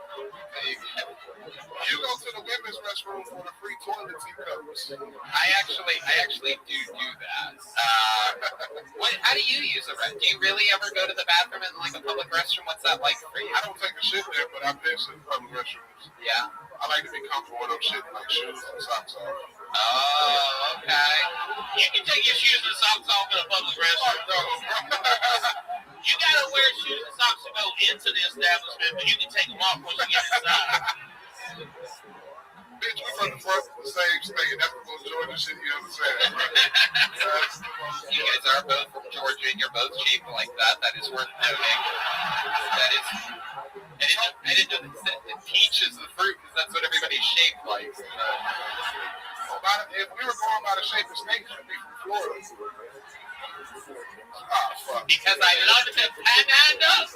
You go to the women's restroom for the free toilet seat covers. I actually do that. How do you use a restroom? Do you really ever go to the bathroom in like a public restroom? What's that like for you? I don't take a shit there, but I piss in public restrooms. Yeah. I like to be comfortable when I'm shitting, like shoes and socks off. Oh, okay. You can take your shoes and socks off in a public restroom. No, you gotta wear shoes and socks to go into the establishment, but you can take them off once you get inside. Bitch, we from the front of the same state. That's the most Georgia shit you ever said. You guys are both from Georgia, and you're both shaped like that. That is worth noting. That is. I didn't know that peach is the fruit because that's what everybody's shaped like. If we were going by the shape of snakes, we'd be from Florida. Oh, fuck. Because I love to panhandle.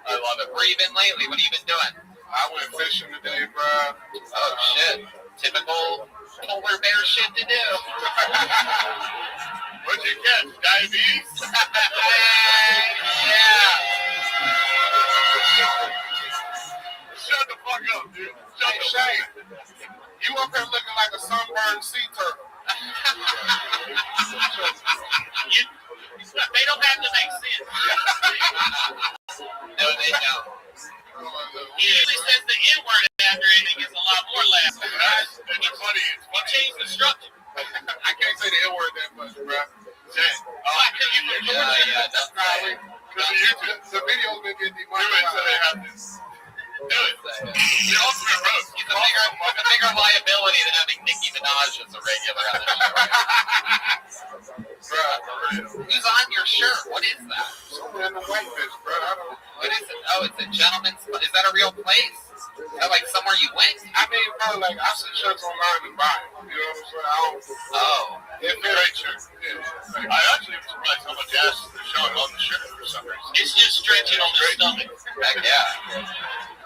I love it. Where you been lately? What have you been doing? I went fishing today, bro. Oh, shit. Typical polar bear shit to do. What'd you catch? Diabetes? Yeah. Shut the fuck up, dude. Shut the shade. You up here looking like a sunburned sea turtle. They don't have to make sense. No, they don't. He usually says the N-word after it and gets a lot more laughs. It's funny. He changed the structure. I can't say the N-word that much, bro. Why? Because you were Yeah, that's probably. The video's been getting demonetized. Do it. He's a bigger liability than having Nicki Minaj as a regular on the show. Who's on your shirt? What is that? Somewhere in the white bitch, bro. I don't know. What is it? Oh, it's a gentleman's. Is that a real place? Is that like somewhere you went? I mean, bro, like, I see shirts online and buy them. You know what I'm saying? Oh. It's great shirts. Yeah. I actually was surprised how much ass they're showing on the shirt for some reason. It's just stretching on the stomach. Heck yeah.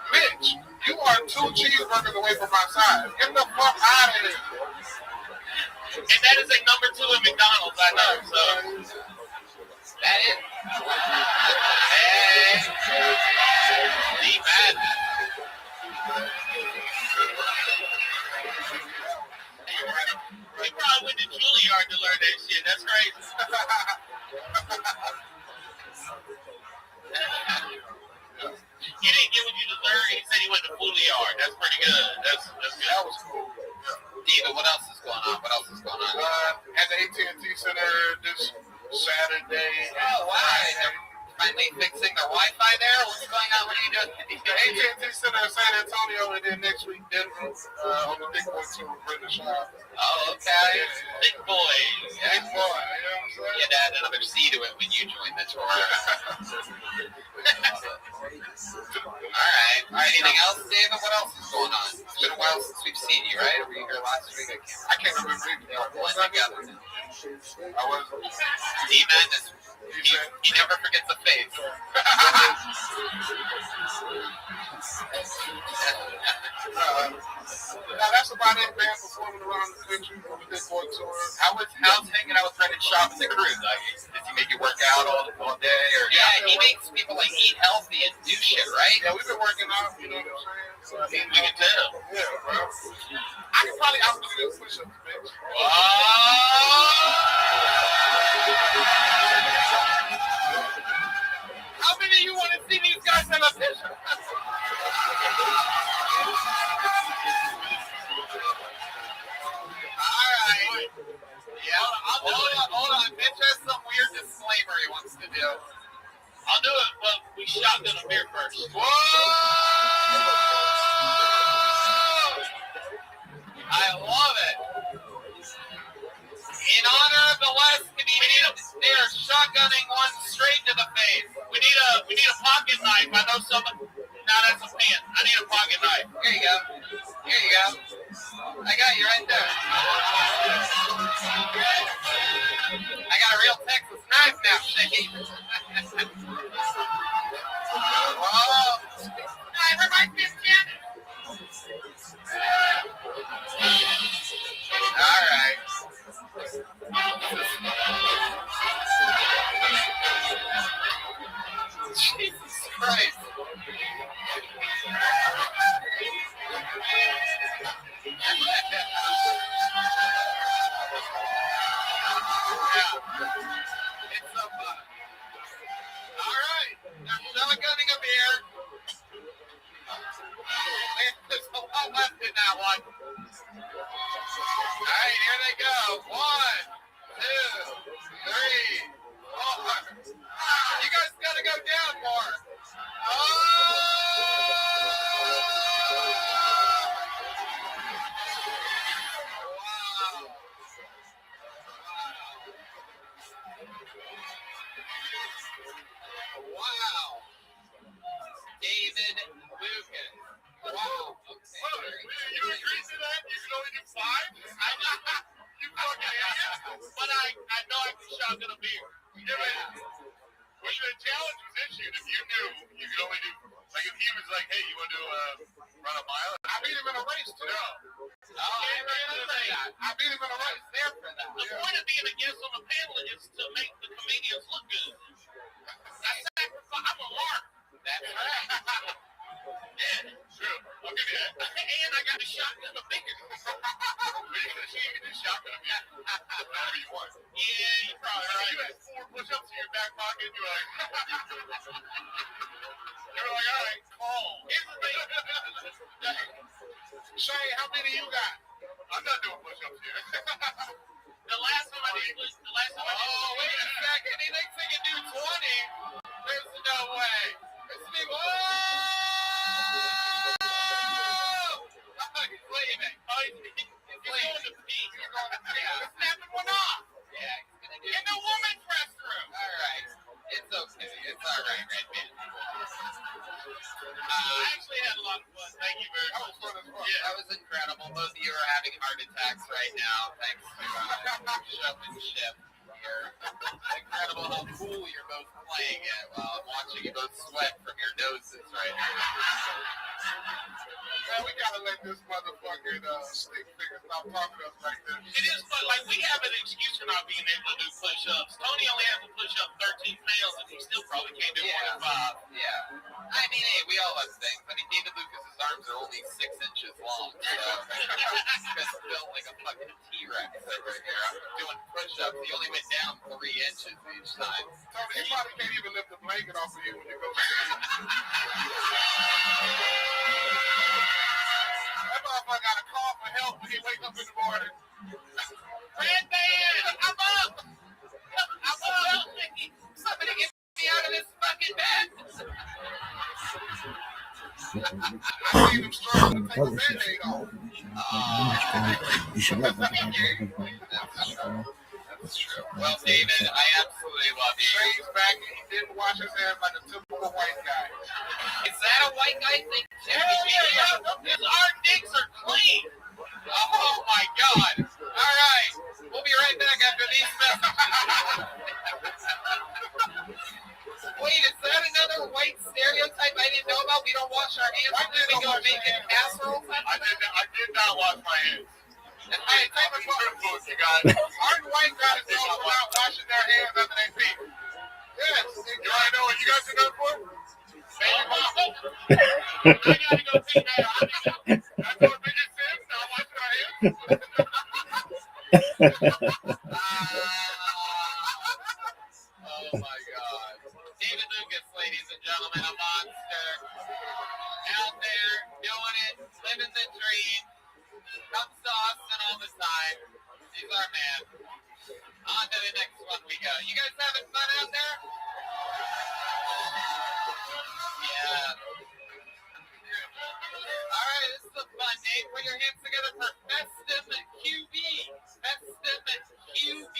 Bitch, you are 2 cheeseburgers away from my size. Get the fuck out of here. And that is a number 2 at McDonald's, I know. So That is. Hey. Deep man. he probably went to Juilliard to learn that shit. That's crazy. He didn't get what you deserve. He said he went to Juilliard. That's pretty good. That's good. That was cool. Diva, what else is going on? At the AT&T Center this Saturday. Oh, wow. They're finally fixing their Wi-Fi there? What's going on? What are you doing? The AT&T Center in San Antonio, and then next week Denver on the Big Boy Tour with Brenda Shaw. Oh, okay. Big boy. Big boy, you know what I'm saying? You had to add another C to it when you joined the tour. All right. Anything else, David? What else is going on? It's been a while since we've seen you, right? Were you here last week? I can't remember. They all blend together now. I was. D-Man, he never forgets a face. That's about it, man. Performing around the country on the Big Boy Tour. How's hanging out with Brendan Schaub and the crew? Like, does he make you work out all day? Or yeah, he makes people like eat healthy and do shit, right? Yeah, we've been working out. You know what I'm saying? So, We can tell. yeah, bro. I can probably outdo you in push-ups, bitch. How many of you want to see these guys have a picture? All right. Yeah, hold on. Mitch has some weird disclaimer he wants to do. I'll do it, but we shotgun a beer first. Whoa! I love it. In honor of the last comedians, they are shotgunning one straight to the face. We need a pocket knife. I know somebody. No, that's a pen. I need a pocket knife. Here you go. I got you right there. I got a real Texas knife now, Shaggy. Whoa. Everybody keep cannon. All right. Jesus Christ. It's so fun. All right. They're shotgunning a beer. There's a lot left in that one. All right, here they go. 1, 2, 3, 4. You guys gotta go down more. Wow. ain't even a right there for that. The point of being a guest on the panel is to make the comedians look good. I'm a lark. That's right. Yeah, true. I'll give you that. And I got a shotgun of bigger. She can do shotgun again. Whatever you want. Yeah, you're probably right. You had 4 push-ups in your back pocket. You're like, all right, call. Here's the thing. Shay, how many you got? I'm not doing push-ups here. The last time I did push, Oh, wait a second. He thinks he can do 20. There's no way. This thing, whoa! He's leaving. he's going to pee. He's going to pee. He's snapping one off. Yeah, he's going to do In the woman's restroom. All right. It's okay. It's all right, Redman. I actually had a lot of fun. Thank you very much. Yeah, that was incredible. Both of you are having heart attacks right now. Thanks to showmanship here. Incredible how cool you're both playing it while I'm watching you both sweat from your noses right now. Man, we gotta let this motherfucker stick figure stop talking to us like this. It is fun. Like, we have an excuse for not being able to do push-ups. Tony only has to push up 13 pounds, and he still probably can't do more than 5. Yeah. I mean, hey, we all have things. I mean, David Lucas's arms are only 6 inches long. So he's built like a fucking T-Rex over here. I'm doing push-ups. He only went down 3 inches each time. Tony, you probably can't even lift the blanket off of you when you go to sleep. That motherfucker got a call for help when he wake up in the morning. Redman, I'm up! I'm up! Somebody get me out of this fucking bed! I seen him struggle to take a Band-Aid off. You should let that That's true. Well, David, I absolutely love you. Shane's back and he didn't wash his hands like a typical white guy. Is that a white guy thing too? Hell yeah. Our dicks are clean. Oh my God! All right, we'll be right back after these messages. Wait, is that another white stereotype I didn't know about? We don't wash our hands after we go making casseroles? I did not wash my hands. Hey, take a Truthful, you guys. Aren't white guys known for not washing their hands after they pee? Yes. You want to know what you guys are known for? I gotta go pee now. That's what biggest sins, not washing our hands. Oh my God. David Lucas, ladies and gentlemen, a monster. Out there, doing it, living the dream. Comes to Austin all the time. He's our man. On to the next one we go. You guys having fun out there? Yeah. All right, this is a fun name. Put your hands together for Festim QB. Festim QB.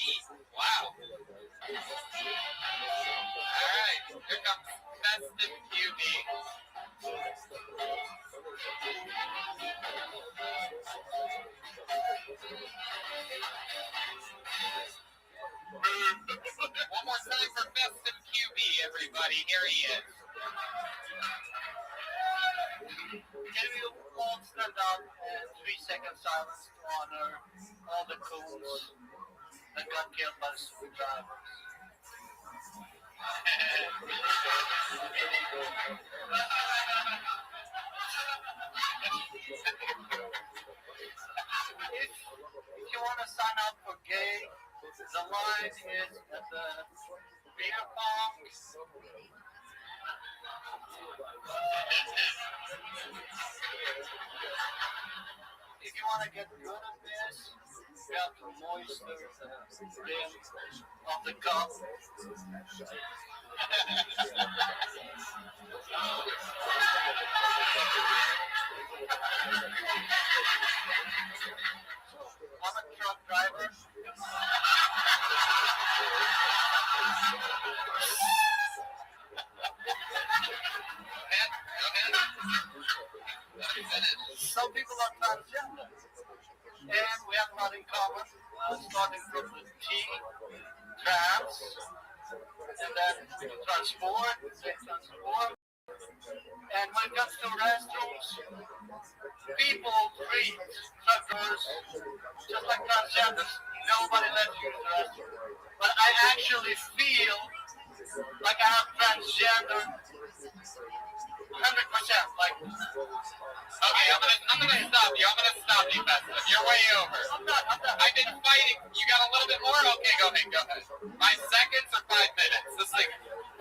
Wow. All right, here comes Festim QB. One more time for Festim QB, everybody. Here he is. Can we all stand up and 3-second silence to honor all the coons that got killed by the stupid drivers? If you want to sign up for gay, the line is at the beer pong. If you want to get good at this, you have to moisten the rim of the cup. I'm a truck driver. Some people are transgender, and we have a lot in common, starting from the T, trans, and then transport, And when it comes to restrooms, people treat truckers just like transgenders. Nobody lets you use the restroom. But I actually feel like I have transgender 100%. Like, Okay, I'm gonna stop you. Festive. You're way over. I'm done. I've been fighting. You got a little bit more? Okay, go ahead. 5 seconds or 5 minutes? This thing.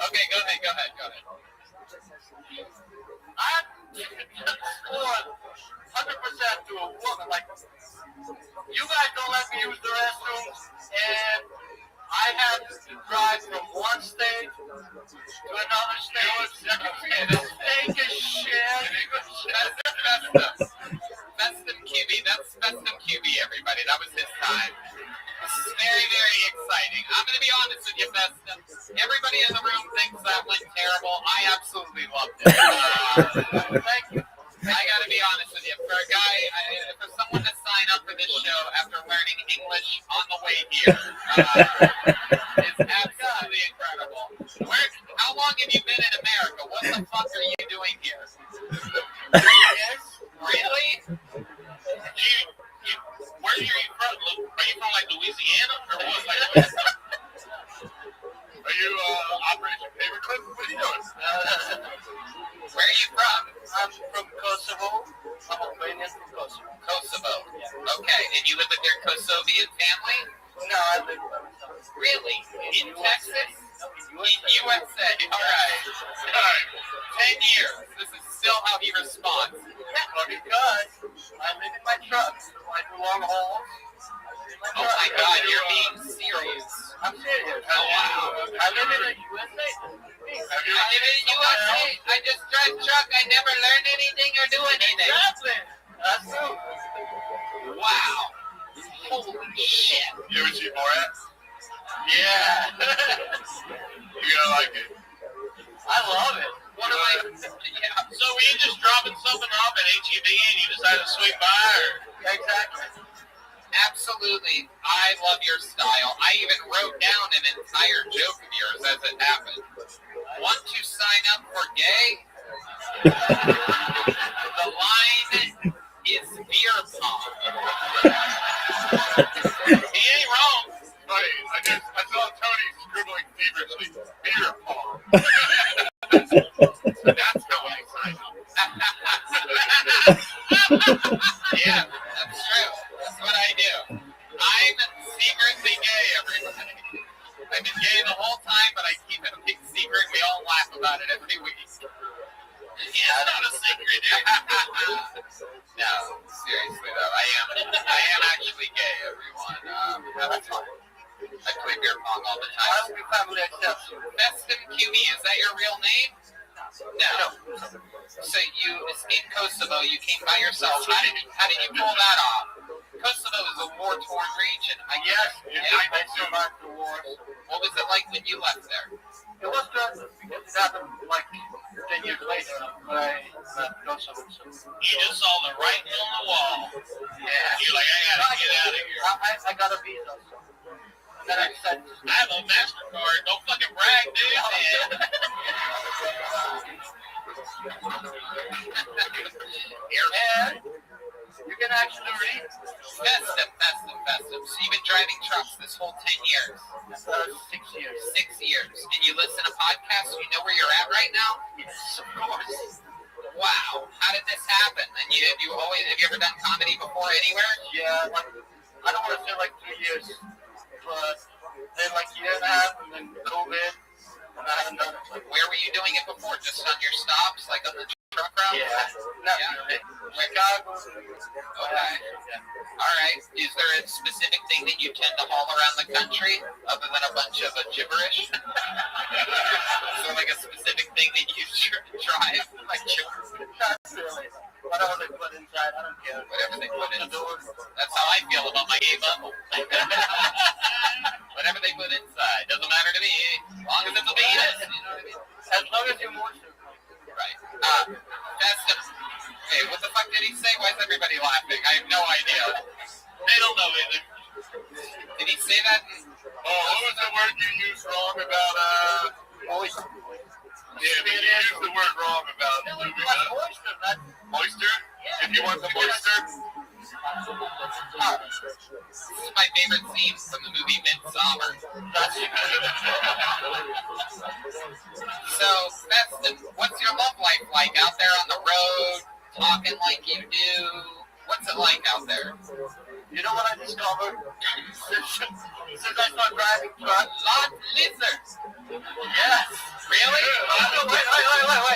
Okay, go ahead. I scored 100% to a woman. Like, you guys don't let me use the restrooms, and I have to drive from one state to another state. Take a shit. Festive QB. That's Festive QB, everybody. That was his time. This is very, very exciting. I'm going to be honest with you, Festive. Everybody in the room thinks that went terrible. I absolutely loved it. Thank you. I got to be honest with you. For a guy, for someone to sign up for this show after learning English on the way here is absolutely incredible. How long have you been in America? What the fuck are you doing here? 3 years? Really? Where are you from? Are you from like Louisiana or what? Are you Operation Paperclip? What are you doing? Where are you from? I'm from Kosovo. I'm Albanian from Kosovo. Kosovo. Okay, and you live with your Kosovian family? No, I live by myself. Really? In Texas? In USA. All right. 10 years. This is still how he responds. Because I live in my truck. I do long hauls. Oh my God, you're being serious. I'm serious. Oh wow. I live in the USA. I live in the USA. I just drive truck. I never learn anything or do anything. Exactly. That's true. Wow. Holy shit. You ever see Borat? Yeah. You're gonna like it. I love it. One of my... Yeah. So were you just dropping something off at HEB and you decided to swing by, or? Exactly. Absolutely. I love your style. I even wrote down an entire joke of yours as it happened. Want to sign up for gay? The line is beer pong. He ain't wrong. Funny. I saw Tony scribbling feverishly. Beer pong. That's how I sign up. Yeah, that's true. That's what I do. I'm secretly gay, everybody. I've been gay the whole time, but I keep it a big secret. We all laugh about it every week. Yeah, it's not a secret, dude. No, seriously though, I am actually gay, everyone. That's fine. I play beer pong all the time. I will be family exception. Festive QB, is that your real name? No. So you escaped Kosovo, you came by yourself. How did you pull that off? Kosovo is a war-torn region. I guess. I survived the war. What was it like when you left there? It was good because it happened like 10 years later when I left Kosovo. You just saw the writing on the wall. Yeah. You're like, I gotta get out of here. I got a visa. And then I said, I have a MasterCard. Don't fucking brag, dude. and you can actually read. Festive. So you've been driving trucks this whole 10 years? 6 years. 6 years. And you listen to podcasts, so you know where you're at right now? Yes, of course. Wow. How did this happen? And have you ever done comedy before anywhere? Yeah, like, I don't want to say like 2 years, but then like a year and a half, and then COVID, and I haven't done it. Like, where were you doing it before? Just on your stops, like on the truck route? Yeah, not really. Chicago. Okay. All right. Is there a specific thing that you tend to haul around the country, other than a bunch of gibberish? Is there like a specific thing that you drive? Like Not really. Whatever they put inside, I don't care. Whatever they put in the door. That's how I feel about my gay bubble. Whatever they put inside doesn't matter to me, as long as it's a penis. You know what I mean? As long as you're moisture. Right. Hey, what the fuck did he say? Why is everybody laughing? I have no idea. They don't know either. Did he say that? Oh, what was the word you used wrong about, Moisture. Yeah, but you used the word wrong about moving up. Moisture, not Moisture? If you want the moisture? This is my favorite scene from the movie Midsummer. So, Feston, what's your love life like out there on the road, talking like you do? What's it like out there? You know what I discovered? Since I started driving truck, Lot lizards. yes. Really? Wait.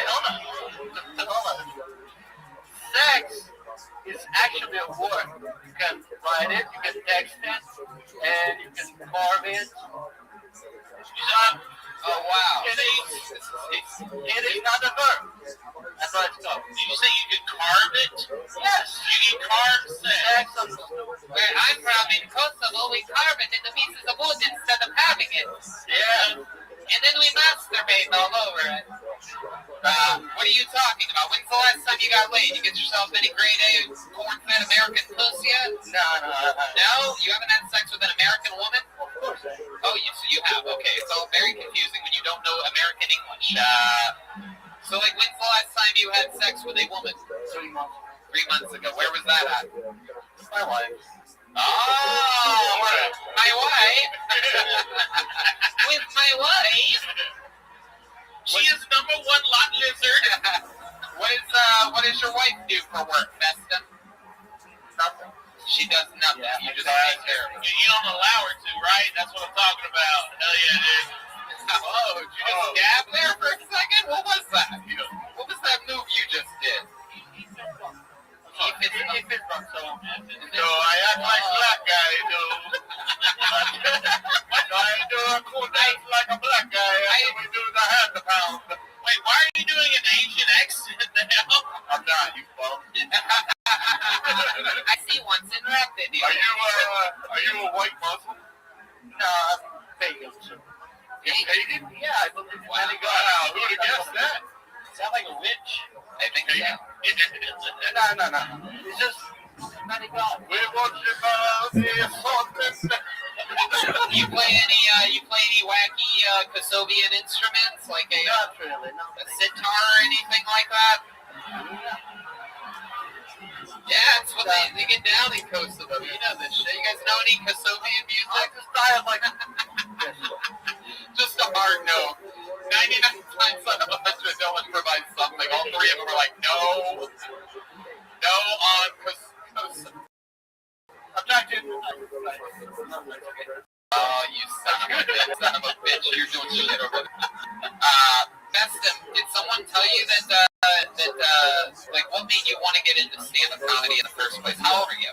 Hold on. Sex is actually a word. You can write it, you can text it, and you can carve it. Oh, wow. It is not a verb. That's what it's called. Did you say you could carve it? Yes. You can carve sex. Where I'm from in Kosovo, we carve it into pieces of wood instead of having it. Yeah. And then we masturbate all over it. What are you talking about? When's the last time you got laid? You get yourself any grade A corn-fed American pussy yet? No. No? You haven't had sex with an American woman? Oh, so you have. Okay, it's all very confusing when you don't know American English. So, like, when's the last time you had sex with a woman? 3 months. 3 months ago. Where was that at? My wife. Oh, my wife. With my wife. She is number one lot lizard. What does your wife do for work, Feston? Nothing. She does nothing. Yeah, You just take care of her. You don't allow her to, right? That's what I'm talking about. Hell yeah, dude. Oh, did you just gab there for a second? What was that? What was that move you just did? He fits on so. So I act like black guy, do. So I do a cool dance like a black guy, and we do the hand pound. Wait, why are you doing an Asian accent now? I'm not, you bum. I see once in rap video. Are you a white Muslim? No, I'm pagan. You pagan? Yeah, I believe in many gods. Wow, who'd have guessed that? Sound like a witch. I think so. No. It's just many gods. We worship the something. You play any wacky Kosovian instruments like Not really, no. a sitar or anything like that? Yeah, it's what they get down in Kosovo. You know this shit. You guys know any Kosovian music? The style like Just a hard no. 99 times out of 100, no one provides something. All three of them are like, no on Kosovo. I'm trying to. Oh, you son of a bitch. You're doing shit over there. Feston, did someone tell you that like, what made you want to get into stand-up comedy in the first place? How old are you?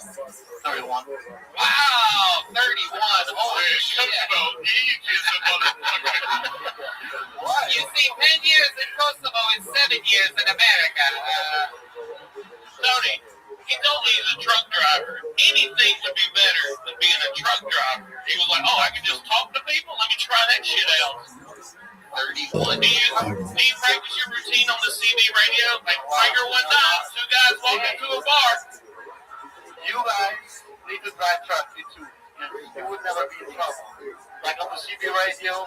31. Wow, 31. Holy shit. What? You see, 10 years in Kosovo is 7 years in America. Tony, he told me he's a truck driver. Anything would be better than being a truck driver. He was like, oh, I can just talk to people? Let me try that shit out. 31. Do you practice your routine on the CB radio? Like, Tiger one time, two guys walk into a bar. You guys need to drive truck too. You would never be in trouble. Like on the CB radio. Oh,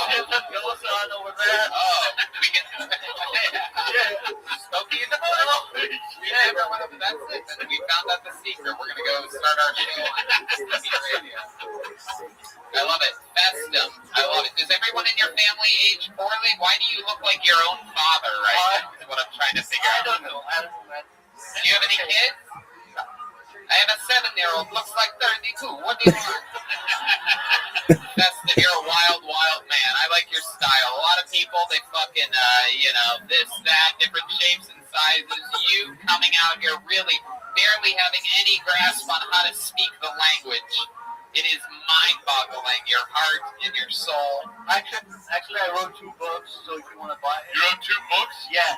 Shit, go son over there. oh, we get Yeah. Smokey in the middle. Yeah, that's it. And we found out the secret. We're gonna go start our show on CB radio. I love it. Festum. I love it. Does everyone in your family age poorly? Why do you look like your own father right now? Is what I'm trying to figure I out. don't know, man. Do you have any kids? I have a 7-year-old. Looks like 32. What do you want? Festum, you're a wild, wild man. I like your style. A lot of people, they fucking, this, that, different shapes and sizes. You coming out here really barely having any grasp on how to speak the language. It is mind-boggling, your heart and your soul. Actually, I wrote 2 books, so if you want to buy it. You have 2 books? Yes.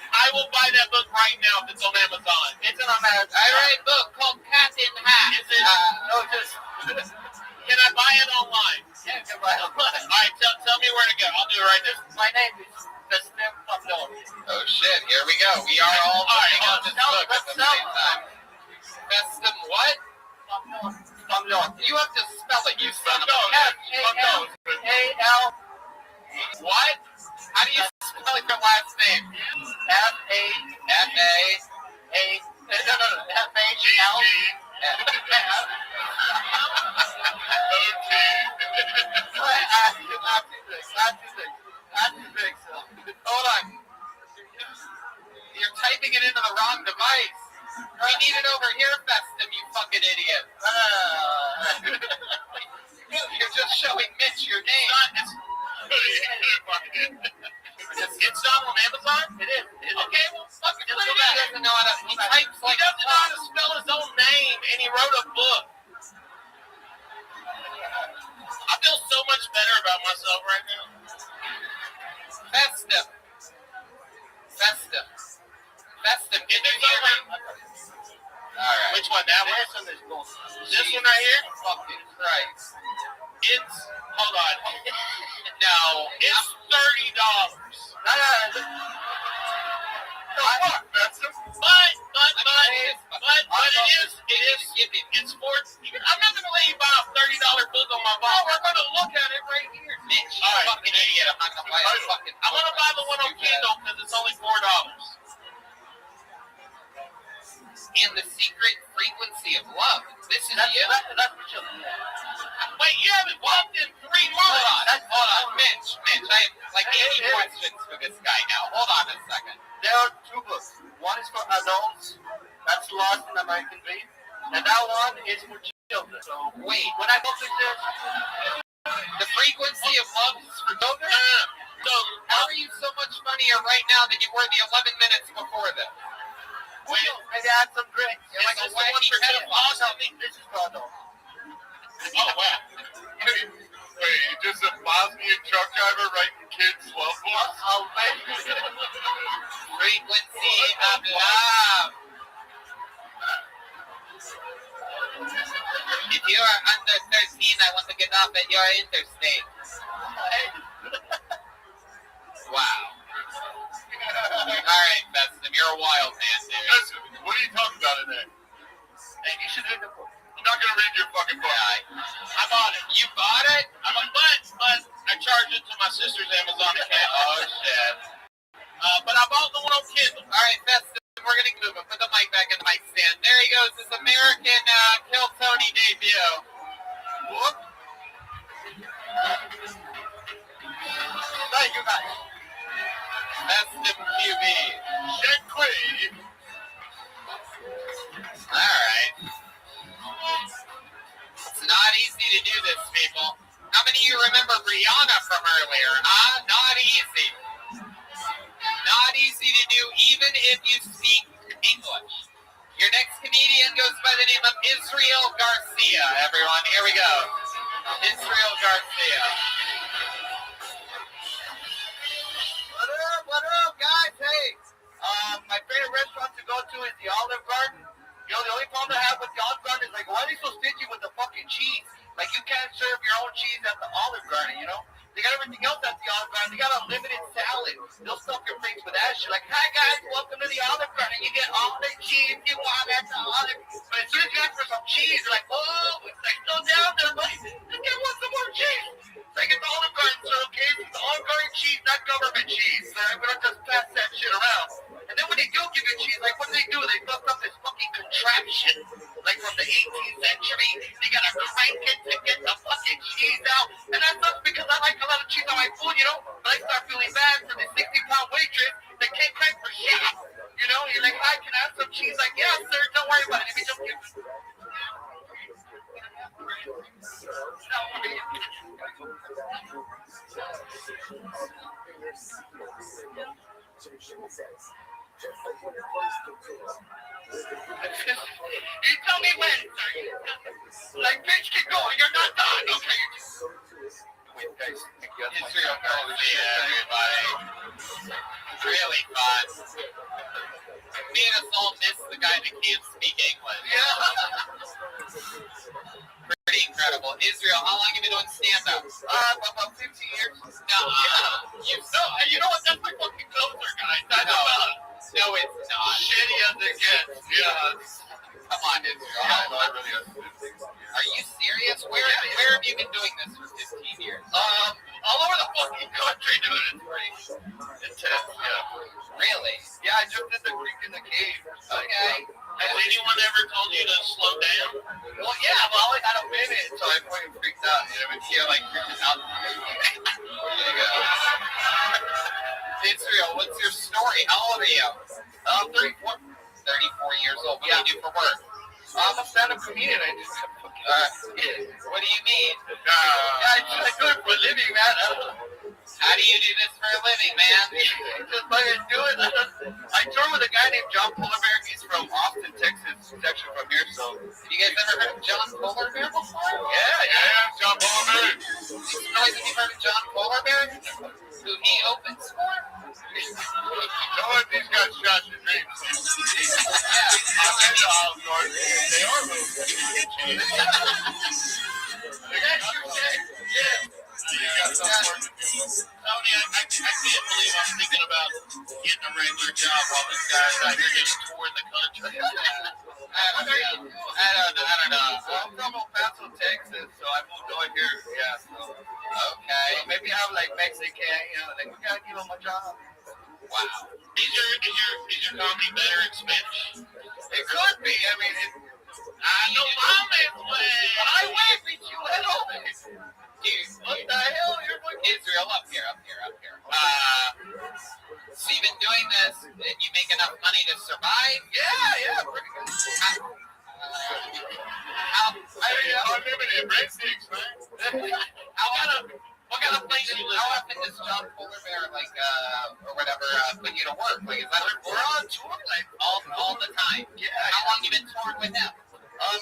I will buy that book right now if it's on Amazon. It's an American. I write a book called Cat in Hat. Is it? Can I buy it online? Yeah, you can buy it online. All right, tell me where to go. I'll do it right now. My name is Festum Pavlov. Oh, shit. Here we go. We are all looking at this book at the same time. Festum what? Pavlov. You have to spell it, you son of a F-A-M-A-L. What? How do you spell your last name? F-A-F-A-A. No, F-H-L. Hold on. You're typing it into the wrong device. We need it over here, Festum, you fucking idiot. You're just showing Mitch your name. It's not on Amazon? It is. Okay, well, fucking put it He in. doesn't know how to. He types He like doesn't know how to spell his own name, and he wrote a book. I feel so much better about myself right now. Festum. Get It's your over. Alright. Which one? That one? This one right here? Fucking Christ. It's, hold on. No, it's $30. But it's for, I'm not gonna let you buy a $30 book on my ball. We're gonna look at it right here. Mitch, you All right, fucking idiot. I'm not gonna buy a fucking. I'm gonna buy the one on Kindle because it's only $4. And the secret frequency of love. This is you. Wait, you haven't walked in 3 months. Hold on, Mitch. I have like 80 questions for this guy now. Hold on a second. There are 2 books. One is for adults. That's Lost in American Dream. And that one is for children. So Wait, when I publish this, the frequency of love is for children? So, How are you so much funnier right now than you were the 11 minutes before this? maybe add some drinks. You're like a this the one wacky for kid. pedophiles? This is for adults. Oh, wow. Wait, just a Bosnian truck driver writing kids' love books? I'll bet. Frequency of love. If you are under 13, I want to get off at your interstate. Wow. Alright, Festum, you're a wild man, dude. Listen, what are you talking about in there? Hey, you should read the book. I'm not gonna read your fucking book. I bought it. You bought it? But I charged it to my sister's Amazon account. Oh, shit. But I bought the one on Kindle. Alright, Festum, we're gonna move him. Put the mic back in the mic stand. There he goes, his American Kill Tony debut. Whoop. Thank you, guys. Festum QB. Shit, Queen. Alright. It's not easy to do this, people. How many of you remember Rihanna from earlier? Not easy. Not easy to do, even if you speak English. Your next comedian goes by the name of Israel Garcia, everyone. Here we go. Israel Garcia. What up, guys? Hey, my favorite restaurant to go to is the Olive Garden. You know, the only problem I have with the Olive Garden is like, why are they so stingy with the fucking cheese? Like, you can't serve your own cheese at the Olive Garden, you know? They got everything else at the Olive Garden. They got unlimited salad. They'll stuff your face with that shit. Like, hi guys, welcome to the Olive Garden. You get all the cheese you want at the Olive. But as soon as you ask for some cheese, you're like, oh, it's like still down there, buddy. This guy wants some more cheese. So I get the Olive Garden, sir, okay? It's the Olive Garden cheese, not government cheese, sir. We don't just pass that shit around. And then when they do give you cheese, like, what do? They fuck up this fucking contraption, like from the 18th century. They gotta crank it to get the fucking cheese out. And that sucks because I like a lot of cheese on my food, you know? But I start feeling bad for the 60-pound waitress that can't crank for shit. You know? You're like, I can have some cheese. Like, yeah, sir, don't worry about it. Let me just give you. You tell me when, sir. Like, bitch, keep going. You're not done. Okay. Wait, guys. Israel Garcia, everybody. Really fun. Me and us all miss the guy that can't speak English. Yeah. Pretty incredible. Israel, how long have you been doing stand-up? About 15 years. No, You know what? That's my fucking closer, guys. I know. No, it's not. Shitty as it gets. Yeah. Come on, Israel. I really am. Are you serious? Where have you been doing this for 15 years? All over the fucking country, dude. It's pretty intense, yeah. Really? Yeah, I jumped in the creek in the cave. Okay. Has anyone ever told you to slow down? Well, yeah, but I only had a minute, so I fucking freaked out. You know, you're like freaking out. There you go. Israel, what's your story? How old are you? 34. 34 years old. What do you do for work? I'm a stand-up comedian. I just What do you mean? I do it for a living, man. How do you do this for a living, man? Just fucking do it. I toured with a guy named John Polarbear. He's from Austin, Texas. He's actually from here, so. Have you guys ever heard of John Polarbear before? Yeah, John Polarbear. Have you heard of John Polarbear? Who he opens for? No one of these guys shot your dreams. Yeah. They are moving. Tony, I can't believe I'm thinking about getting a regular job while this guy's out here just touring the country. I don't know. Well, I'm from El Paso, Texas, so I moved over here. Yeah, so. Okay. So maybe I'm like Mexican, you know, like we gotta give them a job. Wow. Is your comedy better in Spanish? It could be. I mean, I know mames, way. I wait with you, hello. Dude, What the hell? You're like Israel, up here. So you've been doing this, and you make enough money to survive? yeah, pretty good. I'm living in breadsticks, man. What kind of place do you live? How often does John Polarbear, like, or whatever, put you to work? Like, is that We're on tour like all the time? Yeah. How long you been touring with him?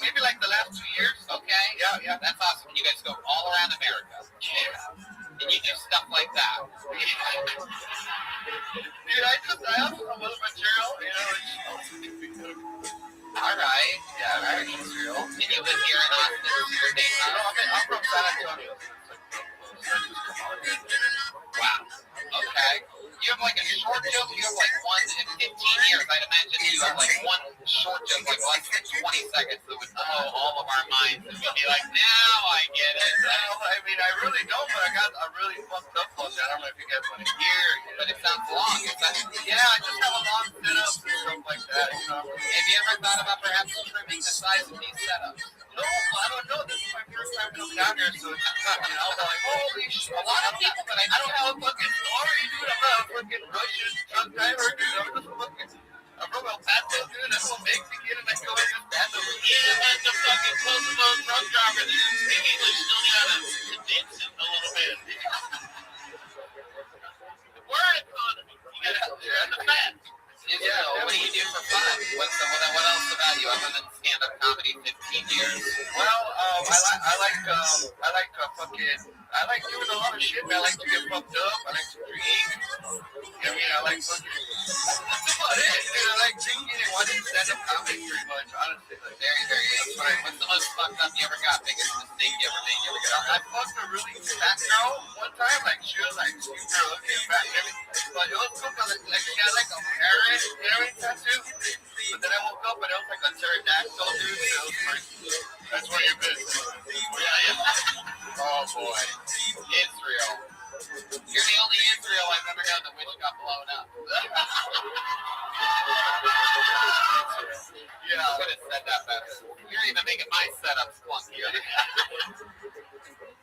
Maybe like the last 2 years. Okay. Yeah. That's awesome. You guys go all around America. Yeah. And you do stuff like that. Dude, I have some other material, you know. All right. Yeah, very Israel. And you live here in Austin? Your name? I'm from San Antonio. Wow. Okay. You have like a short joke. You have like one in 15 years. I'd imagine you have like one short joke, like less than 20 seconds that would blow all of our minds. And we'd be like, now I get it. I mean, I really don't, but I got a really fucked up one that I don't know if you guys want to hear. But it sounds long. Yeah, I just have a long setup and stuff like that, you know. Have you ever thought about perhaps trimming the size of these setups? No, I don't know. This is my first time coming down here, so it's just, you know, I'm like, holy shit. A lot of people, but I don't have a fucking story, dude. I'm not a fucking Russian truck driver, dude. I'm from El Paso, dude. I'm a Mexican, and I go in El Paso. Yeah, like the fucking close-to-low truck driver that doesn't speak English still gotta condense it a little bit. We're an economy. You gotta share the facts. What do you do for fun? What else about you other than stand-up comedy 15 years? Well, I like doing a lot of shit, man. I like to get fucked up. I like to drink. I mean, I like fucking. That's about it, dude. I like drinking and watching stand-up comedy pretty much, honestly. Like, Very, very good. What's the most fucked up you ever got? Biggest mistake you ever made? I fucked a really fat girl one time. Like, she was like super looking fat and everything. But it was cool because like, she had like a parrot tattoo. But then I woke up and it was like a pterodactyl, dude. So it was like, that's where you've been. Yeah. Oh, boy. Israel. You're the only Israel I've ever known that which got blown up. Yeah, I could have said that better. You're even making my setups clunkier.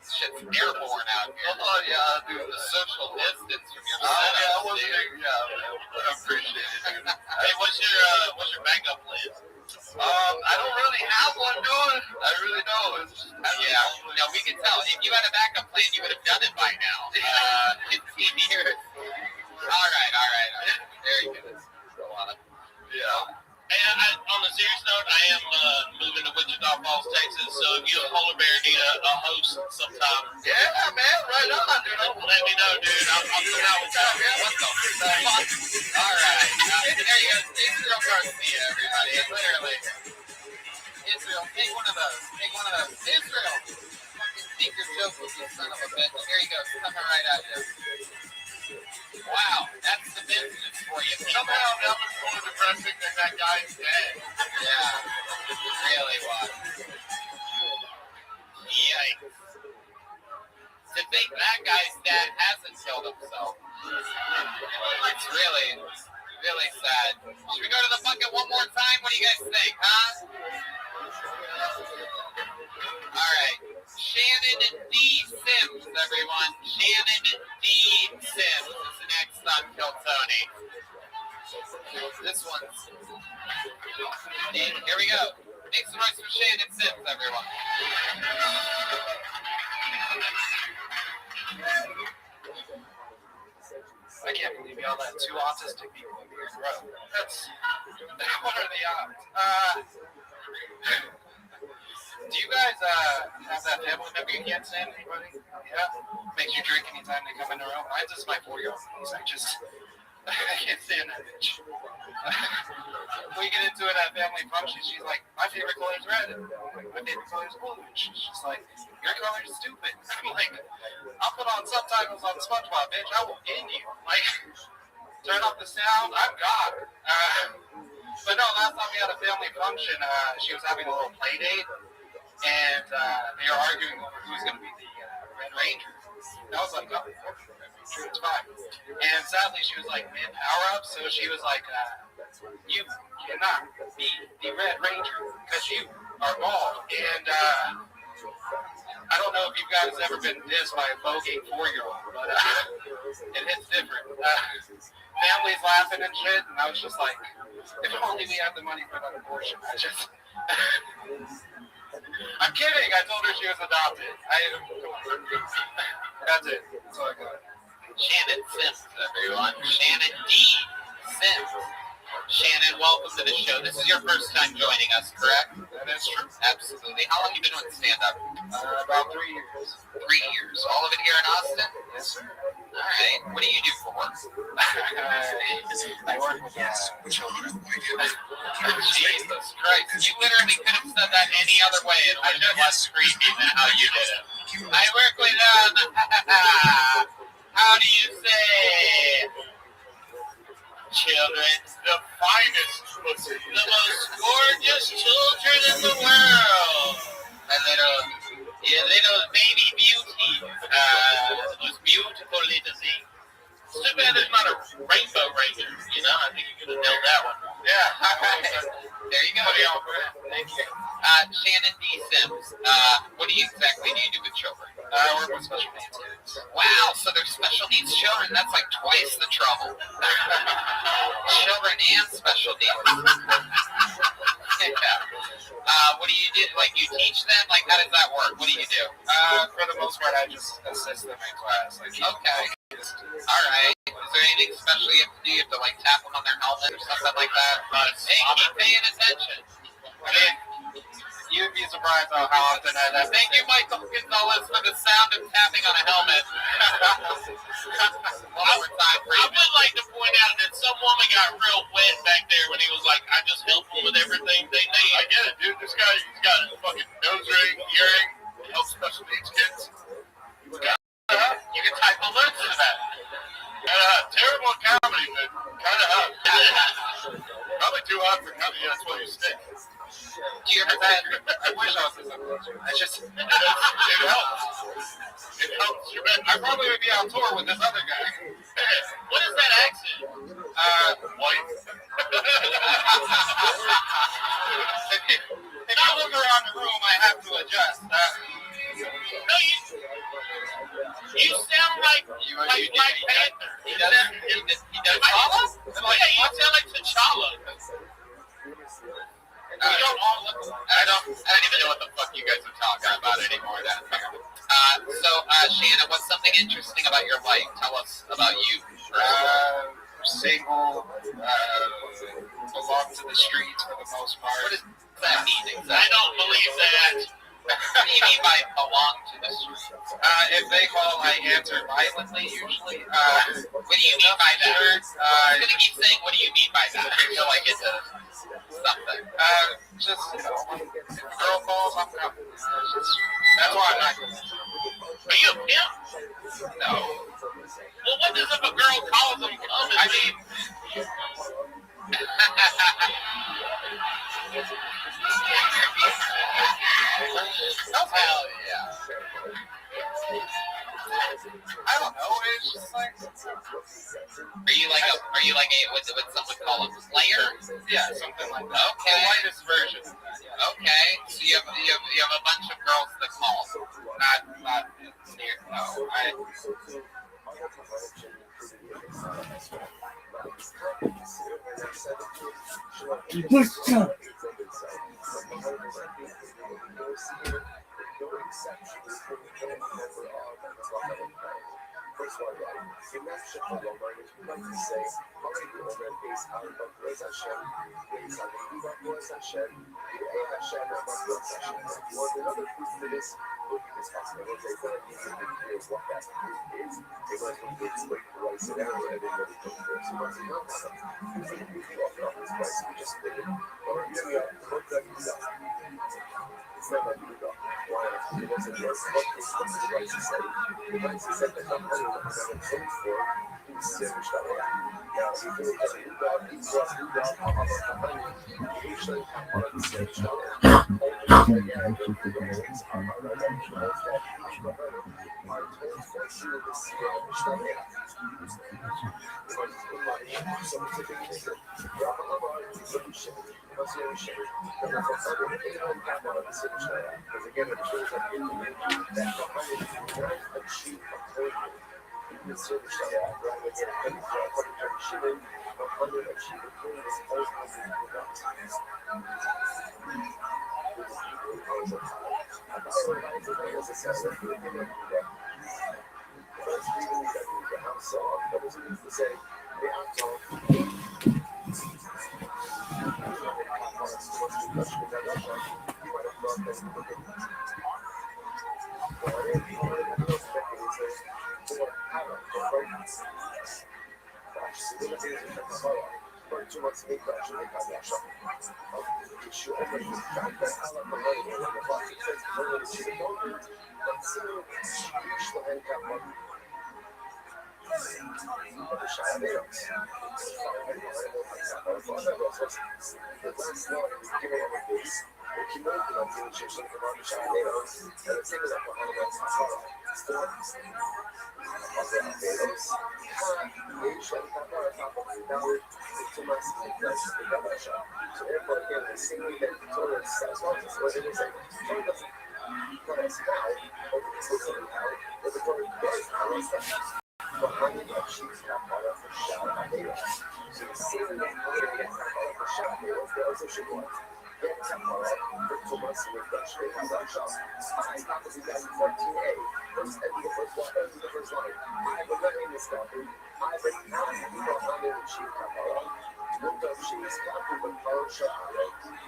Shit's airborne out here. Oh, yeah, dude. The social distance from your Yeah, I setups, dude. I appreciate it. Hey, what's your backup plan? I don't really have one, dude. I really don't. No, we can tell. If you had a backup plan, you would have done it by now. 15 years. All right. Very good. Yeah. Hey, on a serious note, I am moving to Wichita Falls, Texas. So if you and Polar Bear need a host sometime, Yeah, man. Right on, dude. let me know, dude. I'll come out with that. What the fuck? All right. There you go. Israel Garcia, everybody. Literally. Israel, take one of those. Israel. Fucking take your joke with you, son of a bitch. Here you go. It's coming right at you. Wow. That's the business for you. Somehow that was more depressing than that guy's dead. Yeah. really was. Yikes. To think that guy's dad hasn't killed himself. It's really, really sad. Should we go to the bucket one more time? What do you guys think, huh? Alright. Shannon D. Sims, everyone. Shannon D. Sims is next on Kill Tony. This one's... Here we go. Make some noise for Shannon Sims, everyone. I can't believe y'all let two autistic people in your row. What are the odds? Do you guys have that family member you can't stand anybody? Yeah? Makes you drink anytime they come in the room? Mine's just my 4-year-old. I can't stand that bitch. We get into it at family function. She's like, my favorite color is red. And I'm like, my favorite color is blue. And she's just like, your color is stupid. I'm like, I'll put on subtitles on SpongeBob, bitch. I will end you. Like, turn off the sound. I'm God. But no, last time we had a family function, she was having a little play date. And they were arguing over who's going to be the Red Ranger. And I was like, oh, it's fine. And sadly, she was like mid power up, so she was like, you cannot be the Red Ranger because you are bald. And I don't know if you guys ever been dissed by a bogey 4-year-old, but it hits different. Families laughing and shit, and I was just like, if only we had the money for that abortion. I'm kidding. I told her she was adopted. That's it. That's all I got. Shannon Sims, everyone. Shannon D. Sims. Shannon, welcome to the show. This is your first time joining us, correct? That is true. Absolutely. How long have you been doing stand-up? About 3 years. 3 years. All of it here in Austin? Yes, sir. All right. What do you do for work? I work with children. Jesus Christ. You literally could have said that any other way. It would have been less creepy than how you did it. I work with, how do you say? Children, the finest, the most gorgeous children in the world. A little baby beauty, those beautiful little things. It's too bad there's not a rainbow ranger, you know? I think you could have nailed that one. Yeah, all right. There you go. Thank you. Shannon D. Sims, what do you exactly do with children? I work with special needs kids. Wow, so they're special needs children. That's like twice the trouble. Children and special needs. Yeah. What do you do? Like, you teach them? Like, how does that work? What do you do? For the most part, I just assist them in class. Like, okay. All right. Is there anything special you have to do? You have to, like, tap them on their helmet or something like that? Hey, keep paying attention. I mean, you'd be surprised how often I have. Thank you, Michael Gonzalez, for the sound of tapping on a helmet. I would like to point out that some woman got real wet back there when he was like, I just help them with everything they need. I get it, dude. This guy, he's got a fucking nose ring, earring, helps special needs kids. You can type alerts to that. Terrible comedy, but kind of hot. Probably too hot for comedy. That's why you stick. Do you ever have? I wish I was this influencer. It helps. It helps. I probably would be on tour with this other guy. What is that accent? White. If I look around the room, I have to adjust. No, you sound like Black Panther. He does. T'Challa? Yeah, you sound like T'Challa. We don't all look. I don't even know what the fuck you guys are talking about anymore. Shannon, what's something interesting about your life? Tell us about you. Single, belong to the streets for the most part. What does that mean exactly? I don't believe that. What do you mean by belong to the streets? If they call, I answer violently usually. What do you mean by that? I'm gonna keep saying, what do you mean by that? I feel like it's something. Just, you know, if a girl calls, I'm coming. That's why I'm not going to. Are you a pimp? No. Well, what does if a girl calls them coming? I mean, Hell yeah. I don't know. It's just like. Are you like a what's someone call a player? Yeah, something like that. Okay. The lightest version. Okay. So you have a bunch of girls that call. Not near. No. First one, you mentioned the Lord, you like to say, okay, the Lord is out of Grace Hashem, is on the Eva Grace Hashem, the A Hashem, and Grace Hashem. You want another proof to this? Look at this possible. They're going to give you the idea of what that proof is. They're going to explain the rights and everything that they go through. So once you know that, you can offer up this price, you just pay it. Or you look at yourself. It's not like you go. Why? It wasn't yours. What is the rights to say? The rights to say that the money that was on the 24 is serious. Yeah, you can just do that. It's just do that. How about the money? You usually have one of the serious.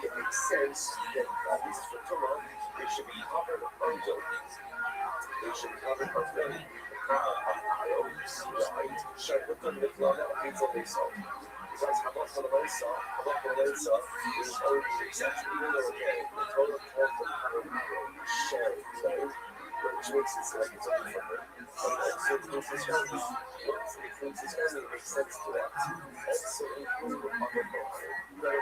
It makes sense that this is for tomorrow. They should be covered until they should be covered until right? Should put them in the flood until they saw. Because how much of they saw, is always accepted, even though again, the total cost of share, right? Which makes it like it's only for her. Also includes his family. Once it includes his family, it makes sense to that. Also include the other daughter. By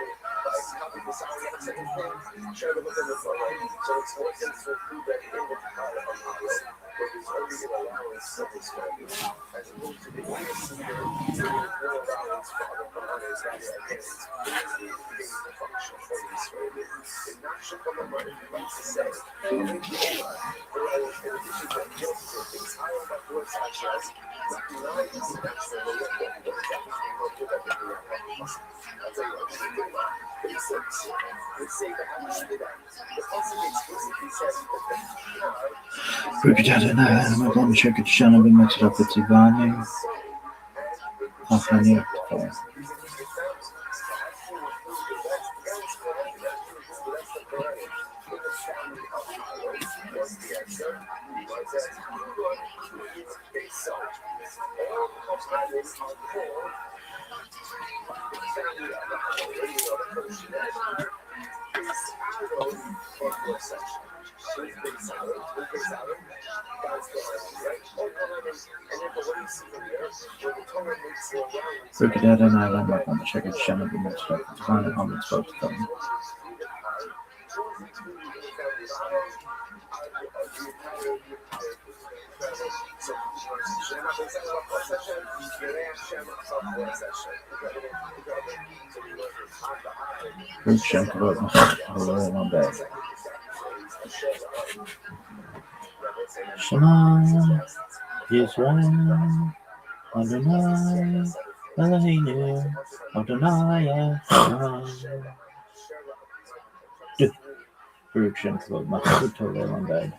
copying the sound of the second thing, share them within the flood. So it's more sense to include that in the power of Allah, but there's only an allowance of his family. As opposed to the innocent, there is no allowance for other partners that are against the function for his family. It's not should come on what he likes to say. Rückkehrte Magam Checket Shannon mit Rappetivani Afani. Rückkehrte Magam Checket Shannon mit Rappetivani on the spot. Fruit Shankarot Mahat my bad. Shema Yisrael Adonai Eloheinu Adonai Echad. Fruit Shankarot Mahat my bad.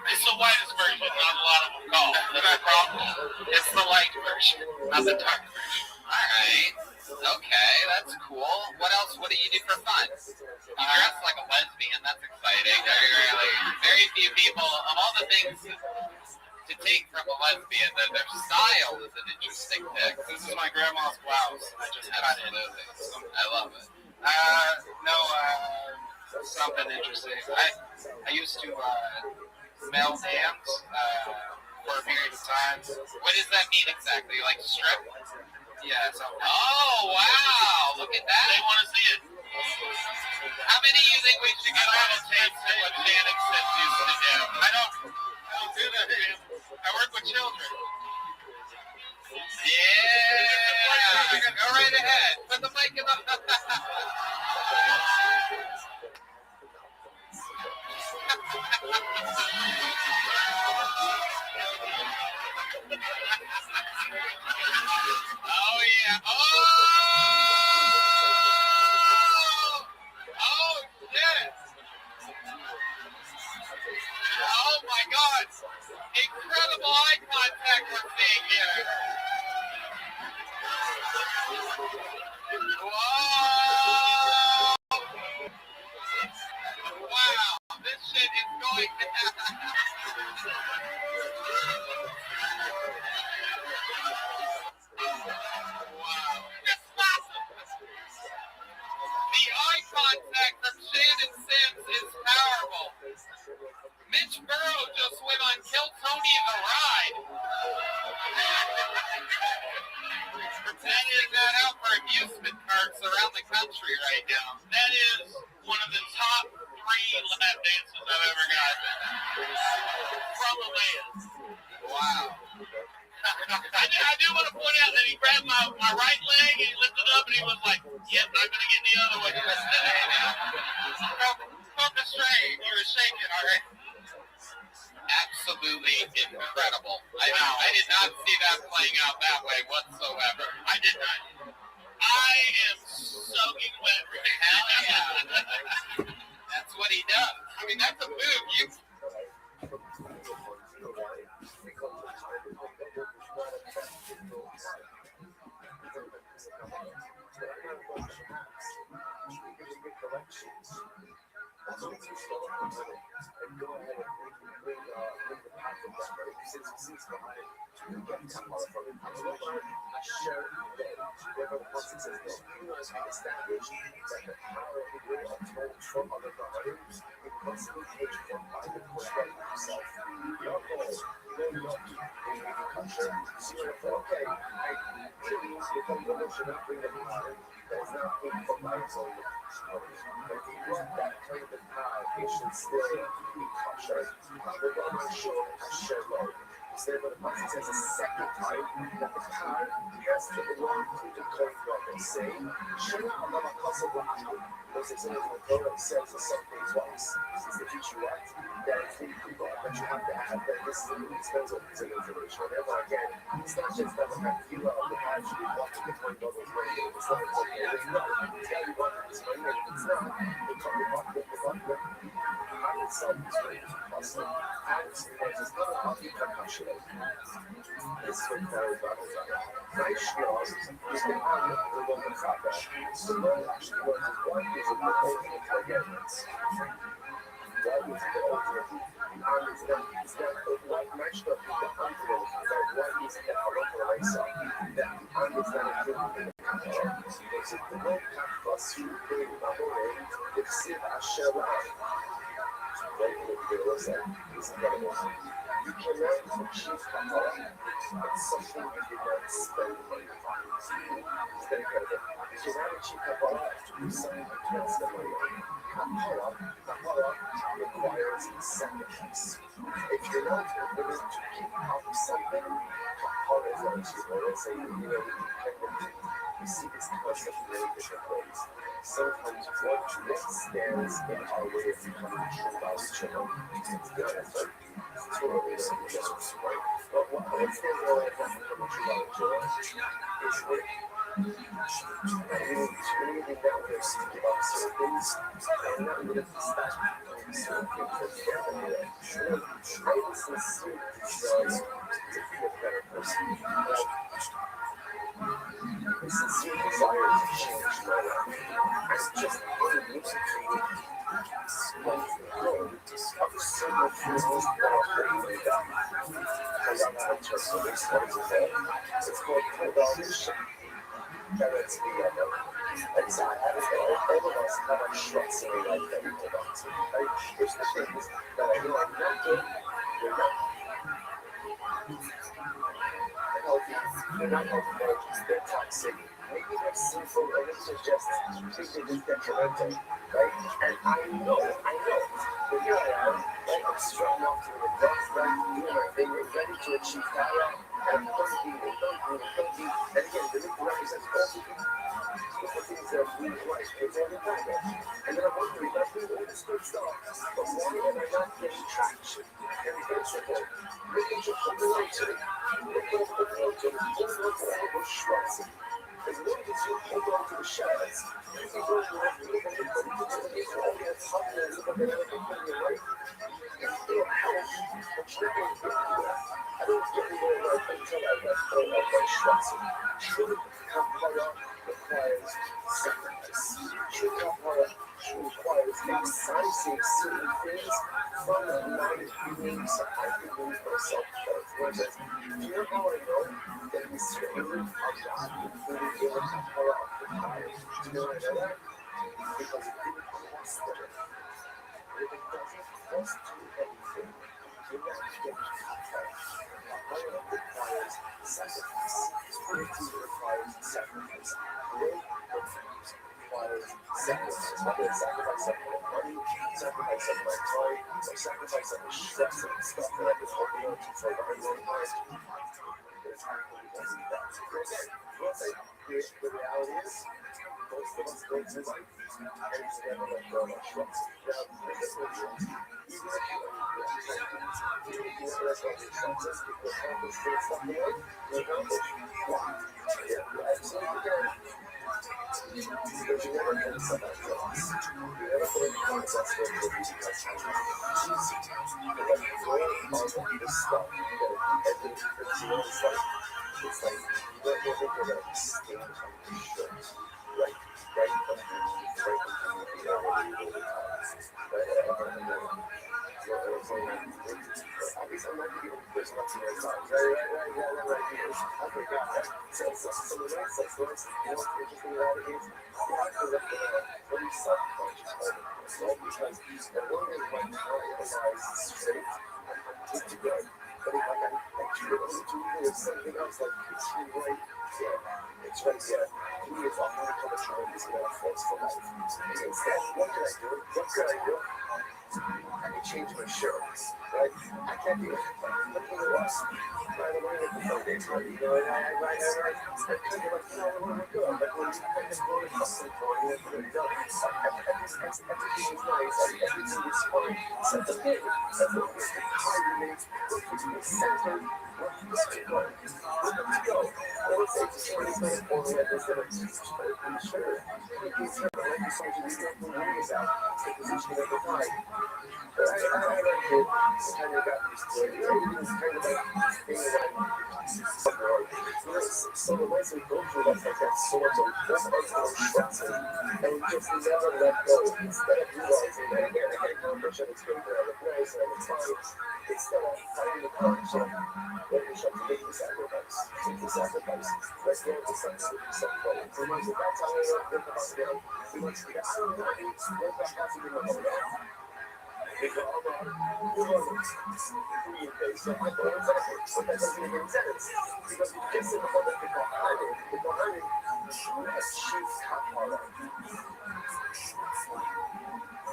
It's the whitest version, not a lot of them call. That's the problem. It's the light version, not the dark version. Alright. Okay, that's cool. What else? What do you do for fun? You dress like a lesbian. That's exciting. Very few people, of all the things to take from a lesbian, their style is an interesting thing. This is my grandma's blouse. I just cut it. I love it. Something interesting. I used to male dance for a period of time. What does that mean exactly? Like strip? Yeah, so. Oh, wow. Look at that. They want to see it. How many do you think we should get on a tape to what Shannon says used to do? I don't do that. I work with children. Yeah. Go right ahead. Put the mic in the... Oh, yeah. Oh, yes. Oh, my God. Incredible eye contact we're seeing here. Whoa. Wow. This shit is going to happen. Wow. That's awesome. The eye contact from Shannon Sims is powerful. Mitch Burrow just went on Kill Tony the Ride. That is out for amusement parks around the country right now. That is one of the top 3 lap dances I've ever gotten. From a man. Wow. I do want to point out that he grabbed my right leg and he lifted it up and he was like, yep, I'm going to get the other one. From the strain, you were shaking, all right? Absolutely incredible. I did not see that playing out that way whatsoever. I did not. I am soaking wet right now. Hell yeah. That's what he does. I mean, that's a move. You... should not bring a car that is not paid for by its own. But if you want that kind of a car, it should still be kosher. The Roman showed Hashem law. Instead of the Bible says a second time that the car has to belong to the coin brother. Say, Shema Allah Kasab Rahman. Those examples of the Torah says the something twice. It's to teach you what? That it's the people that you have to have that this is an expensive piece of information. Therefore, again, it's not just that the viewer of the car should be watching the coin brother's money. It's not okay. It's not. It's got to be watching this money. It's not. They come to watch the car itself is very costly. And it's not a hobby percussion. This is very valuable. Nice shows. You can have the woman father. So Lord actually was his wife is a proposal for forgiveness. That is the ultimate. And it's that what matched up with the ultimate. That what is the halacha raisa. That and it's that included in the culture. Because if the Lord can plus you bring the whole if Siv Asher it's incredible. You cannot achieve Kabbalah at something you did not spend money on. It's very incredible. You cannot achieve Kabbalah to do something you can't spend money on. Kabbalah requires sacrifice. If you're not willing to keep up something, Kabbalah is not achievable. Let's say, you see this concept in many different ways. Sometimes what stands in our way of becoming true God's children. It's good, but it's totally just right. But what stands in our way of becoming true God's children is that we need to know there's to give up certain things and not willing to stop doing certain things that we have to do. I was sincere desires to be a better person. A sincere desire to change my life. It's just the music created of several feelings that are holding me down. I got to just so there's one of them. It's called Production. That's the other. And so I have all of us have a stress in our life that we hold on to. Right? There's the things that I know I'm not good, they're not healthy, they're not healthy, they're toxic. Maybe they're sinful, and it's just completely detrimental, right? And I know, but here I am, and I'm strong enough to advance that, doing my thing, ready to achieve power, and I'm thinking, and again, the book represents all the things that we like, it's all the time, and then I'm wondering, if we all this good stuff, but why am I not getting traction? And it's very simple, look at your popularity, look at the world, and look at all those shrubs. As long as you hold on to the shadows, you can go to the left, you can go to the right, you can all get something and look at everything in your life. You feel healthy, but you're not going to get to that. I don't get anywhere in life until I let go of my stress. True Kabbalah requires sacrifice. True Kabbalah requires excising certain things from my feelings so I can move myself forward. For instance, do you know how I know that this favor of God, including the Kabbalah of the fire? Do you know why I know that? Because it didn't cost them. If it doesn't cost you anything, you're not getting Kabbalah. Kabbalah requires sacrifice. Spirituality requires sacrifice. Great requires sacrifice. Whether it's sacrifice of my money, sacrifice of my time, or sacrifice of the stress and stuff that I've been holding on to for a very long time. There's actually wasn't that. The reality is, most of us go through life and it's never let go of our stress. Now, this is true. Even if you let go of your stress, people accomplish great stuff in life, you accomplish. Yeah, you absolutely can. But you never can somebody else. You never put in the process where you're using that time. It's easy to let go of this stuff that brings you on this life. It's like you don't know that you're like staying on your shirt, right underneath the reality of the times. At least I'm not giving there's nothing else on. Right here. I forgot that. So some of the nice sex words, you know what's interesting about it is you have to look at a very subconscious part of this, right? Because as long as my time is straight, I'm good to go. But if I got extra to do something else, like it's right there. It's right there. instead, what could I do? What could I do? I can change my shirt, right? I can't do it. Look at the loss. Right, I'm going to the Sunday party. You know, I kind of like, you know, we're good. Like, when you go to custom party, that's what it does. Everything is nice. Everything is fine. So that's okay. That's what it is. The time remains perfectly centered. Let's go. Let's go. I would say to somebody's going to form like this, that I'm sure. It's her, like you said, you don't know what it's about. The position of the time. I like it. It's kind of got these stories. Everything's kind of like being so the ways we go through that's like that sort of structure and we just never let go instead of realizing that again I can't accomplish anything for other place and it's fine instead of finding the courage of what we should make the sacrifice. Take the sacrifice. Let's go to sunset. So much at that time I don't think about it. So much to get out of the money. What that has to be about that. Because all the so I go exactly. So that doesn't make any sense. Because if you get to the point that people are hiding, achieve kapara.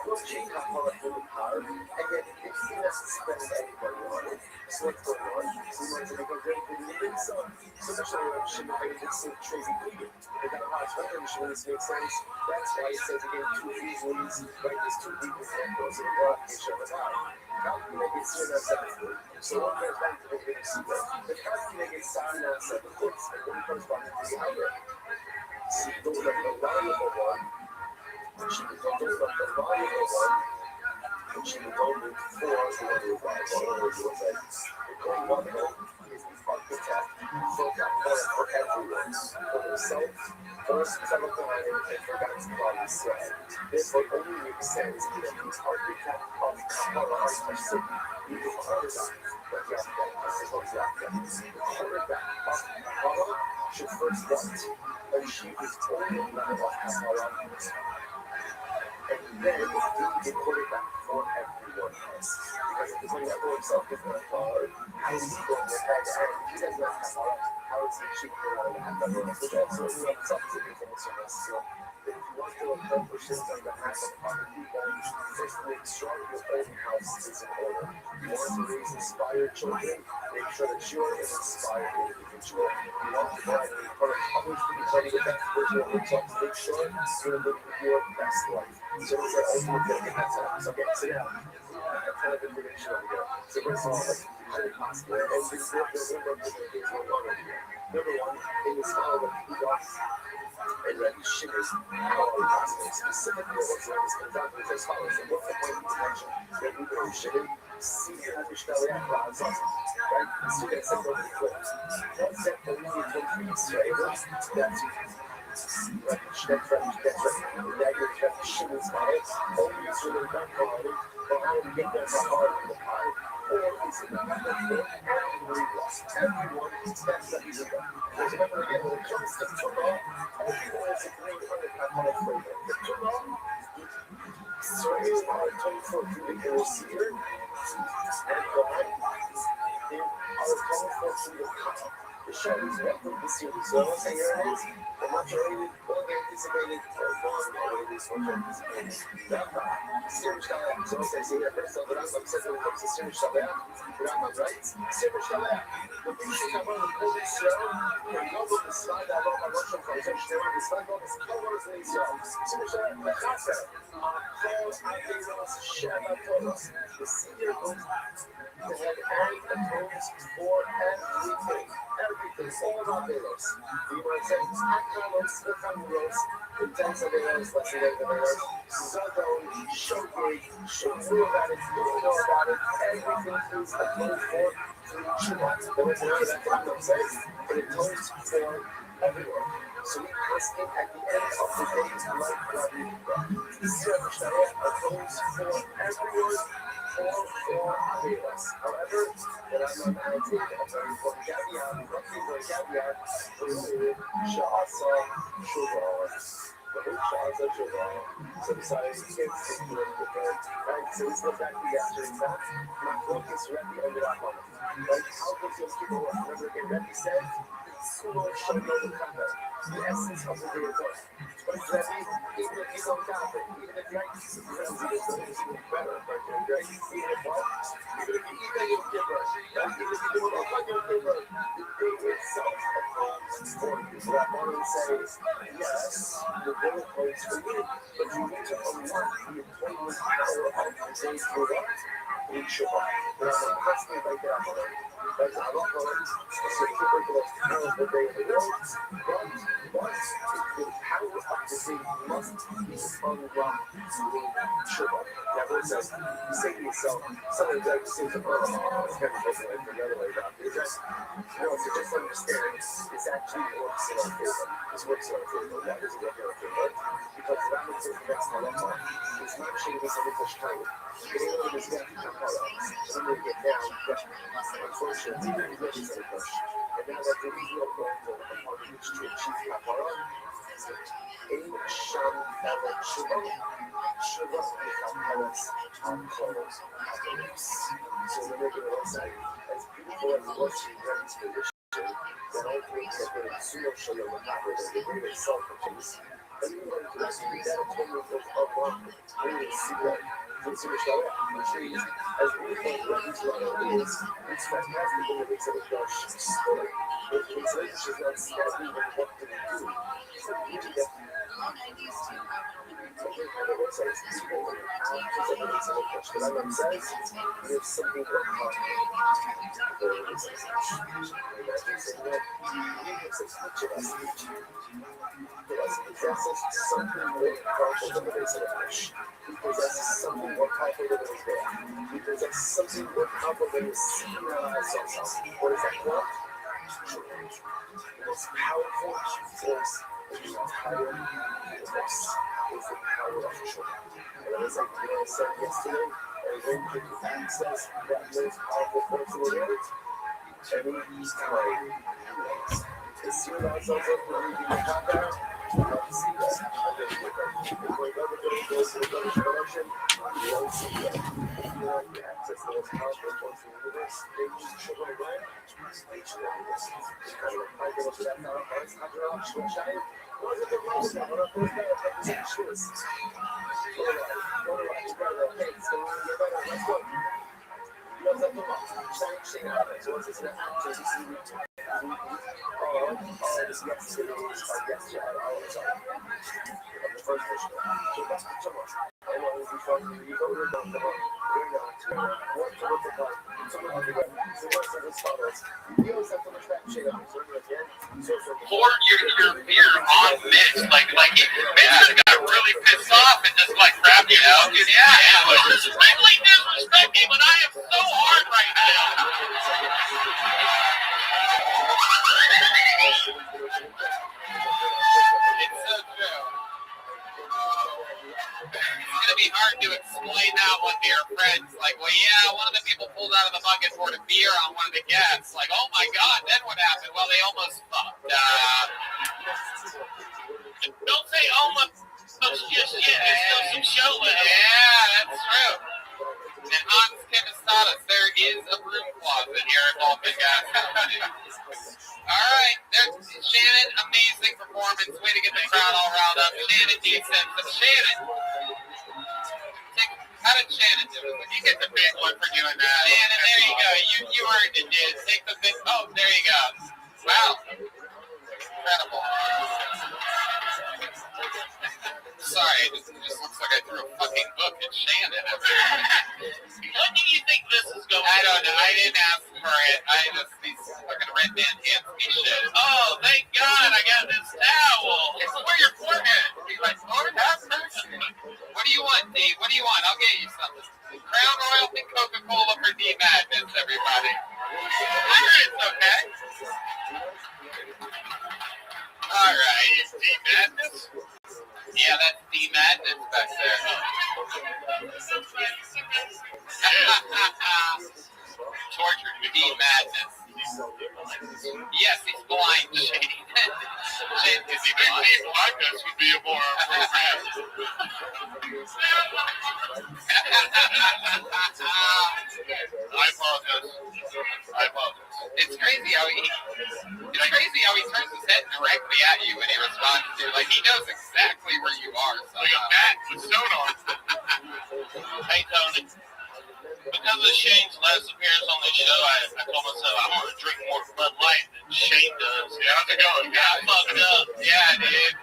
We'll achieve kapara really hard, and yet if you have to spend anybody on it, so what's going on? We want to make a great believing son. So much that we should make a big sin crazy believing. They got a lot of time, which makes sense. That's why it says again, 2 reasons, right? There's 2 reasons that goes in the rock, you should have out. How can you make it sin outside? So one goes back to the big secret. But how can you make it sin outside the courts? And one goes back to the outer. See, those are the valuable one. She was those are the valuable one. And she was only 4 to 1 to 5. So in other words, it was like, the going one is the architect for everyone. For himself, first, second time, and for God's body said. This will only make sense if the architect of our city, you can understand that the quarterback of Kabbalah should first achieve his own level of Kabbalah. And then the quarterback for everyone else. Because if he's going to go himself with the hard, how is he going to head and if he doesn't have Kabbalah, how is he achieving the Kabbalah? So that's what we have to do for us. So if you want to accomplish this on behalf of other people, first make sure your own house is in order. You want to raise inspired children, make sure that you're an inspired individual. You want to encourage others to be ready with that version of themselves. Make sure you're living your best life. So it's like ultimate thing in that time. So okay, sit down. A ton of information over here. So first of all, how do you possibly and this is number one, in this file of who got and Rabbi Shimmer's specifically what's known as conductors as follows. And what's the point of connection? Rabbi Shimmer, see Rabbi Shtaleh, right? See that symbol of the clip. What's that belief in Israel? That's Rabbi Shimmer's model. Only Israel not calling, but how do we get that heart in the pie? Or is it not that for everyone? That's that is it. Because remember again, when it comes to Torah, everyone is agreeing on it. I'm not afraid of the Torah. So here's our 24 cubic meters here, and God in our 24 cubic meter. The show is welcome this year. So I'll say your names. I'm not sure any long anticipated or long anticipated. Serious Shalach. So I'll say here first of all, I'm says when it comes to Serious Shalach, Rambam writes, Serious Shalach. The Bishop Kabbalah of Kol Yisrael, and Kabbalah of the Slide that Allah Rothschild for Hashem Shnei, the Slide of the Kabbalah of Israel. Serious Shalach, Mechasa, Kol Averos Sheva Toros. The senior goes to have and atones for everything. Everything, all about Averos. You might say, Akalos, Akalos, intense Averos, less Averos, Zodon, Shogeg, Shogeg about it, don't know about it, everything is atoned for Shabbat. There was another that Rambam says, but it atones for everyone. So we ask it at the end of the day, like Rabbi Israel atones for everyone. For Averos. However, that I'm not meditating on very important caveat, roughly for a caveat, Sha'asa Shuvah. So besides, you can't stick to it with them. Right? So let's go back to yesterday's fact. Machlokes Rabbi ended up on it. Right? How does those people work? Remember again, Rabbi said, the essence of the day of God. But it's that even if you don't have it, even if you're better, but you're even if you give itself for you. So that modern says, yes, the bullet points for you, but you need to unlock the important power of the days for what? In Shabbat. But I'm constantly like that. Like I'm not going to specifically break the power of the day of the world, but the power of the day must be unlocked in Shabbat. Now, what it says, you say to yourself, something that seems to burn it's kind of different than the other way around. It's just, to just understand, it's actually works in our favor. This works in our favor. Why does it work in our favor? Because that makes it the next halacha. It's not changing something to shine. It's not going to get kapara. Something to get down. Unfortunately, it really is a push. And now that there is no point for the party which to achieve kapara, in Sham Ela Shuvah, Shuvah Mekaparas Akaros Akaros. So the regular website, as beautiful as it was in Grammy's condition, that I think that the Suno Shalom Mekaparas is the great self-defense. Everyone who has to be that atonement of Allah, really see that. As beautiful as Rabbi's letter is, it's fantastic in the mix of a Darsh story. But it's like she's not standing and what to do. So you need to get there's something more he possesses something more powerful than his there. He possesses something more powerful than his seeing our eyes ourselves. What is that called? The most powerful force in the entire universe is the power of children. And as I said yesterday, everyone can access that most powerful force in the world any time. As soon as I was up to reading the compound, you don't see that. If we never go to the production, you don't see that. If you want to access the most powerful force in the universe, they use sugar and wine. Each one of us. Kind of like go to that now, but it's not your option. What is the most that? What are those guys that is choice? Go to you gotta hey, it's going to get better. Let's go. You know something about changing habits. What's this now? So you see me. This yesterday is like yesterday. The first mission. So that's too much. And what is before you go to the doctor, you're not. What to look at like something like that. So what's the response? You always have to much that shit up. So again, Pour your beer on Mitch. Like Mitch got really pissed off and just like grabbed you out. Yeah. This is really disrespecting, but I am so hard right now. It's so true. It's going to be hard to explain that one to your friends. Like, well, yeah, one of the people pulled out of the bucket poured a beer on one of the guests. Like, oh my God, then what happened? Well, they almost fucked. Don't say almost just yet. There's still some show left. Yeah, that's true. And Hans Kemisadas, there is a room closet here at Baltic Gas. All right, there's Shannon, amazing performance. Way to get the crowd all riled up. Shannon decent. But Shannon, how did Shannon do it? You get the big one for doing that. Shannon, there you go. You earned it, dude. Take the big. Oh, there you go. Wow. Incredible. Sorry, it just looks like I threw a fucking book at Shannon. When do you think this is going? I don't know. I didn't ask for it. I just these fucking red Hansky shit. Oh, thank God I got this towel. It's for your forehead. He's like, Lord, have mercy. What do you want, D? What do you want? I'll get you something. Crown Royalty Coca-Cola for D Madness, everybody. It's okay. All right, it's D Madness. Yeah, that's D Madness back there. Tortured D Madness. Yes, he's blind. Shane. Is he blind? Blindness would be a more appropriate. I apologize. It's crazy how he, It's crazy how he turns his head directly at you when he responds to you. Like, he knows exactly where you are. Like a bat with sonar. Hey, Tony. Because of Shane's last appearance on the show, I told myself I'm going to drink more Bud Light than Shane does. Yeah, how's it going? Got fucked up. Yeah, dude.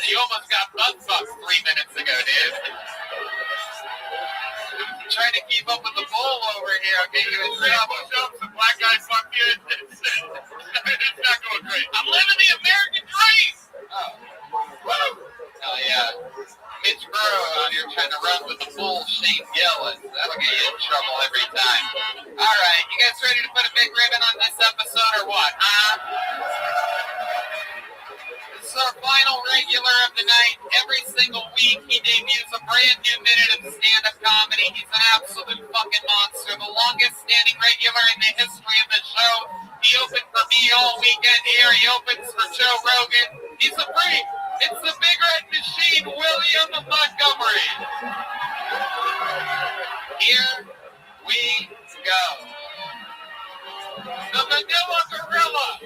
You almost got butt fucked 3 minutes ago, dude. Trying to keep up with the bull over here. Okay, you in trouble. The black guy fucked you. It's not going great. I'm living the American dream. Oh. Woo! Oh, yeah. Mitch Burrow out here trying to run with the bull Shane Gillis. That'll get you in trouble every time. All right, you guys ready to put a big ribbon on this episode or what, huh? This is our final regular of the night. Every single week, he debuts a brand new minute of stand-up comedy. He's an absolute fucking monster. The longest-standing regular in the history of the show. He opened for me all weekend here. He opens for Joe Rogan. He's a freak. It's the Big Red Machine, William Montgomery. Here we go. The Manila Gorilla.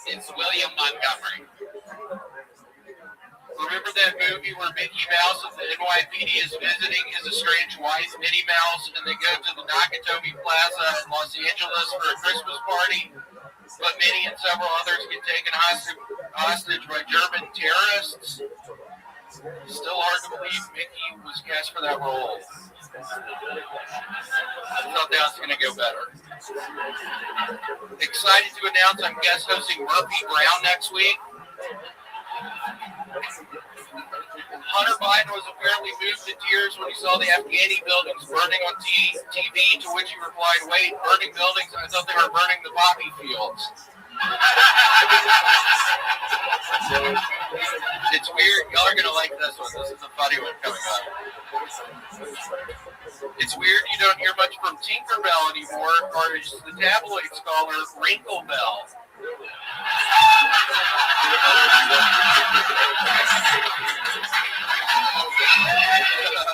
This is William Montgomery. Remember that movie where Mickey Mouse at the NYPD is visiting his estranged wife, Minnie Mouse, and they go to the Nakatomi Plaza in Los Angeles for a Christmas party? But Minnie and several others get taken hostage by German terrorists. Still hard to believe Mickey was cast for that role. I thought that was going to go better. Excited to announce I'm guest hosting Murphy Brown next week. Hunter Biden was apparently moved to tears when he saw the Afghani buildings burning on TV, to which he replied, wait, burning buildings? I thought they were burning the poppy fields. It's weird. Y'all are going to like this one. This is a funny one coming up. It's weird you don't hear much from Tinkerbell anymore, or as the tabloids call her, Wrinklebell.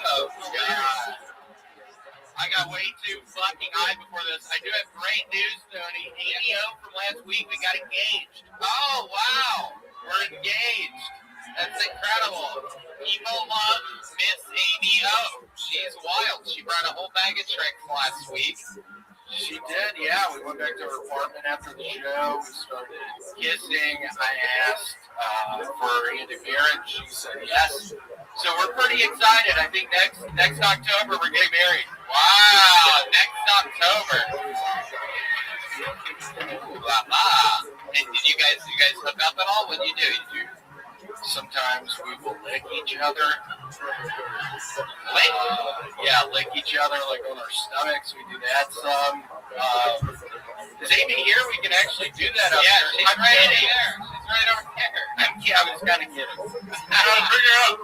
Oh, God. I got way too fucking high before this. I do have great news, Tony. ADO from last week, we got engaged. Oh, wow. We're engaged. That's incredible. People love Miss ADO. She's wild. She brought a whole bag of tricks last week. She did, yeah. We went back to her apartment after the show. We started kissing. I asked for her hand in marriage. She said yes. So we're pretty excited. I think next October we're getting married. Wow, next October. And did you guys hook up at all? What do you do? Sometimes we will lick each other. Lick? Yeah, lick each other like on our stomachs. We do that some. Is Amy here? We can actually do that up there. She's right over there. She's right over there. I was kind of kidding. Bring her up.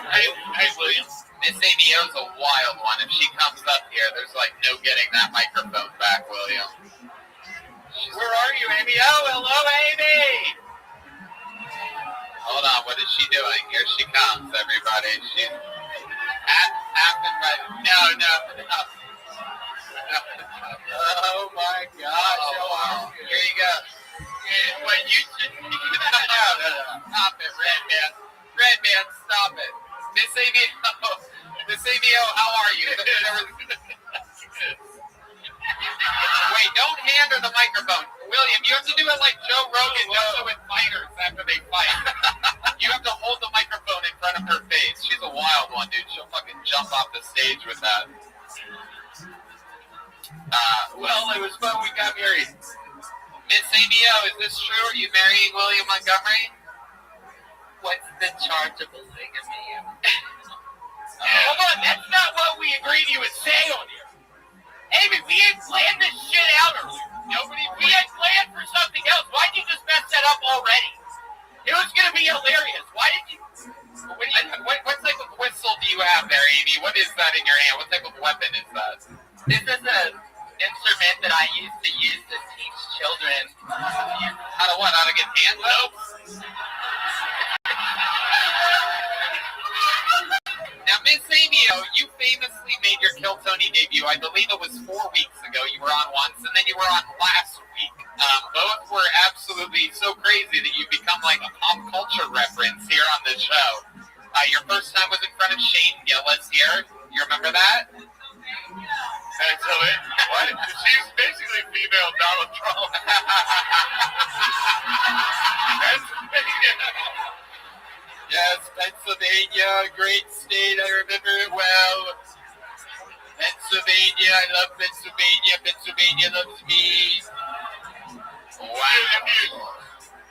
Hey, William. Miss Amy O's a wild one. If she comes up here, there's like no getting that microphone back, William. Where are you, Amy? Oh, hello, Amy. Hold on, what is she doing? Here she comes, everybody. She's acting right. No. Oh my gosh! Oh, wow. Here you go. When you should. No. Stop it, Red Man, stop it. Miss Amy O, how are you? Wait, don't hand her the microphone. William, you have to do it like Joe Rogan does it with fighters after they fight. You have to hold the microphone in front of her face. She's a wild one, dude. She'll fucking jump off the stage with that. Well, it was fun. We got married. Miss Amy O, is this true? Are you marrying William Montgomery? What's the charge of polygamy? Hold on, that's not what we agreed you would say on here. Amy, we had planned this shit out earlier. We had planned for something else. Why'd you just mess that up already? It was going to be hilarious. Why did you... What type of whistle do you have there, Amy? What is that in your hand? What type of weapon is that? This is an instrument that I used to teach children how to what? How to get hand soap? Now, Miss Amy O, you famously made your Kill Tony debut debut. I believe it was 4 weeks ago. You were on once, and then you were on last week. Both were absolutely so crazy that you've become like a pop culture reference here on the show. Your first time was in front of Shane Gillis here. You remember that? Excellent. What? She's basically female Donald Trump. Yes, Pennsylvania, great state. I remember it well. Pennsylvania, I love Pennsylvania. Pennsylvania loves me. Wow.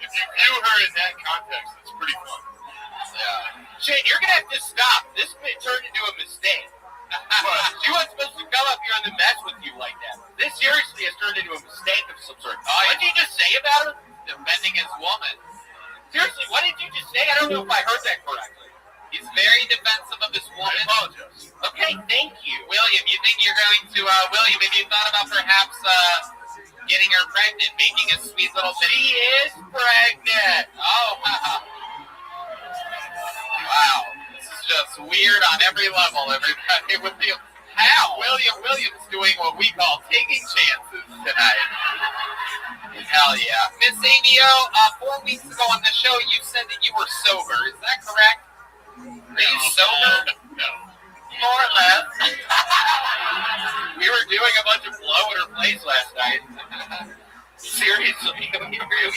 If you view her in that context, it's pretty fun. Yeah. Shane, you're going to have to stop. This may turn into a mistake. She wasn't supposed to come up here and mess with you like that. This seriously has turned into a mistake of some sort. What did you just say about her? Defending his woman. Seriously, what did you just say? I don't know if I heard that correctly. He's very defensive of his woman. I apologize. Okay, thank you. William, you think you're going to, William, have you thought about perhaps, getting her pregnant, making a sweet little baby? She is pregnant. Oh, wow. This is just weird on every level, everybody. With you. How? William's doing what we call taking chances tonight. Hell yeah. Miss Amio, 4 weeks ago on the show, you said that you were sober. Is that correct? Are you sober? No. More or less. We were doing a bunch of blow at her place last night. Seriously, we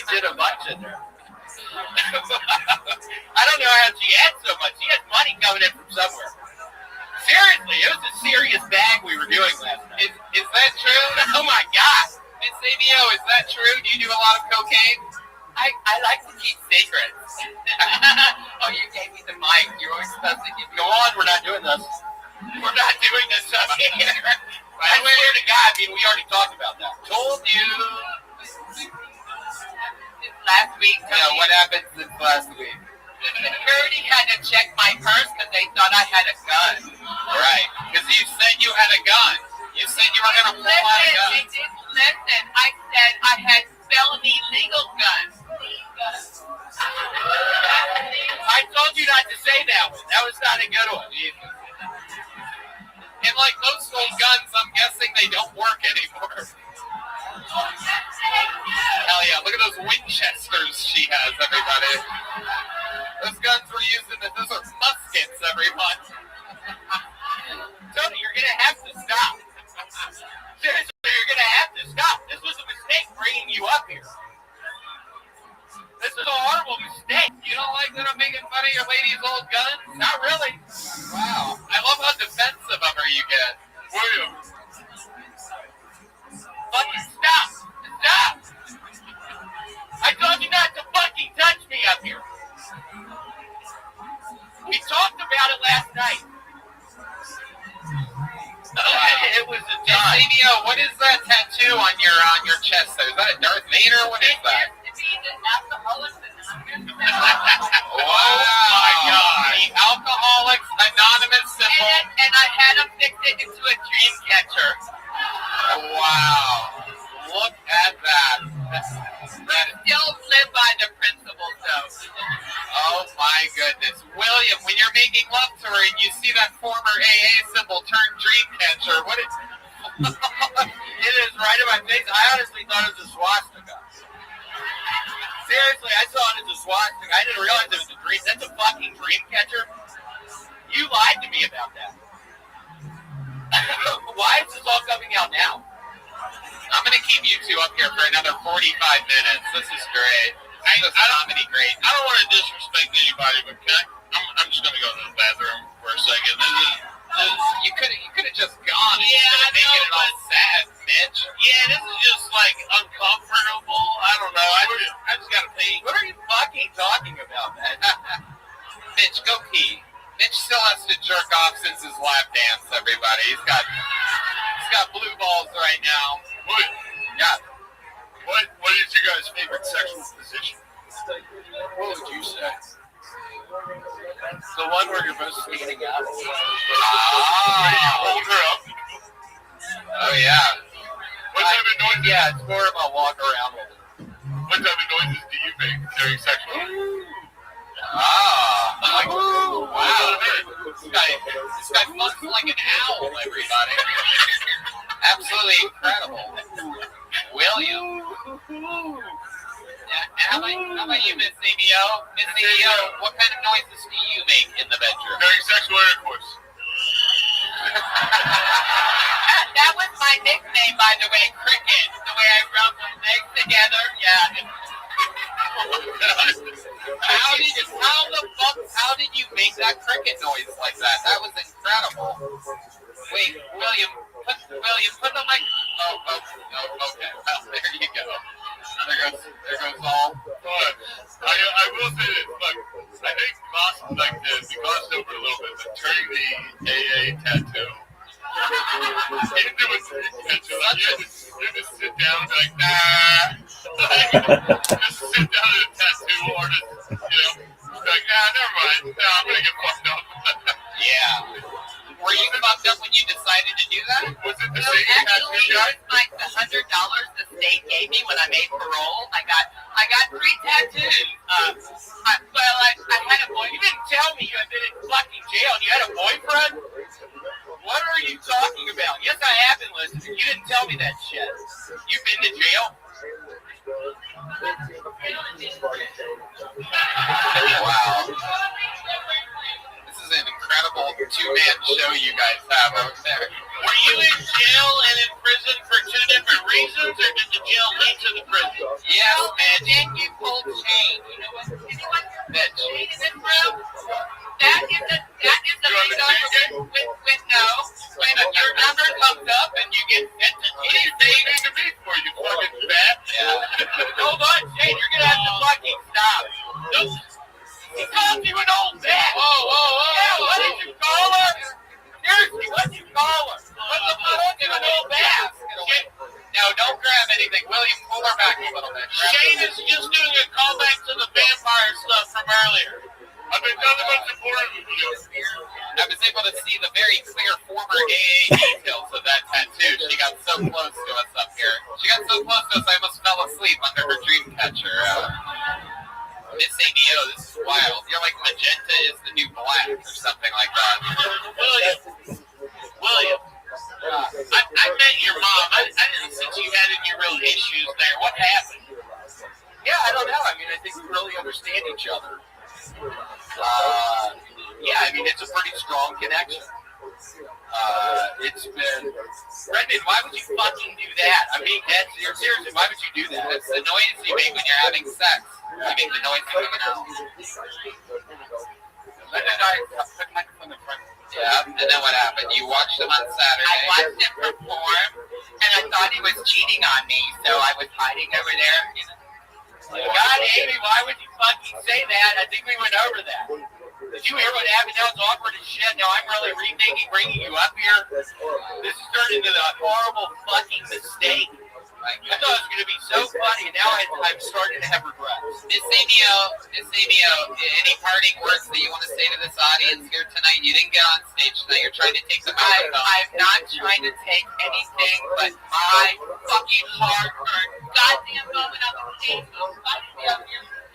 did a bunch in there. I don't know how she had so much. She had money coming in from somewhere. Seriously, it was a serious bag we were doing last night. Is that true? Oh my God. Miss Amio, is that true? Do you do a lot of cocaine? I like to keep secrets. Oh, you gave me the mic. You're always supposed to go on. We're not doing this. We're not doing this up here. I swear to God, I mean, we already talked about that. Told you. Last week. Yeah, what happened since last week? Security had to check my purse because they thought I had a gun. Right, because you said you had a gun. You said you were going to pull out a gun. They didn't listen. I said I had felony legal guns. I told you not to say that one. That was not a good one. And like most old guns, I'm guessing they don't work anymore. Hell yeah, look at those Winchesters she has, everybody. Those guns we're using, those are muskets, everyone. Tony, you're going to have to stop. Seriously, you're going to have to stop. This was a mistake bringing you up here. This is a horrible mistake. You don't like that I'm making fun of your lady's old guns? Not really. Wow. I love how defensive of her you get. William. Fucking stop. Stop. I told you not to fucking touch me up here. We talked about it last night. It was a time. Samio, what is that tattoo on your chest there? Is that a Darth Vader? What is that? Oh my God. The Alcoholics Anonymous symbol. And I had him fix it into a dream catcher. Wow. Look at that. Still live by the principles, though. Oh my goodness. William, when you're making love to her and you see that former AA symbol turn dream catcher, what is it is right in my face. I honestly thought it was a swastika. Seriously, I saw it as a swastika. I didn't realize it was a dream. That's a fucking dream catcher. You lied to me about that. Why is this all coming out now? I'm going to keep you two up here for another 45 minutes. This is great. This is comedy great. I don't want to disrespect anybody, but I'm just going to go to the bathroom for a second. You could have just gone instead of making it all sad, bitch. Yeah, this is just like uncomfortable. I don't know. I just got to pee. What are you fucking talking about, man? Mitch, go pee. Mitch still has to jerk off since his lap dance, everybody. He's got blue balls right now. What? Yeah. What is your guys' favorite sexual position? What would you say? The one where you're both standing up. Hold her up. Oh, yeah. What type of noises? Yeah, it's more of a walk around with it. What type of noises do you make during sexual? Wow. This This guy looks like an owl, everybody. Absolutely incredible. William. How about you, Miss CBO? Miss CBO, what kind of noises do you make in the bedroom? During sexual intercourse. That was my nickname, by the way, Cricket. The way I rub my legs together. Yeah. How did you make that cricket noise like that? That was incredible. Wait, William, put the mic. Oh, okay. Well, there you go. There goes all. But I will say this, look, I think the glossed over a little bit, but turning the AA tattoo into a tattoo, you just sit down and be like, nah. Just sit down at a tattoo artist, like, nah, never mind. Nah, I'm gonna get fucked up. Yeah. Were you fucked up when you decided to do that? Was it the same tattoo guy? It was like the $100 the state gave me when I made parole. I got 3 tattoos. I had a boy. You didn't tell me you had been in fucking jail and you had a boyfriend? What are you talking about? Yes, I have been listening. You didn't tell me that shit. You've been to jail? Wow. This is an incredible 2-man show you guys have over there. Were you in jail and in prison for 2 different reasons, or did the jail lead to the prison? Yes, man. Then you pulled chain. You know what? Anyone that chain is in room? That is the result with no. When your number comes up and you get sent to What are you dating to me for, you fucking fat? Yeah. hold on, Shane, you're gonna have to fucking stop. He called you an old man. Whoa. Yeah, what did you call her? Seriously, what did you call her? What the fuck is an old man? No, don't grab anything. William, pull her back a little bit. Shane is just doing a callback to the vampire stuff from earlier. I've been nothing but supportive of you. I was able to see the very clear former AA details of that tattoo. She got so close to us up here. She got so close to us, I almost fell asleep under her dream catcher. Miss ABO, this is wild. You're like magenta is the new black or something like that. William, I met your mom. I didn't think you had any real issues there. What happened? Yeah, I don't know. I mean, I think we really understand each other. Yeah, I mean, it's a pretty strong connection. It's been... Brendan, why would you fucking do that? I mean, seriously, why would you do that? It's the noise you make when you're having sex. You make the noise coming out. Yeah, and then what happened? You watched him on Saturday. I watched him perform, and I thought he was cheating on me, so I was hiding over there. God, Amy, why would you fucking say that? I think we went over that. Did you hear what happened? That was awkward as shit. Now I'm really rethinking bringing you up here. This has turned into a horrible fucking mistake. I thought it was going to be so funny, and now I'm starting to have regrets. Miss Amio, any parting words that you want to say to this audience here tonight? You didn't get on stage tonight. You're trying to take the microphone. I'm not trying to take anything but my fucking hard-earned goddamn moment on the stage.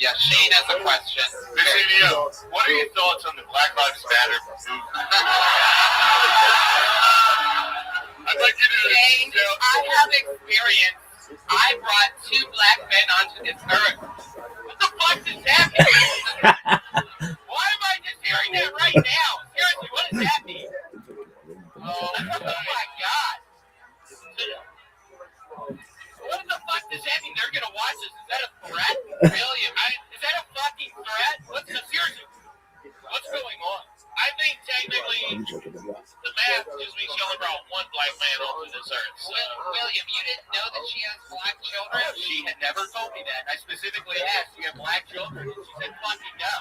Yeah, Shane has a question. Miss ABO, what are your thoughts on the Black Lives Matter movement? I'd like you to Shane, I have experience. I brought 2 black men onto this earth. What the fuck does that mean? Why am I just hearing that right now? Seriously, what does that mean? Oh my God. What the fuck does that mean? They're gonna watch this. Is that a threat? William, is that a fucking threat? Seriously, what's going on? I think technically the math gives me showing about 1 black man onto this earth. So. William, you didn't know that she has black children? She had never told me that. I specifically asked, do you have black children? And she said, fucking no.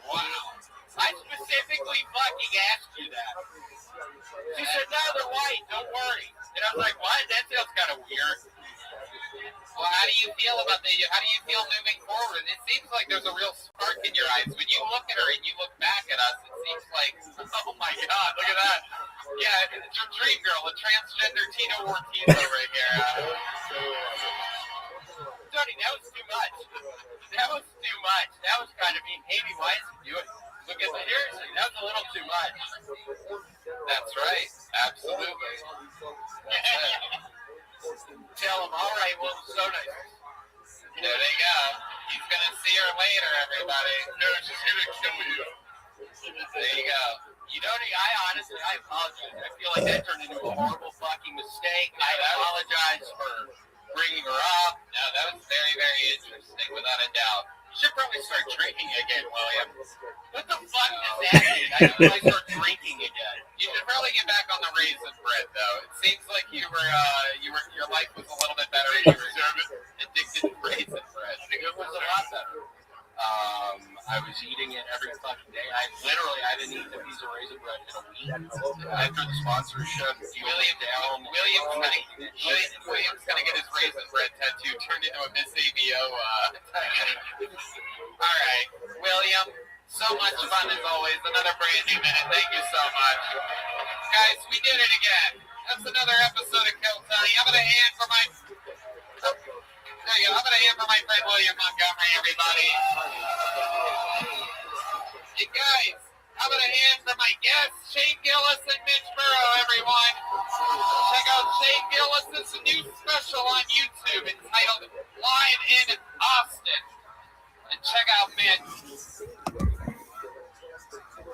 Wow. I specifically fucking asked you that. She said, no, they're white, don't worry. And I was like, what? That sounds kind of weird. Well, how do you feel moving forward? It seems like there's a real spark in your eyes. When you look at her and you look back at us, it seems like, oh my God, look at that. Yeah, it's your dream girl, a transgender Tino Ortiz over here. Tony, that was too much. That was kind of mean. Amy, why is he doing it? Look at the piercing. That's a little too much. That's right. Absolutely. Tell him, all right, well, so nice. There they go. He's going to see her later, everybody. No, she's gonna kill you. There you go. You know, I apologize. I feel like that turned into a horrible fucking mistake. I apologize for bringing her up. No, that was very, very interesting, without a doubt. You should probably start drinking again, William. What the fuck does that mean? I should start drinking again. You should probably get back on the raisin bread, though. It seems like your life was a little bit better when you were addicted to raisin bread. It was a lot better. I was eating it every fucking day. I didn't eat a piece of raisin bread in a week. After the sponsorship, William's gonna get his raisin bread tattoo turned into a Miss ABO. All right, William. So much fun as always. Another brand new minute. Thank you so much, guys. We did it again. That's another episode of Kill Tony. I'm gonna hand for my. There you go. I'm going to hand for my friend William Montgomery, everybody. You guys, I'm going to hand for my guests, Shane Gillis and Mitch Burrow, everyone. Check out Shane Gillis' new special on YouTube entitled Live in Austin. And check out Mitch.